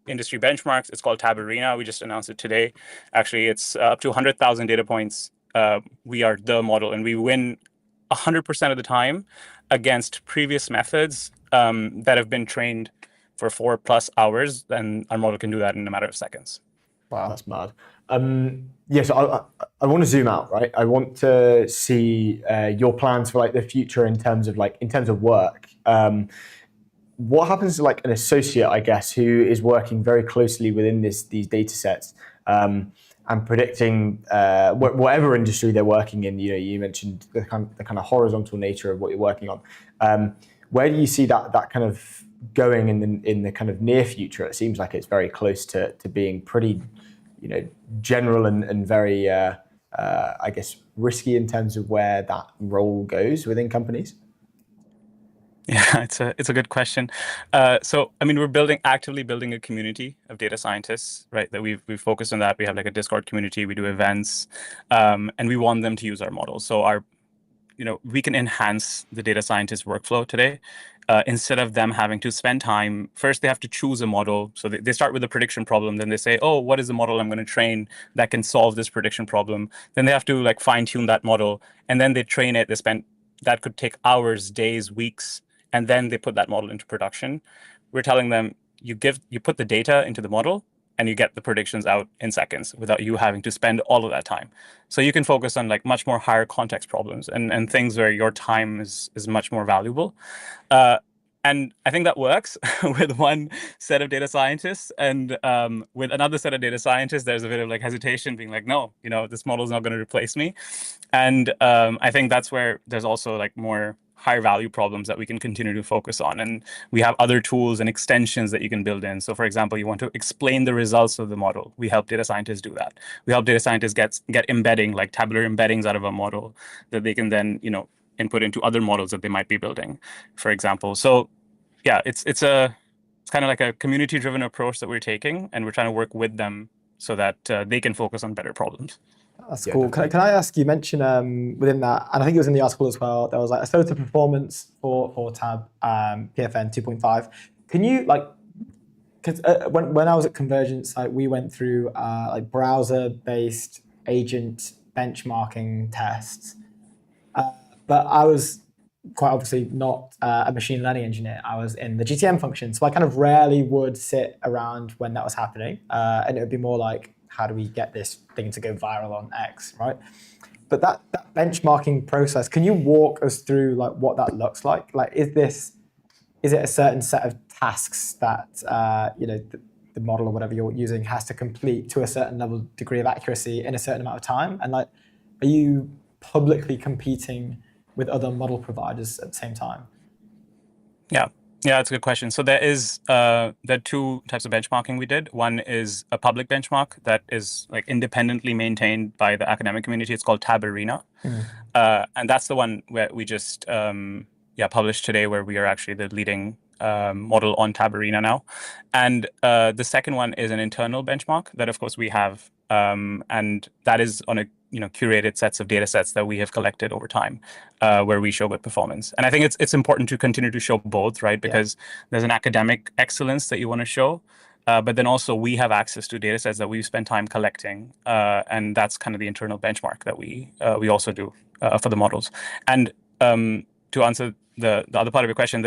industry benchmarks. It's called Tab Arena. We just announced it today. Actually, it's up to 100,000 data points. We are the model, and we win 100% of the time against previous methods that have been trained for 4+ hours, and our model can do that in a matter of seconds. Wow, that's mad. So I want to zoom out, right? I want to see your plans for like the future in terms of work. What happens to like an associate, I guess, who is working very closely within these data sets and predicting whatever industry they're working in? You mentioned the kind of horizontal nature of what you're working on. Where do you see that kind of going in the kind of near future? It seems like it's very close to being pretty, general and very, I guess, risky in terms of where that role goes within companies. Yeah, it's a good question. So, I mean, we're actively building a community of data scientists, right? That we've focused on that. We have like a Discord community. We do events, and we want them to use our models. So we can enhance the data scientist workflow today. Instead of them having to spend time, first they have to choose a model. So they start with a prediction problem. Then they say, oh, what is the model I'm going to train that can solve this prediction problem? Then they have to like fine tune that model, and then they train it. That could take hours, days, weeks. And then they put that model into production. We're telling them, you put the data into the model and you get the predictions out in seconds without you having to spend all of that time. So you can focus on like much more higher context problems and things where your time is much more valuable. And I think that works with one set of data scientists, and with another set of data scientists, there's a bit of like hesitation, being like, no, this model is not going to replace me. And I think that's where there's also like more higher value problems that we can continue to focus on. And we have other tools and extensions that you can build in. So for example, you want to explain the results of the model. We help data scientists do that. We help data scientists get embedding, like tabular embeddings out of a model that they can then, input into other models that they might be building, for example. So yeah, it's kind of like a community-driven approach that we're taking, and we're trying to work with them so that they can focus on better problems. That's cool. Can I ask, you mentioned within that, and I think it was in the article as well, there was like a SOTA performance for Tab PFN 2.5. Can you because when I was at Convergence, we went through browser-based agent benchmarking tests, but I was quite obviously not a machine learning engineer. I was in the GTM function, so I kind of rarely would sit around when that was happening, and it would be more like, how do we get this thing to go viral on X, right? But that benchmarking process, can you walk us through like what that looks like? Like, is it a certain set of tasks that the model or whatever you're using has to complete to a certain level degree of accuracy in a certain amount of time? And like, are you publicly competing with other model providers at the same time? Yeah. Yeah, that's a good question. So there are two types of benchmarking we did. One is a public benchmark that is like independently maintained by the academic community. It's called Tab Arena, and that's the one where we just published today, where we are actually the leading model on Tab Arena now. And the second one is an internal benchmark that, of course, we have, and that is on a curated sets of data sets that we have collected over time, where we show good performance. And I think it's important to continue to show both, right? Because there's an academic excellence that you want to show, but then also we have access to data sets that we've spent time collecting, and that's kind of the internal benchmark that we also do for the models. And to answer the other part of your question,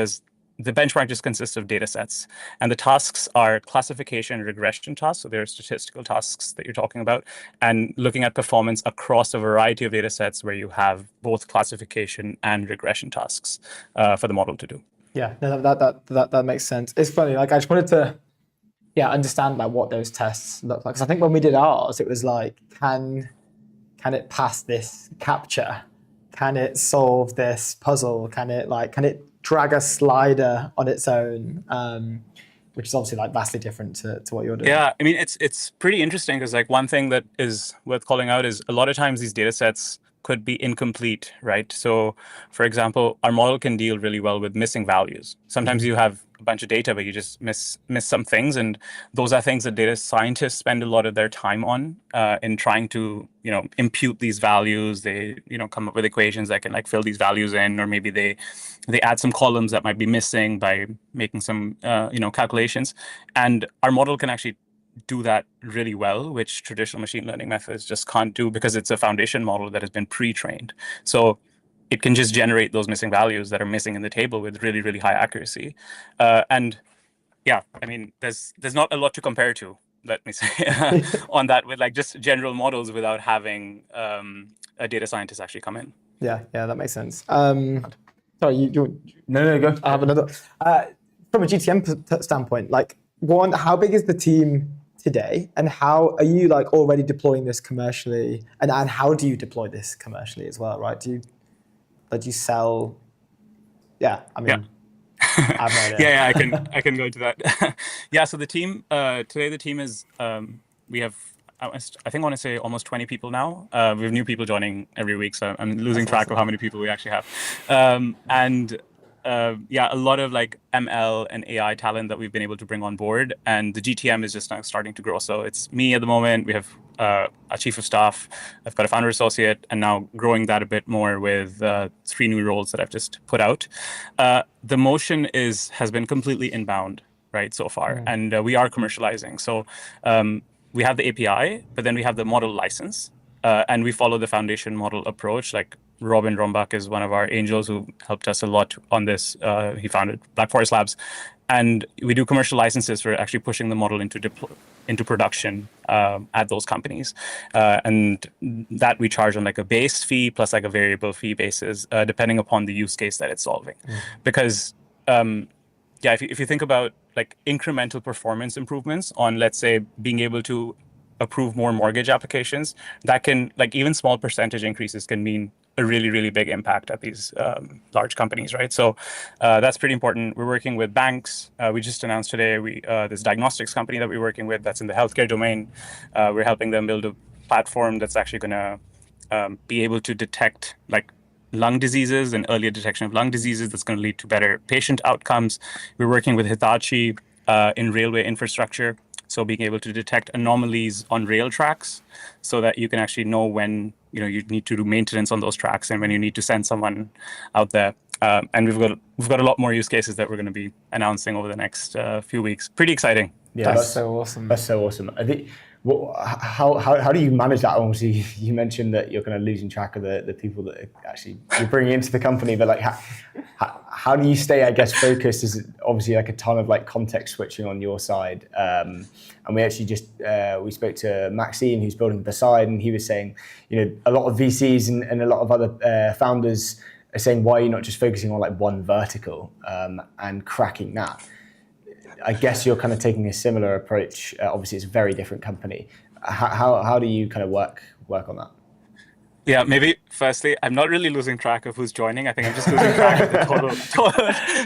the benchmark just consists of data sets, and the tasks are classification and regression tasks. So there are statistical tasks that you're talking about, and looking at performance across a variety of data sets where you have both classification and regression tasks for the model to do. Yeah, no, that makes sense. It's funny, like I just wanted to understand like what those tests look like. Because I think when we did ours, it was like, can it pass this captcha? Can it solve this puzzle? Can it drag a slider on its own? Which is obviously like vastly different to what you're doing. Yeah, I mean, it's pretty interesting because like one thing that is worth calling out is a lot of times these data sets could be incomplete, right? So for example, our model can deal really well with missing values. Sometimes you have a bunch of data, but you just miss some things. And those are things that data scientists spend a lot of their time on in trying to, impute these values. They, come up with equations that can like fill these values in, or maybe they add some columns that might be missing by making some, calculations. And our model can actually do that really well, which traditional machine learning methods just can't do because it's a foundation model that has been pre-trained. So it can just generate those missing values that are missing in the table with really, really high accuracy. And yeah, I mean, there's not a lot to compare to, let me say, on that with like just general models without having a data scientist actually come in. Yeah, that makes sense. Sorry, you No, go. I have another. From a GTM standpoint, like one, how big is the team today, and how are you like already deploying this commercially, and how do you deploy this commercially as well, right? Do you sell? Yeah, I mean, I have no idea. Yeah, I can go into that. Yeah, so the team today, the team is we have I think I want to say almost 20 people now. We have new people joining every week, so I'm losing track of how many people we actually have. A lot of like ML and AI talent that we've been able to bring on board, and the GTM is just now starting to grow. So it's me at the moment. We have a chief of staff. I've got a founder associate, and now growing that a bit more with 3 new roles that I've just put out. The motion has been completely inbound, right, so far, and we are commercializing. So we have the API, but then we have the model license, and we follow the foundation model approach. Like Robin Rombach is one of our angels who helped us a lot on this. He founded Black Forest Labs, and we do commercial licenses for actually pushing the model into production at those companies, and that we charge on like a base fee plus like a variable fee basis, depending upon the use case that it's solving. Because if you think about like incremental performance improvements on, let's say, being able to approve more mortgage applications, that can, like, even small percentage increases can mean a really, really big impact at these large companies, right? So that's pretty important. We're working with banks. We just announced today this diagnostics company that we're working with that's in the healthcare domain. We're helping them build a platform that's actually going to be able to detect like lung diseases and earlier detection of lung diseases that's going to lead to better patient outcomes. We're working with Hitachi in railway infrastructure. So being able to detect anomalies on rail tracks so that you can actually know when you need to do maintenance on those tracks and when you need to send someone out there. And we've got a lot more use cases that we're going to be announcing over the next few weeks. Pretty exciting. Yeah, That's so awesome. That's so awesome. I think, how do you manage that? Obviously, you mentioned that you're kind of losing track of the people that actually you're bringing into the company, but like, how do you stay, I guess, focused? Is it obviously like a ton of like context switching on your side? And we actually just we spoke to Maxime, who's building Beside, and he was saying, a lot of VCs and a lot of other founders are saying, why are you not just focusing on like one vertical and cracking that? I guess you're kind of taking a similar approach. Obviously, it's a very different company. How do you kind of work on that? Yeah, maybe firstly, I'm not really losing track of who's joining. I think I'm just losing track of the total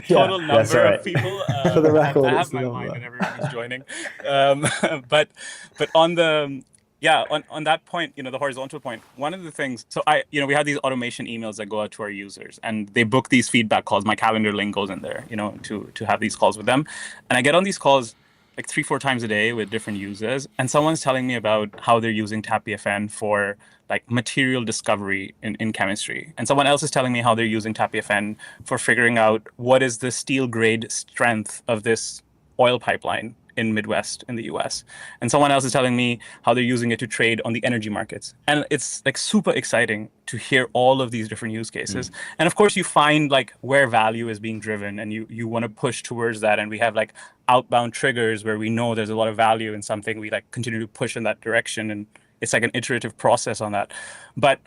Yeah, number all right. of people. For the record, I it's have the my number. mind on everyone who's joining. Um, but but on the yeah, on that point, the horizontal point, one of the things, so we have these automation emails that go out to our users and they book these feedback calls. My calendar link goes in there, to have these calls with them. And I get on these calls like 3-4 times a day with different users, and someone's telling me about how they're using TAPPFN for like material discovery in chemistry, and someone else is telling me how they're using TAPPFN for figuring out what is the steel grade strength of this oil pipeline in Midwest in the US. And someone else is telling me how they're using it to trade on the energy markets. And it's like super exciting to hear all of these different use cases. And of course you find like where value is being driven and you want to push towards that. And we have like outbound triggers where we know there's a lot of value in something. We like continue to push in that direction. And it's like an iterative process on that. But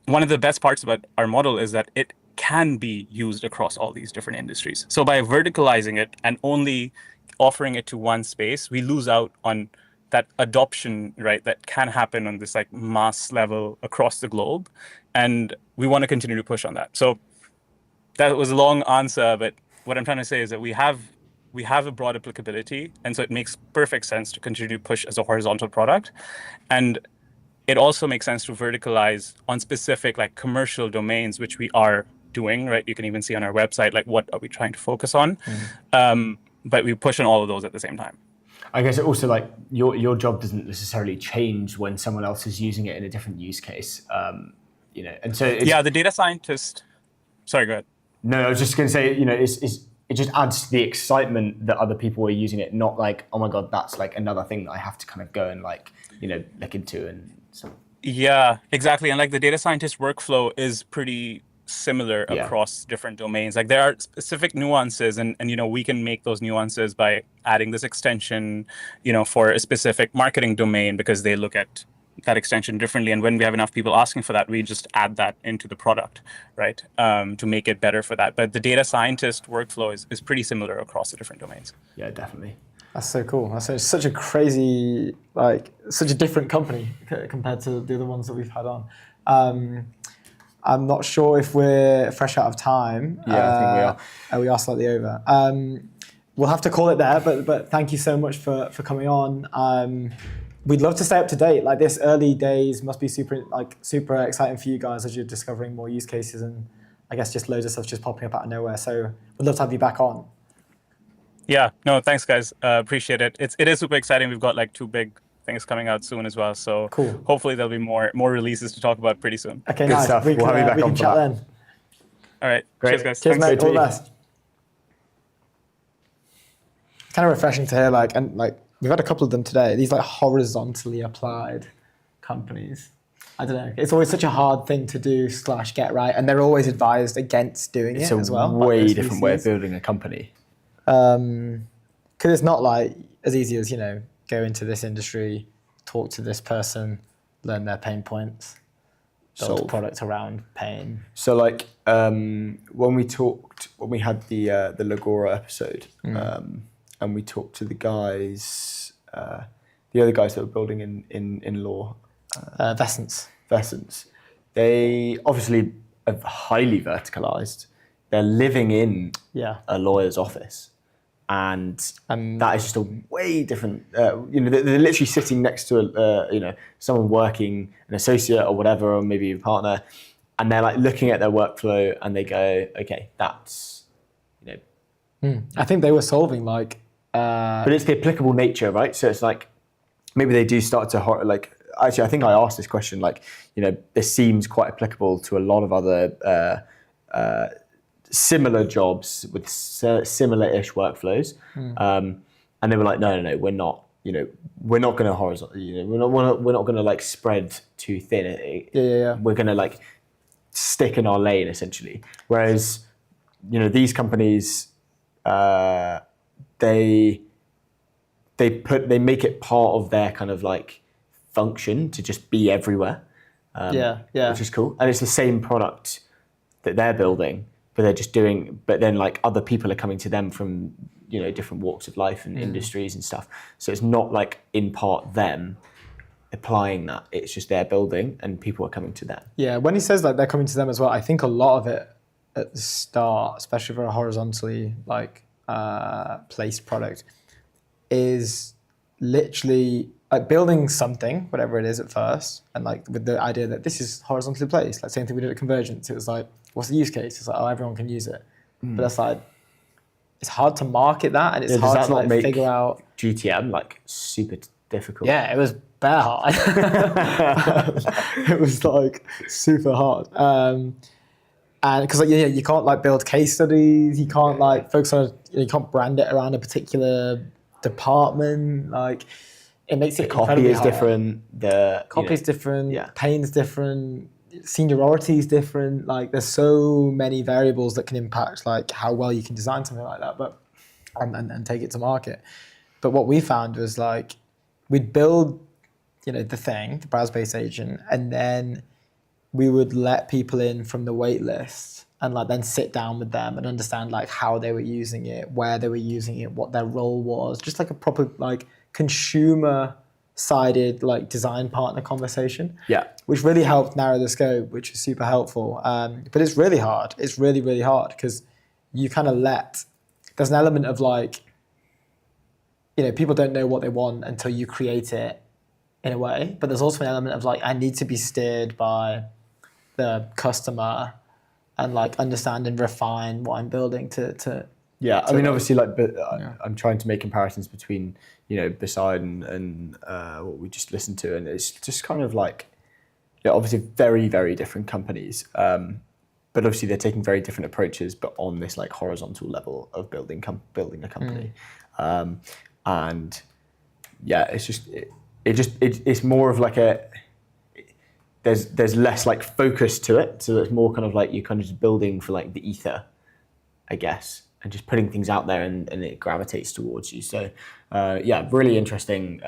one of the best parts about our model is that it can be used across all these different industries. So by verticalizing it and only offering it to one space, we lose out on that adoption, right, that can happen on this like mass level across the globe. And we want to continue to push on that. So that was a long answer, but what I'm trying to say is that we have a broad applicability, and so it makes perfect sense to continue to push as a horizontal product. And it also makes sense to verticalize on specific like commercial domains, which we are doing, right? You can even see on our website, like what are we trying to focus on? But we push on all of those at the same time. I guess it also like your job doesn't necessarily change when someone else is using it in a different use case, and so The data scientist. Sorry, go ahead. No, I was just going to say, it just adds to the excitement that other people are using it, not like, oh my God, that's like another thing that I have to kind of go and like, look into and so. Yeah, exactly. And like the data scientist workflow is pretty similar across different domains. Like there are specific nuances and we can make those nuances by adding this extension, for a specific marketing domain because they look at that extension differently. And when we have enough people asking for that, we just add that into the product, right? To make it better for that. But the data scientist workflow is pretty similar across the different domains. Yeah, definitely. That's so cool. That's such a crazy, such a different company compared to the other ones that we've had on. I'm not sure if we're fresh out of time. Yeah, I think we are. We are slightly over. We'll have to call it there, but thank you so much for coming on. We'd love to stay up to date. Like this early days must be super exciting for you guys as you're discovering more use cases and I guess just loads of stuff just popping up out of nowhere. So we'd love to have you back on. Yeah, no, thanks guys. Appreciate it. It is super exciting. We've got like 2 big things coming out soon as well. So cool. Hopefully there'll be more releases to talk about pretty soon. Okay, Good nice. stuff. We We'll have you back we on can for chat that. then. All right. Great. Cheers guys. Cheers, Thanks. mate. All the best. It's kind of refreshing to hear we've had a couple of them today. These like horizontally applied companies. I don't know. It's always such a hard thing to do / get right, and they're always advised against doing It's it as well. a by way those different way of VCs. building a company. Because it's not like as easy as go into this industry, talk to this person, learn their pain points, build a Solve. product around pain. So like when we had the Lagora episode, and we talked to the guys, the other guys that were building in law, Vescence. They obviously are highly verticalized. They're living in a lawyer's office. And that is just a way different. They're literally sitting next to someone working, an associate or whatever, or maybe a partner, and they're like looking at their workflow and they go, okay, that's I think they were solving But it's the applicable nature, right? So it's like maybe they do start to Actually, I think I asked this question. This seems quite applicable to a lot of other similar jobs with similar-ish workflows, and they were like, no, we're not. We're not going to horizontal. We're not going to like spread too thin. We're going to like stick in our lane essentially. Whereas, these companies, they make it part of their kind of like function to just be everywhere. Which is cool, and it's the same product that they're building. But then like other people are coming to them from, different walks of life and industries and stuff. So it's not like in part them, applying that. It's just their building and people are coming to them. Yeah, when he says like they're coming to them as well, I think a lot of it at the start, especially for a horizontally like placed product, is literally like building something, whatever it is at first, and like with the idea that this is horizontally placed. Like same thing we did at Convergence. It was like, what's the use case? It's like, oh, everyone can use it. But that's like, it's hard to market that, and it's Does hard that to not like make figure out. GTM like super difficult? Yeah, it was bare hard. It was like super hard. And because like you can't like build case studies, you can't like focus on, you can't brand it around a particular department. Like it makes it Copy incredibly is hard. different. The Copy's different. yeah. Pain's different. Seniority is different. Like there's so many variables that can impact like how well you can design something like that, but and take it to market. But what we found was like we'd build, the thing, the browser-based agent, and then we would let people in from the wait list and like then sit down with them and understand like how they were using it, where they were using it, what their role was, just like a proper like consumer sided like design partner conversation. Yeah. Which really helped narrow the scope, which is super helpful. But it's really hard. It's really, really hard because you kind of there's an element of like, people don't know what they want until you create it in a way. But there's also an element of like, I need to be steered by the customer and like understand and refine what I'm building to Yeah, I mean, obviously, like, but I'm trying to make comparisons between, Beside and what we just listened to, and it's just kind of like, obviously very, very different companies, but obviously they're taking very different approaches, but on this like horizontal level of building a company, and yeah, it's just it's more of like there's less like focus to it, so it's more kind of like you're kind of just building for like the ether, I guess, and just putting things out there and it gravitates towards you. So really interesting.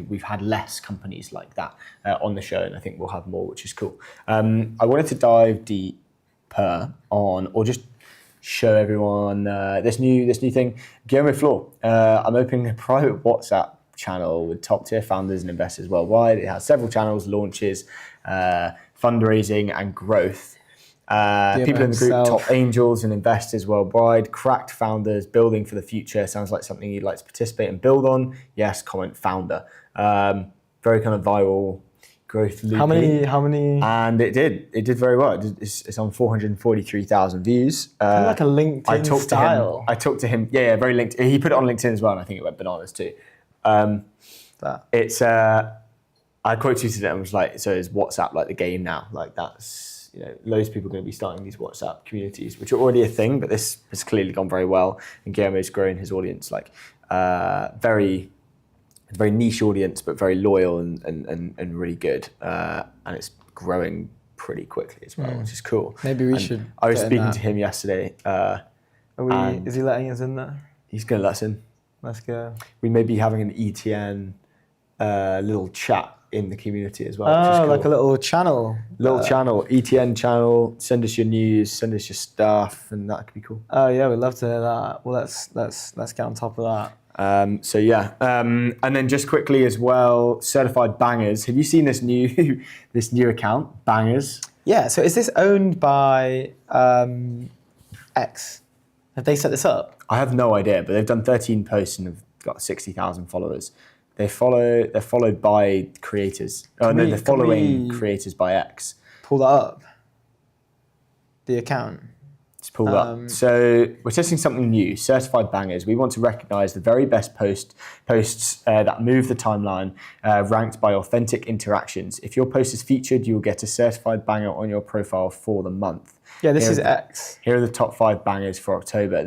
We've had less companies like that on the show, and I think we'll have more, which is cool. I wanted to dive deeper on, or just show everyone this new thing, Guillermo Flor. I'm opening a private WhatsApp channel with top tier founders and investors worldwide. It has several channels, launches, fundraising, and growth. People in the group, top angels and investors worldwide, cracked founders, building for the future. Sounds like something you'd like to participate and build on. Yes, comment founder. Very kind of viral growth loopy. How many? And it did very well. It's on 443,000 views. Kind of like a LinkedIn style. I talked to him. Yeah, very LinkedIn. He put it on LinkedIn as well, and I think it went bananas too. It's I quote tweeted it and was like, so is WhatsApp like the game now? Like that's, loads of people are going to be starting these WhatsApp communities, which are already a thing, but this has clearly gone very well. And Guillermo's grown his audience, like very niche audience, but very loyal and really good. And it's growing pretty quickly as well, which is cool. Maybe we should. I was speaking to him yesterday. Is he letting us in there? He's going to let us in. Let's go. We may be having an ETN little chat in the community as well. Oh, which is cool. like a little channel. Channel, ETN channel. Send us your news, send us your stuff, and that could be cool. Oh yeah, we'd love to hear that. Well, let's get on top of that. And then just quickly as well, certified bangers. Have you seen this new account, Bangers? Yeah. So is this owned by X? Have they set this up? I have no idea, but they've done 13 posts and have got 60,000 followers. They're followed by creators. They're following creators by X. Pull that up. The account. It's pulled up. So we're testing something new, certified bangers. We want to recognize the very best posts that move the timeline, ranked by authentic interactions. If your post is featured, you'll get a certified banger on your profile for the month. Yeah, this is X. Here are the top 5 bangers for October.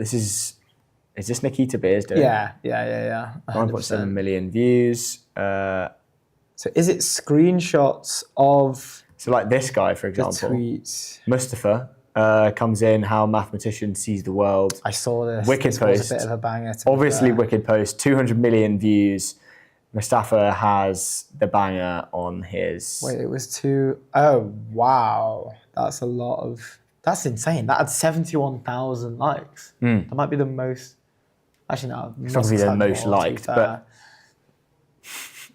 Is this Nikita Beers doing? Yeah. 1.7 million views. So is it screenshots of So like this guy, for the example, tweets? Mustafa comes in, how a mathematician sees the world. I saw this. Wicked this was post. a bit of a banger. To be Obviously, fair. wicked post. 200 million views. Mustafa has the banger on his. Wait, it was two. Oh wow, that's a lot of. That's insane. That had 71,000 likes. That might be the most. Actually, no. It's probably the most liked, but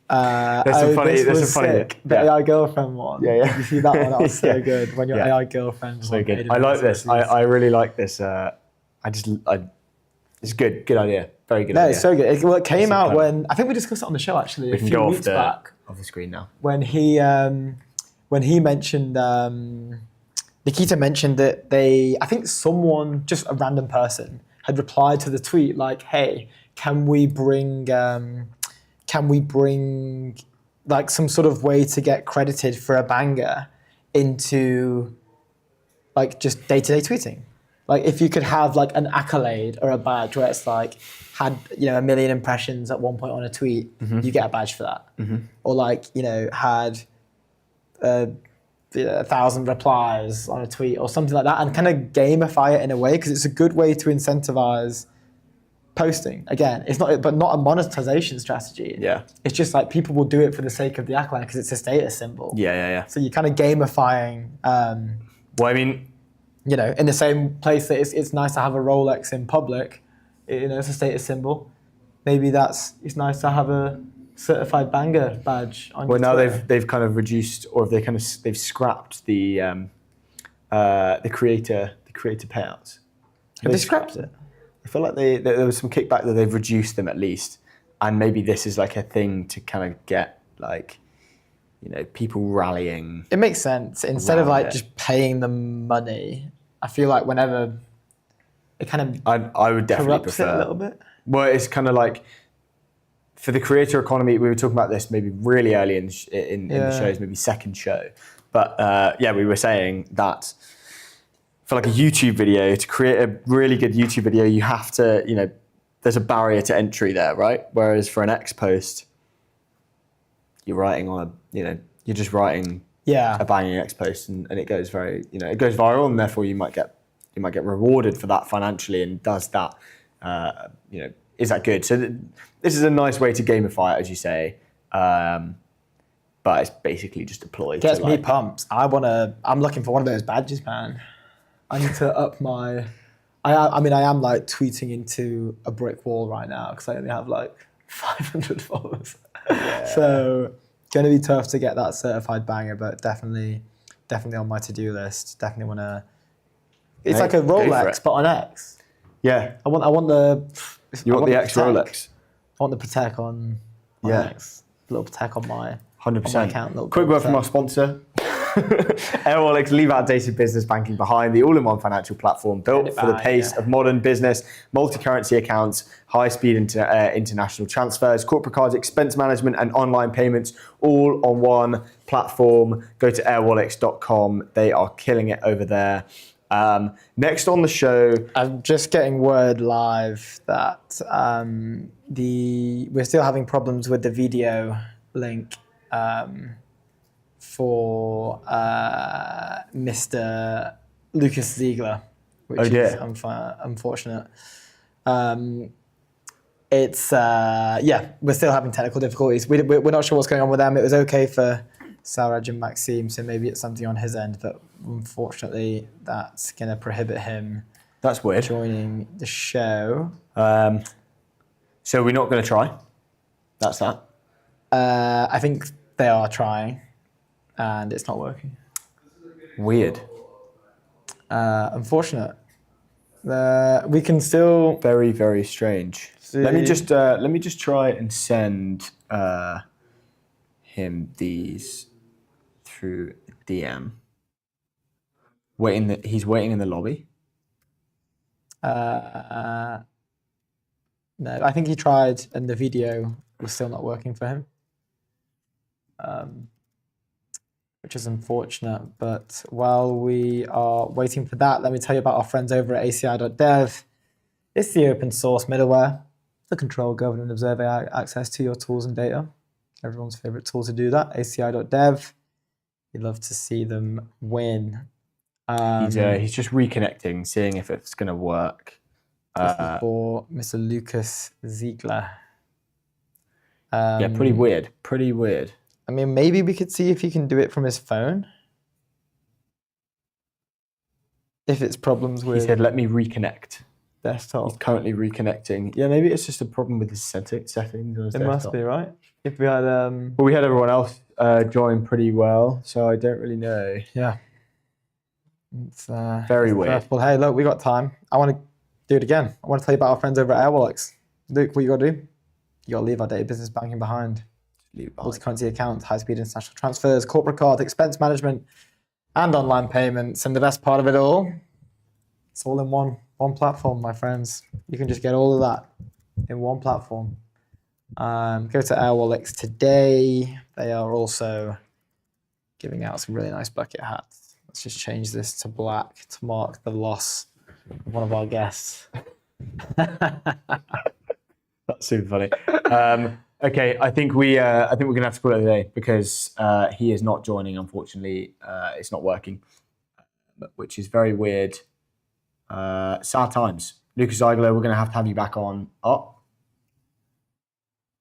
There's some funny- this there's was some funny- sick. The yeah. AI girlfriend one. Yeah, yeah. Did you see that one? That was so Yeah. good. When your Yeah. AI girlfriend. So good. I like this. I really like this. It's good. Good idea. Very good No, idea. it's so good. It came so out clever. when I think we discussed it on the show actually we a can few go weeks back off the screen now. when he mentioned Nikita mentioned that I think someone, just a random person, had replied to the tweet like, "Hey, can we bring like some sort of way to get credited for a banger into like just day-to-day tweeting? Like if you could have like an accolade or a badge where it's like had 1 million impressions at one point on a tweet, you get a badge for that, or like had 1,000 replies on a tweet or something like that, and kind of gamify it in a way because it's a good way to incentivize posting. Again, it's not a monetization strategy. Yeah. It's just like people will do it for the sake of the accolade because it's a status symbol. Yeah. So you're kind of gamifying. Well, I mean, In the same place that it's nice to have a Rolex in public, it's a status symbol. Maybe it's nice to have a certified banger badge on. well, your now Twitter. they've kind of reduced, or they've scrapped the creator payouts. Have they scrapped it? I feel like there was some kickback that they've reduced them at least, and maybe this is like a thing to kind of get like, people rallying. It makes sense. Instead of Around like it. just paying them money, I feel like whenever it kind of I would definitely corrupts it prefer a little bit. Well, it's kind of like for the creator economy. We were talking about this maybe really early in the Yeah. shows, maybe second show. But we were saying that for like a YouTube video, to create a really good YouTube video, you have to, there's a barrier to entry there, right? Whereas for an X post, you're writing on you're just writing Yeah. a banging X post, and it goes it goes viral, and therefore you might get rewarded for that financially. And does that, is that good? So this is a nice way to gamify it, as you say, but it's basically just a ploy. Gets to, me like, pumped. I'm looking for one of those badges, man. I need to up my. I mean, I am like tweeting into a brick wall right now because I only have like 500 followers. So gonna be tough to get that certified banger, but definitely on my to-do list. Definitely wanna. It's Hey, like a go for Rolex, it. but on X. Yeah, I want the. you want the X Patek. Rolex, I want the Patek on Yeah. X. A little Patek on my. 100%. account, little Quick word from Patek. our sponsor. Airwallex, leave outdated business banking behind. The all-in-one financial platform built for the pace of modern business, multi-currency accounts, high-speed international transfers, corporate cards, expense management, and online payments, all on one platform. Go to airwallex.com. They are killing it over there. Next on the show, I'm just getting word live that we're still having problems with the video link for Mr. Lucas Ziegler, which Oh, is dear. unfortunate. It's we're still having technical difficulties. We're not sure what's going on with them. It was okay for Saraj and Maxime, so maybe it's something on his end, but unfortunately that's going to prohibit him that's weird. joining the show. So we're not going to try. That's that. I think they are trying, and it's not working. Weird. Unfortunate. We can still. Very, very strange. Let me just try and send him these through DM. He's waiting in the lobby. No, I think he tried, and the video was still not working for him, which is unfortunate. But while we are waiting for that, let me tell you about our friends over at ACI.dev. It's the open source middleware that control, govern, and observe AI access to your tools and data. Everyone's favorite tool to do that, ACI.dev. You'd love to see them win. He's just reconnecting, seeing if it's going to work. This is for Mr. Lucas Ziegler. Yeah, pretty weird. Pretty weird. I mean, maybe we could see if he can do it from his phone. If it's problems He with said, "Let me reconnect." desktop. He's currently reconnecting. Yeah, maybe it's just a problem with his settings on his It desktop. must be, right? if we had But we had everyone else join pretty well, so I don't really know. yeah. It's Very it's weird. first. Well, hey, look, we got time. I want to do it again. I want to tell you about our friends over at Airwallex. Luke, what you got to do? You got to leave our daily business banking behind. Multi-currency accounts, high-speed international transfers, corporate card, expense management, and online payments. And the best part of it all, it's all in one platform, my friends. You can just get all of that in one platform. Go to Airwallex today. They are also giving out some really nice bucket hats. Let's just change this to black to mark the loss of one of our guests. That's super funny. Okay, I think we're gonna have to call it a day because he is not joining. Unfortunately, it's not working, which is very weird. Sad times. Lucas Ziegler, we're gonna have to have you back on. Oh,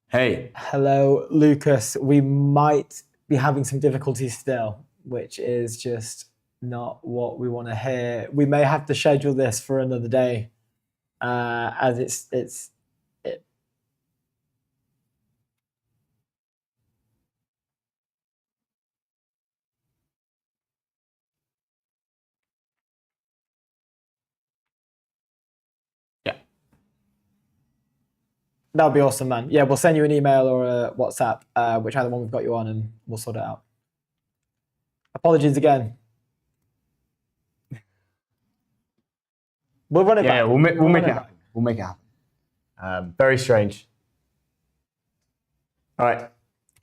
hey, Hello, Lucas. We might be having some difficulties still, which is just not what we want to hear. We may have to schedule this for another day, as it's. Yeah. That would be awesome, man. Yeah, we'll send you an email or a WhatsApp, whichever one we've got you on, and we'll sort it out. Apologies again. We'll run it yeah, back. we'll make run it happen. We'll make it happen. Very strange. All right.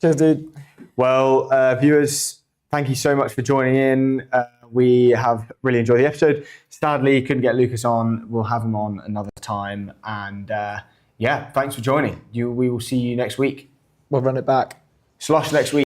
Cheers, dude. Well, viewers, thank you so much for joining in. We have really enjoyed the episode. Sadly, couldn't get Lucas on. We'll have him on another time. And yeah, thanks for joining. We will see you next week. We'll run it back. Slosh next week.